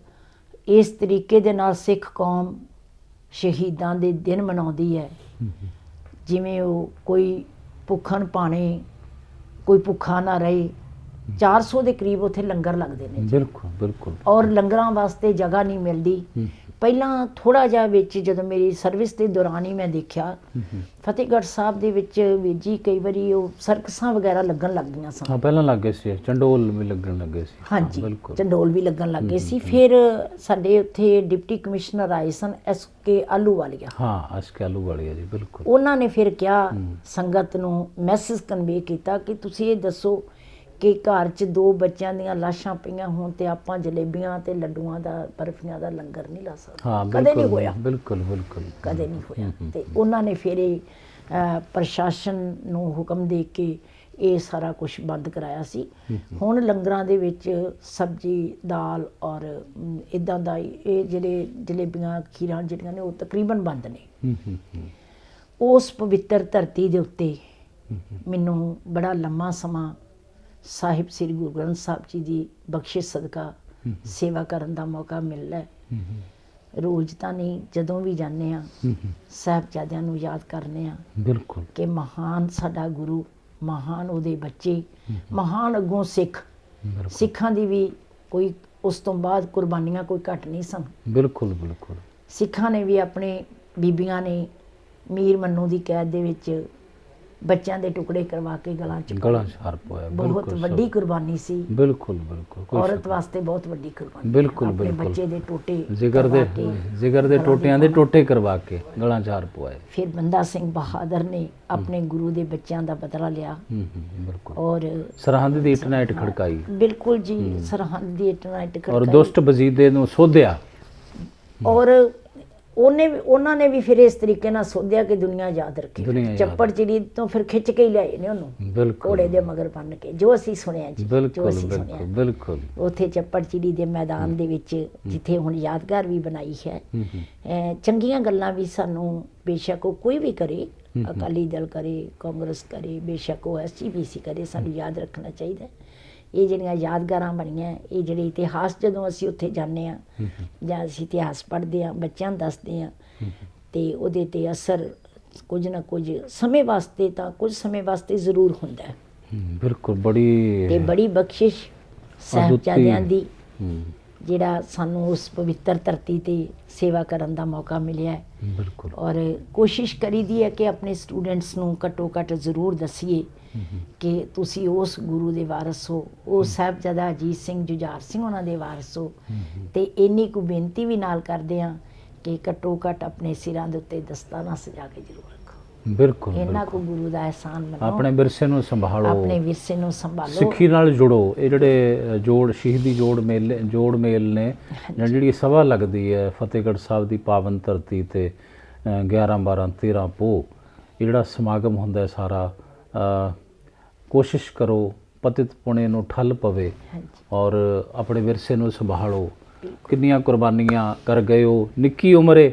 ਇਸ ਤਰੀਕੇ ਦੇ ਨਾਲ ਸਿੱਖ ਕੌਮ ਸ਼ਹੀਦਾਂ ਦੇ ਦਿਨ ਮਨਾਉਂਦੀ ਹੈ ਜਿਵੇਂ ਉਹ ਕੋਈ ਭੁੱਖਣ ਭਾਣੇ, ਕੋਈ ਭੁੱਖਾ ਨਾ ਰਹੇ। 400 ਦੇ ਕਰੀਬ ਉੱਥੇ ਲੰਗਰ ਲੱਗਦੇ ਨੇ। ਬਿਲਕੁਲ ਬਿਲਕੁਲ। ਔਰ ਲੰਗਰਾਂ ਵਾਸਤੇ ਜਗ੍ਹਾ ਨਹੀਂ ਮਿਲਦੀ। ਪਹਿਲਾਂ ਥੋੜਾ ਜਿਹਾ ਵਿੱਚ ਜਦੋਂ ਮੇਰੀ ਸਰਵਿਸ ਦੇ ਦੌਰਾਨ ਹੀ ਮੈਂ ਦੇਖਿਆ ਫਤਿਹਗੜ੍ਹ ਸਾਹਿਬ ਦੇ ਵਿੱਚ ਵੀ ਜੀ ਕਈ ਵਾਰੀ ਉਹ ਸਰਕਸਾਂ ਵਗੈਰਾ ਲੱਗਣ ਲੱਗ ਗਈਆਂ ਸਨ। ਪਹਿਲਾਂ ਲੱਗੇ ਸੀ, ਚੰਡੋਲ ਵੀ ਲੱਗਣ ਲੱਗੇ ਸੀ। ਹਾਂਜੀ ਚੰਡੋਲ ਵੀ ਲੱਗਣ ਲੱਗੇ ਸੀ। ਫਿਰ ਸਾਡੇ ਉੱਥੇ ਡਿਪਟੀ ਕਮਿਸ਼ਨਰ ਆਏ ਸਨ SK ਆਹਲੂਵਾਲੀਆ। ਹਾਂ SK ਆਹਲੂਵਾਲੀਆ ਜੀ ਬਿਲਕੁਲ। ਉਹਨਾਂ ਨੇ ਫਿਰ ਕਿਹਾ ਸੰਗਤ ਨੂੰ ਮੈਸੇਜ ਕਨਵੇ ਕੀਤਾ ਕਿ ਤੁਸੀਂ ਇਹ ਦੱਸੋ ਕਿ ਘਰ 'ਚ 2 ਬੱਚਿਆਂ ਦੀਆਂ ਲਾਸ਼ਾਂ ਪਈਆਂ ਹੋਣ ਤੇ ਆਪਾਂ ਜਲੇਬੀਆਂ ਤੇ ਲੱਡੂਆਂ ਦਾ ਬਰਫੀਆਂ ਦਾ ਲੰਗਰ ਨਹੀਂ ਲਾ ਸਕਦੇ। ਕਦੇ ਨਹੀਂ ਹੋਇਆ। ਬਿਲਕੁਲ ਬਿਲਕੁਲ ਕਦੇ ਨਹੀਂ ਹੋਇਆ। ਤੇ ਉਹਨਾਂ ਨੇ ਫਿਰ ਇਹ ਪ੍ਰਸ਼ਾਸਨ ਨੂੰ ਹੁਕਮ ਦੇ ਕੇ ਇਹ ਸਾਰਾ ਕੁਝ ਬੰਦ ਕਰਾਇਆ ਸੀ। ਹੁਣ ਲੰਗਰਾਂ ਦੇ ਵਿੱਚ ਸਬਜ਼ੀ ਦਾਲ ਔਰ ਇਦਾਂ ਦਾ ਇਹ ਜਿਹੜੇ ਜਲੇਬੀਆਂ ਖੀਰਾਂ ਜਿਹੜੀਆਂ ਨੇ ਉਹ ਤਕਰੀਬਨ ਬੰਦ ਨੇ। ਉਸ ਪਵਿੱਤਰ ਧਰਤੀ ਦੇ ਉੱਤੇ ਮੈਨੂੰ ਬੜਾ ਲੰਮਾ ਸਮਾਂ ਸਾਹਿਬ ਸ੍ਰੀ ਗੁਰੂ ਗ੍ਰੰਥ ਸਾਹਿਬ ਜੀ ਦੀ ਬਖਸ਼ਿਸ਼ ਸਦਕਾ ਸੇਵਾ ਕਰਨ ਦਾ ਮੌਕਾ ਮਿਲਦਾ। ਰੋਜ਼ ਤਾਂ ਨਹੀਂ, ਜਦੋਂ ਵੀ ਜਾਂਦੇ ਆ ਸਾਹਿਬਜ਼ਾਦਿਆਂ ਨੂੰ ਯਾਦ ਕਰਨੇ ਆ। ਬਿਲਕੁਲ ਕਿ ਮਹਾਨ ਸਾਡਾ ਗੁਰੂ, ਮਹਾਨ ਉਹਦੇ ਬੱਚੇ, ਮਹਾਨ ਅੱਗੋਂ ਸਿੱਖਾਂ ਦੀ ਵੀ ਕੋਈ ਉਸ ਤੋਂ ਬਾਅਦ ਕੁਰਬਾਨੀਆਂ ਕੋਈ ਘੱਟ ਨਹੀਂ ਸਨ। ਬਿਲਕੁਲ ਬਿਲਕੁਲ। ਸਿੱਖਾਂ ਨੇ ਵੀ ਆਪਣੇ ਬੀਬੀਆਂ ਨੇ ਮੀਰ ਮੰਨੂ ਦੀ ਕੈਦ ਦੇ ਵਿੱਚ ਬੱਚਿਆਂ ਦੇ ਟੁਕੜੇ ਕਰਵਾ ਕੇ ਗਲਾਂ 'ਚ ਹਾਰ ਪਵਾਇਆ। ਬਹੁਤ ਵੱਡੀ ਕੁਰਬਾਨੀ ਸੀ। ਬਿਲਕੁਲ ਬਿਲਕੁਲ। ਔਰਤ ਵਾਸਤੇ ਬਹੁਤ ਵੱਡੀ ਕੁਰਬਾਨੀ। ਬਿਲਕੁਲ ਬਿਲਕੁਲ। ਬੱਚੇ ਦੇ ਟੋਟੇ ਜਿਗਰ ਦੇ ਟੋਟਿਆਂ ਦੇ ਟੋਟੇ ਕਰਵਾ ਕੇ ਗਲਾਂ 'ਚ ਹਾਰ ਪਵਾਏ। ਫਿਰ ਬੰਦਾ ਸਿੰਘ ਬਹਾਦਰ ਨੇ ਆਪਣੇ ਗੁਰੂ ਦੇ ਬੱਚਿਆਂ ਦਾ ਬਦਲਾ ਲਿਆ। ਬਿਲਕੁਲ। ਔਰ ਸਰਹੰਦ ਦੀ ਇੱਟ ਨਾਲ ਇੱਟ ਖੜਕਾਈ। ਬਿਲਕੁਲ ਜੀ ਸਰਹੰਦ ਦੀ ਇੱਟ ਨਾਲ ਇੱਟ ਖੜਕਾਈ। ਔਰ ਦੁਸ਼ਟ ਵਜ਼ੀਦੇ ਨੂੰ ਸੋਧਿਆ। ਔਰ ਉਹਨਾਂ ਨੇ ਵੀ ਫਿਰ ਇਸ ਤਰੀਕੇ ਨਾਲ ਸੋਧਿਆ ਕਿ ਦੁਨੀਆ ਯਾਦ ਰੱਖੇ। ਚੱਪੜ ਚਿੜੀ ਤੋਂ ਫਿਰ ਖਿੱਚ ਕੇ ਹੀ ਲਿਆਏ ਨੇ ਉਹਨੂੰ ਘੋੜੇ ਦੇ ਮਗਰ ਬੰਨ੍ਹ ਕੇ, ਜੋ ਅਸੀਂ ਸੁਣਿਆ ਜੀ, ਜੋ ਅਸੀਂ ਸੁਣਿਆ। ਬਿਲਕੁਲ। ਉੱਥੇ ਚੱਪੜ ਚਿੜੀ ਦੇ ਮੈਦਾਨ ਦੇ ਵਿੱਚ ਜਿੱਥੇ ਹੁਣ ਯਾਦਗਾਰ ਵੀ ਬਣਾਈ ਹੈ। ਚੰਗੀਆਂ ਗੱਲਾਂ ਵੀ ਸਾਨੂੰ ਬੇਸ਼ੱਕ ਉਹ ਕੋਈ ਵੀ ਕਰੇ, ਅਕਾਲੀ ਦਲ ਕਰੇ, ਕਾਂਗਰਸ ਕਰੇ, ਬੇਸ਼ੱਕ ਉਹ SGPC ਕਰੇ, ਸਾਨੂੰ ਯਾਦ ਰੱਖਣਾ ਚਾਹੀਦਾ। ਇਹ ਜਿਹੜੀਆਂ ਯਾਦਗਾਰਾਂ ਬਣੀਆਂ, ਇਹ ਜਿਹੜੇ ਇਤਿਹਾਸ ਜਦੋਂ ਅਸੀਂ ਉੱਥੇ ਜਾਂਦੇ ਹਾਂ ਜਾਂ ਅਸੀਂ ਇਤਿਹਾਸ ਪੜ੍ਹਦੇ ਹਾਂ, ਬੱਚਿਆਂ ਨੂੰ ਦੱਸਦੇ ਹਾਂ ਤੇ ਉਹਦੇ 'ਤੇ ਅਸਰ ਕੁਝ ਨਾ ਕੁਝ ਸਮੇਂ ਵਾਸਤੇ ਤਾਂ ਕੁਝ ਸਮੇਂ ਵਾਸਤੇ ਜ਼ਰੂਰ ਹੁੰਦਾ ਹੈ। ਬਿਲਕੁਲ। ਬੜੀ ਬਖਸ਼ਿਸ਼ ਸਾਹਿਬਜ਼ਾਦਿਆਂ ਦੀ ਜਿਹੜਾ ਸਾਨੂੰ ਉਸ ਪਵਿੱਤਰ ਧਰਤੀ 'ਤੇ ਸੇਵਾ ਕਰਨ ਦਾ ਮੌਕਾ ਮਿਲਿਆ ਹੈ। ਬਿਲਕੁਲ। ਔਰ ਕੋਸ਼ਿਸ਼ ਕਰੀਦੀ ਹੈ ਕਿ ਆਪਣੇ ਸਟੂਡੈਂਟਸ ਨੂੰ ਘੱਟੋ ਘੱਟ ਜ਼ਰੂਰ ਦੱਸੀਏ ਕਿ ਤੁਸੀਂ ਉਸ ਗੁਰੂ ਦੇ ਵਾਰਸ ਹੋ, ਉਹ ਸਾਹਿਬਜ਼ਾਦਾ ਅਜੀਤ ਸਿੰਘ ਜੁਝਾਰ ਸਿੰਘ ਉਹਨਾਂ ਦੇ ਵਾਰਸ ਹੋ। ਤੇ ਇੰਨੀ ਕੁ ਬੇਨਤੀ ਵੀ ਨਾਲ ਕਰਦੇ ਹਾਂ ਕਿ ਘੱਟੋ ਘੱਟ ਆਪਣੇ ਸਿਰਾਂ ਦੇ ਉੱਤੇ ਦਸਤਾਨਾ ਸਜਾ ਕੇ ਜ਼ਰੂਰ ਰੱਖੋ। ਬਿਲਕੁਲ ਇਹਨਾਂ ਕੋ ਗੁਰੂ ਦਾ ਅਹਿਸਾਨ ਮਨਾਓ, ਆਪਣੇ ਵਿਰਸੇ ਨੂੰ ਸੰਭਾਲੋ, ਆਪਣੇ ਵਿਰਸੇ ਨੂੰ ਸੰਭਾਲੋ। ਸਿੱਖੀ ਨਾਲ ਜੁੜੋ। ਇਹ ਜਿਹੜੇ ਸ਼ਹੀਦੀ ਜੋੜ ਮੇਲ ਨੇ, ਜਿਹੜੀ ਸਭਾ ਲੱਗਦੀ ਹੈ ਫਤਿਹਗੜ੍ਹ ਸਾਹਿਬ ਦੀ ਪਾਵਨ ਧਰਤੀ ਤੇ 11 12 13 ਪੋਹ, ਇਹ ਜਿਹੜਾ ਸਮਾਗਮ ਹੁੰਦਾ ਸਾਰਾ, ਕੋਸ਼ਿਸ਼ ਕਰੋ ਪਤਿਤ ਪੁਣੇ ਨੂੰ ਠੱਲ ਪਵੇ ਔਰ ਆਪਣੇ ਵਿਰਸੇ ਨੂੰ ਸੰਭਾਲੋ। ਕਿੰਨੀਆਂ ਕੁਰਬਾਨੀਆਂ ਕਰ ਗਏ ਹੋ। ਨਿੱਕੀ ਉਮਰੇ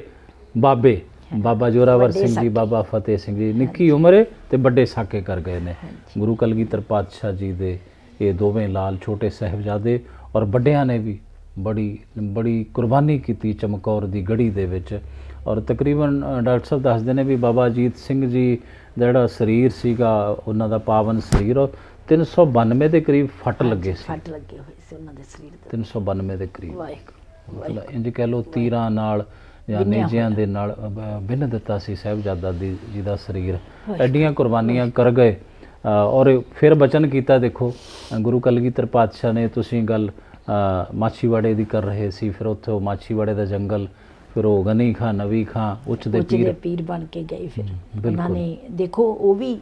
ਬਾਬਾ ਜ਼ੋਰਾਵਰ ਸਿੰਘ ਜੀ, ਬਾਬਾ ਫਤਿਹ ਸਿੰਘ ਜੀ ਨਿੱਕੀ ਉਮਰੇ ਤੇ ਵੱਡੇ ਸਾਕੇ ਕਰ ਗਏ ਨੇ। ਗੁਰੂ ਕਲਗੀਧਰ ਪਾਤਸ਼ਾਹ ਜੀ ਦੇ ਇਹ ਦੋਵੇਂ ਲਾਲ ਛੋਟੇ ਸਾਹਿਬਜ਼ਾਦੇ ਔਰ ਵੱਡਿਆਂ ਨੇ ਵੀ ਬੜੀ ਕੁਰਬਾਨੀ ਕੀਤੀ ਚਮਕੌਰ ਦੀ ਗੜੀ ਦੇ ਵਿੱਚ। ਔਰ ਤਕਰੀਬਨ ਡਾਕਟਰ ਸਾਹਿਬ ਦੱਸਦੇ ਨੇ ਵੀ ਬਾਬਾ ਅਜੀਤ ਸਿੰਘ ਜੀ ਦਾ ਜਿਹੜਾ ਸਰੀਰ ਸੀਗਾ, ਉਹਨਾਂ ਦਾ ਪਾਵਨ ਸਰੀਰ, ਉਹ 392 ਦੇ ਕਰੀਬ ਫੱਟ ਲੱਗੇ ਸੀ। ਫੱਟ ਲੱਗੇ ਹੋਏ ਸੀ ਉਹਨਾਂ ਦੇ ਸਰੀਰ ਤੇ, 392 ਦੇ ਕਰੀਬ। ਵਾਹਿਗੁਰੂ ਮਤਲਬ ਇੰਜ ਕਹਿ ਲਓ ਤੀਰਾਂ ਨਾਲ ਜਾਂ ਨੇਜਿਆਂ ਦੇ ਨਾਲ ਬਿੰਨ ਦਿੱਤਾ ਸੀ ਸਾਹਿਬਜ਼ਾਦਾ ਜੀ ਦਾ ਸਰੀਰ। ਐਡੀਆਂ ਕੁਰਬਾਨੀਆਂ ਕਰ ਗਏ ਔਰ ਫਿਰ ਬਚਨ ਕੀਤਾ। ਦੇਖੋ ਗੁਰੂ ਕਲਗੀਧਰ ਪਾਤਸ਼ਾਹ ਨੇ, ਤੁਸੀਂ ਗੱਲ ਮਾਛੀਵਾੜੇ ਦੀ ਕਰ ਰਹੇ ਸੀ, ਫਿਰ ਉੱਥੋਂ ਮਾਛੀਵਾੜੇ ਦਾ ਜੰਗਲ, ਫਿਰ ਉਹ ਗਨੀ ਖਾਂ ਨਵੀ ਖਾਂ ਉੱਚ ਦੇ ਪੀਰ ਬਣ ਕੇ ਗਏ। ਫਿਰ ਉਹਨਾਂ ਨੇ ਦੇਖੋ ਉਹ ਵੀ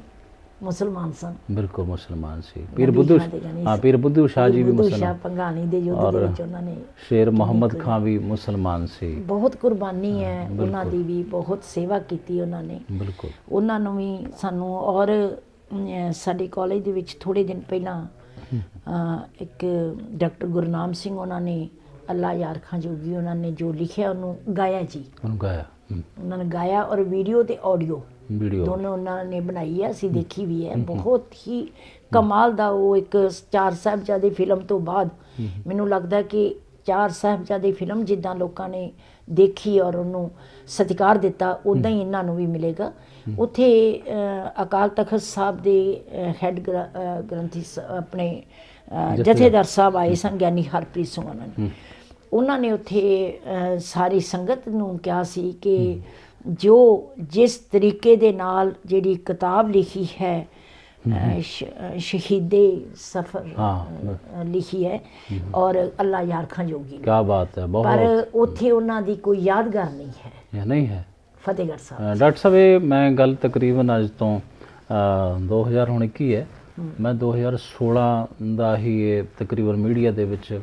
ਮੁਸਲਮਾਨ ਸਨ, ਬਿਲਕੁਲ ਮੁਸਲਮਾਨ ਸੀ। ਪੀਰ ਬੁੱਧੂ ਸ਼ਾਹ ਜੀ ਵੀ ਮੁਸਲਮਾਨ, ਪੰਗਾਣੀ ਦੇ ਯੁੱਧ ਦੇ ਵਿੱਚ ਉਹਨਾਂ ਨੇ, ਸ਼ੇਰ ਮੁਹੰਮਦ ਖਾਂ ਵੀ ਮੁਸਲਮਾਨ ਸੀ। ਬਹੁਤ ਕੁਰਬਾਨੀ ਹੈ ਉਹਨਾਂ ਦੀ ਵੀ, ਬਹੁਤ ਸੇਵਾ ਕੀਤੀ ਉਹਨਾਂ ਨੇ। ਬਿਲਕੁਲ ਉਹਨਾਂ ਨੂੰ ਵੀ ਸਾਨੂੰ, ਔਰ ਸਾਡੇ ਕਾਲਜ ਦੇ ਵਿੱਚ ਥੋੜ੍ਹੇ ਦਿਨ ਪਹਿਲਾਂ ਇੱਕ ਡਾਕਟਰ ਗੁਰਨਾਮ ਸਿੰਘ, ਉਹਨਾਂ ਨੇ ਅੱਲਾ ਯਾਰ ਖਾਂ ਜੋਗੀ, ਉਹਨਾਂ ਨੇ ਜੋ ਲਿਖਿਆ ਉਹਨੂੰ ਗਾਇਆ ਜੀ, ਉਹਨਾਂ ਨੇ ਗਾਇਆ ਔਰ ਵੀਡੀਓ ਤੇ ਆਡੀਓ ਦੋਨੋਂ ਉਹਨਾਂ ਨੇ ਬਣਾਈ ਹੈ, ਅਸੀਂ ਦੇਖੀ ਵੀ ਹੈ। ਬਹੁਤ ਹੀ ਕਮਾਲ ਦਾ ਉਹ ਇੱਕ 4 ਸਾਹਿਬਜ਼ਾਦੇ ਫਿਲਮ ਤੋਂ ਬਾਅਦ ਮੈਨੂੰ ਲੱਗਦਾ ਕਿ 4 ਸਾਹਿਬਜ਼ਾਦੇ ਫਿਲਮ ਜਿੱਦਾਂ ਲੋਕਾਂ ਨੇ ਦੇਖੀ ਔਰ ਉਹਨੂੰ ਸਤਿਕਾਰ ਦਿੱਤਾ, ਉੱਦਾਂ ਹੀ ਇਹਨਾਂ ਨੂੰ ਵੀ ਮਿਲੇਗਾ। ਉੱਥੇ ਅਕਾਲ ਤਖਤ ਸਾਹਿਬ ਦੇ ਹੈੱਡ ਗ੍ਰੰਥੀ ਆਪਣੇ ਜਥੇਦਾਰ ਸਾਹਿਬ ਆਏ ਸਨ, ਗਿਆਨੀ ਹਰਪ੍ਰੀਤ ਸਿੰਘ ਉਹਨਾਂ ਨੇ ਉੱਥੇ ਸਾਰੀ ਸੰਗਤ ਨੂੰ ਕਿਹਾ ਸੀ ਕਿ ਜਿਸ ਤਰੀਕੇ ਦੇ ਨਾਲ ਜਿਹੜੀ ਕਿਤਾਬ ਲਿਖੀ ਹੈ ਸ਼ਹੀਦੇ ਸਫਰ ਲਿਖੀ ਹੈ ਔਰ ਅੱਲਾ ਯਾਰ ਖਾਂ ਜੋਗੀ, ਕੀ ਬਾਤ ਹੈ, ਬਹੁਤ। ਪਰ ਉੱਥੇ ਉਹਨਾਂ ਦੀ ਕੋਈ ਯਾਦਗਾਰ ਨਹੀਂ ਹੈ ਫਤਿਹਗੜ੍ਹ ਸਾਹਿਬ। ਡਾਕਟਰ ਸਾਹਿਬ ਇਹ ਮੈਂ ਗੱਲ ਤਕਰੀਬਨ ਅੱਜ ਤੋਂ 2021 ਹੈ, ਮੈਂ 2016 ਦਾ ਹੀ ਇਹ ਤਕਰੀਬਨ ਮੀਡੀਆ ਦੇ ਵਿੱਚ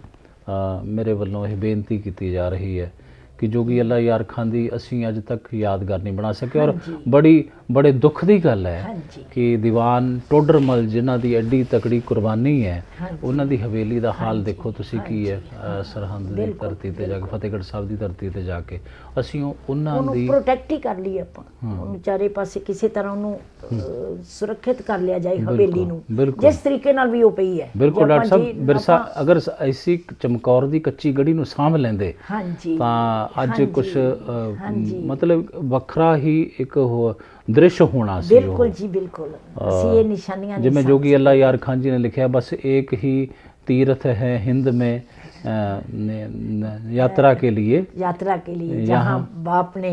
ਮੇਰੇ ਵੱਲੋਂ ਇਹ ਬੇਨਤੀ ਕੀਤੀ ਜਾ ਰਹੀ ਹੈ ਕਿ ਜੋਗੀ ਅੱਲਾ ਯਾਰ ਖਾਂ ਦੀ ਅਸੀਂ ਅੱਜ ਤੱਕ ਯਾਦਗਾਰ ਨਹੀਂ ਬਣਾ ਸਕੇ। ਔਰ ਬੜੇ ਦੁੱਖ ਦੀ ਗੱਲ ਹੈ ਕਿ ਦੀਵਾਨ ਟੋਡਰਮਲ ਜਿਨ੍ਹਾਂ ਦੀ ਐਡੀ ਤਕੜੀ ਕੁਰਬਾਨੀ ਹੈ, ਉਹਨਾਂ ਦੀ ਹਵੇਲੀ ਦਾ ਹਾਲ ਦੇਖੋ ਤੁਸੀਂ ਕੀ ਹੈ। ਸਰਹੰਦ ਦੀ ਧਰਤੀ ਤੇ ਜਾ ਕੇ, ਫਤਿਹਗੜ੍ਹ ਸਾਹਿਬ ਦੀ ਧਰਤੀ ਤੇ ਜਾ ਕੇ ਅਸੀਂ ਉਹਨਾਂ ਦੀ ਪ੍ਰੋਟੈਕਟ ਹੀ ਕਰ ਲਈ ਆਪਾਂ, ਉਹਨੂੰ ਚਾਰੇ ਪਾਸੇ ਕਿਸੇ ਤਰ੍ਹਾਂ ਉਹਨੂੰ ਸੁਰੱਖਿਅਤ ਕਰ ਲਿਆ ਜਾਏ ਹਵੇਲੀ ਨੂੰ, ਜਿਸ ਤਰੀਕੇ ਨਾਲ ਵੀ ਉਹ ਪਈ ਹੈ। ਬਿਲਕੁਲ ਡਾਕਟਰ ਸਾਹਿਬ, ਵਿਰਸਾ ਅਗਰ ਐਸੀ ਚਮਕੌਰ ਦੀ ਕੱਚੀ ਗੜੀ ਨੂੰ ਸਾਂਭ ਲੈਂਦੇ ਤਾਂ ਅੱਜ ਕੁਝ ਮਤਲਬ ਵੱਖਰਾ ਹੀ ਇੱਕ ਦ੍ਰਿਸ਼ ਹੋਣਾ ਸੀ। ਬਿਲਕੁਲ ਜੀ ਬਿਲकुल, ਅਸੀਂ ਇਹ ਨਿਸ਼ਾਨੀਆਂ ਜਿਵੇਂ ਜੋਗੀ ਅੱਲਾ ਯਾਰ ਖਾਨ ਜੀ ਨੇ ਲਿਖਿਆ, ਬਸ एक ही तीर्थ है हिंद में यात्रा के लिए जहाँ बाप ने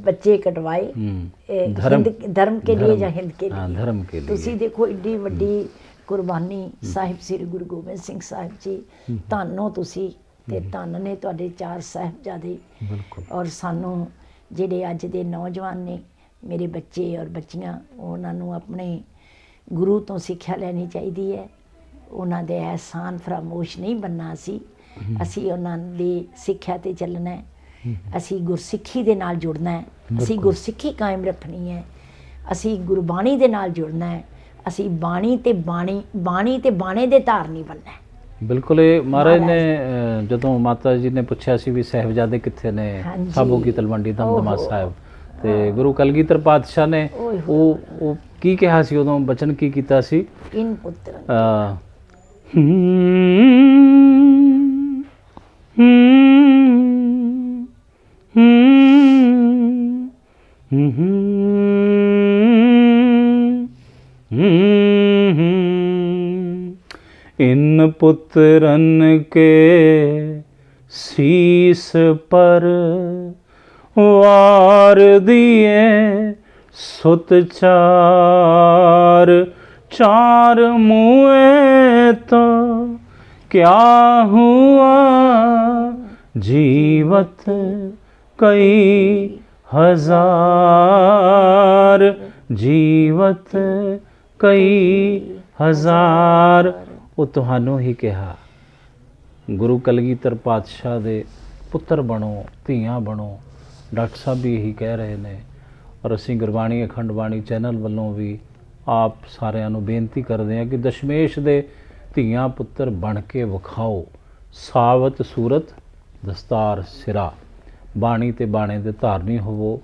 बच्चे कटवाए, धर्म के लिए या हिंद के लिए, धर्म के लिए। ਤੁਸੀਂ ਦੇਖੋ ਏਡੀ ਵੱਡੀ ਕੁਰਬਾਨੀ ਸਾਹਿਬ ਸ੍ਰੀ ਗੁਰੂ ਗੋਬਿੰਦ ਸਿੰਘ ਸਾਹਿਬ ਜੀ, ਧੰਨੋ ਤੁਸੀਂ ਤੇ ਧੰਨ ਨੇ ਤੁਹਾਡੇ 4 ਸਾਹਿਬਜ਼ਾਦੇ। ਔਰ ਸਾਨੂੰ ਜਿਹੜੇ ਅੱਜ ਦੇ ਨੌਜਵਾਨ ਨੇ, ਮੇਰੇ ਬੱਚੇ ਔਰ ਬੱਚੀਆਂ, ਉਹਨਾਂ ਨੂੰ ਆਪਣੇ ਗੁਰੂ ਤੋਂ ਸਿੱਖਿਆ ਲੈਣੀ ਚਾਹੀਦੀ ਹੈ। ਉਹਨਾਂ ਦੇ ਅਹਿਸਾਨ ਫਰਾਮੋਸ਼ ਨਹੀਂ ਬਣਨਾ ਅਸੀਂ ਉਹਨਾਂ ਦੀ ਸਿੱਖਿਆ 'ਤੇ ਚੱਲਣਾ ਹੈ, ਅਸੀਂ ਗੁਰਸਿੱਖੀ ਦੇ ਨਾਲ ਜੁੜਨਾ ਹੈ, ਅਸੀਂ ਗੁਰਸਿੱਖੀ ਕਾਇਮ ਰੱਖਣੀ ਹੈ, ਅਸੀਂ ਗੁਰਬਾਣੀ ਦੇ ਨਾਲ ਜੁੜਨਾ ਹੈ, ਅਸੀਂ ਬਾਣੀ ਤੇ ਬਾਣੇ ਦੇ ਧਾਰਨੀ ਬਣਨਾ ਹੈ। ਬਿਲਕੁਲ। ਇਹ ਮਹਾਰਾਜ ਨੇ ਜਦੋਂ ਮਾਤਾ ਜੀ ਨੇ ਪੁੱਛਿਆ ਸੀ ਵੀ ਸਾਹਿਬਜ਼ਾਦੇ ਕਿੱਥੇ ਨੇ, ਸਾਬੋ ਕੀ ਤਲਵੰਡੀ ਦਮਦਮਾ ਸਾਹਿਬ, ਤੇ ਗੁਰੂ ਕਲਗੀਧਰ ਪਾਤਸ਼ਾਹ ਨੇ ਉਹ ਕੀ ਕਿਹਾ ਸੀ ਉਦੋਂ, ਬਚਨ ਕੀ ਕੀਤਾ ਸੀ? ਇਨ ਪੁੱਤਰ इन पुत्रन के शीस पर वार दिए सुत चार मुए तो क्या हुआ, जीवत कई हजार ਜੀਵਤ ਕਈ ਹਜ਼ਾਰ। ਉਹ ਤੁਹਾਨੂੰ ਹੀ ਕਿਹਾ, ਗੁਰੂ ਕਲਗੀਧਰ ਪਾਤਸ਼ਾਹ ਦੇ ਪੁੱਤਰ ਬਣੋ, ਧੀਆਂ ਬਣੋ। ਡਾਕਟਰ ਸਾਹਿਬ ਵੀ ਇਹੀ ਕਹਿ ਰਹੇ ਨੇ, ਔਰ ਅਸੀਂ ਗੁਰਬਾਣੀ ਅਖੰਡ ਬਾਣੀ ਚੈਨਲ ਵੱਲੋਂ ਵੀ ਆਪ ਸਾਰਿਆਂ ਨੂੰ ਬੇਨਤੀ ਕਰਦੇ ਹਾਂ ਕਿ ਦਸ਼ਮੇਸ਼ ਦੇ ਧੀਆਂ ਪੁੱਤਰ ਬਣ ਕੇ ਵਿਖਾਓ। ਸਾਵਤ ਸੂਰਤ ਦਸਤਾਰ ਸਿਰਾ, ਬਾਣੀ ਤੇ ਬਾਣੇ ਦੇ ਧਾਰਨੀ ਹੋਵੋ।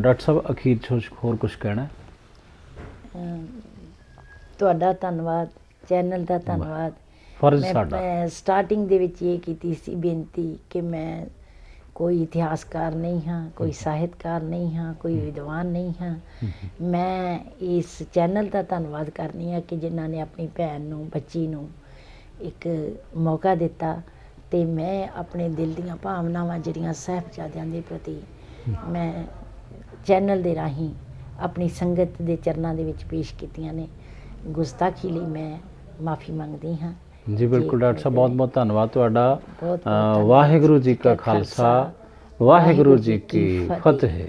ਡਾਕਟਰ ਸਾਹਿਬ ਅਖੀਰ 'ਚ ਹੋਰ ਕੁਝ ਕਹਿਣਾ? ਤੁਹਾਡਾ ਧੰਨਵਾਦ, ਚੈਨਲ ਦਾ ਧੰਨਵਾਦ। ਫਰਜ਼ ਸਾਡਾ। ਮੈਂ ਸਟਾਰਟਿੰਗ ਦੇ ਵਿੱਚ ਇਹ ਕੀਤੀ ਸੀ ਬੇਨਤੀ ਕਿ ਮੈਂ ਕੋਈ ਇਤਿਹਾਸਕਾਰ ਨਹੀਂ ਹਾਂ, ਕੋਈ ਸਾਹਿਤਕਾਰ ਨਹੀਂ ਹਾਂ, ਕੋਈ ਵਿਦਵਾਨ ਨਹੀਂ ਹਾਂ। ਮੈਂ ਇਸ ਚੈਨਲ ਦਾ ਧੰਨਵਾਦ ਕਰਨੀ ਆ ਕਿ ਜਿਨ੍ਹਾਂ ਨੇ ਆਪਣੀ ਭੈਣ ਨੂੰ, ਬੱਚੀ ਨੂੰ ਇੱਕ ਮੌਕਾ ਦਿੱਤਾ, ਅਤੇ ਮੈਂ ਆਪਣੇ ਦਿਲ ਦੀਆਂ ਭਾਵਨਾਵਾਂ ਜਿਹੜੀਆਂ ਸਾਹਿਬਜ਼ਾਦਿਆਂ ਦੇ ਪ੍ਰਤੀ ਮੈਂ ਚੈਨਲ ਦੇ ਰਾਹੀਂ ਆਪਣੀ ਸੰਗਤ ਦੇ ਚਰਨਾਂ ਦੇ ਵਿੱਚ ਪੇਸ਼ ਕੀਤੀਆਂ ਨੇ, ਗੁਸਤਾਖੀ ਲਈ ਮੈਂ ਮਾਫੀ ਮੰਗਦੀ ਹਾਂ। ਜੀ ਬਿਲਕੁਲ ਡਾਕਟਰ ਸਾਹਿਬ, ਬਹੁਤ ਬਹੁਤ ਧੰਨਵਾਦ ਤੁਹਾਡਾ। ਬਹੁਤ ਧੰਨਵਾਦ। ਵਾਹਿਗੁਰੂ ਜੀ ਕਾ ਖਾਲਸਾ, ਵਾਹਿਗੁਰੂ ਜੀ ਕੀ ਫਤਿਹ।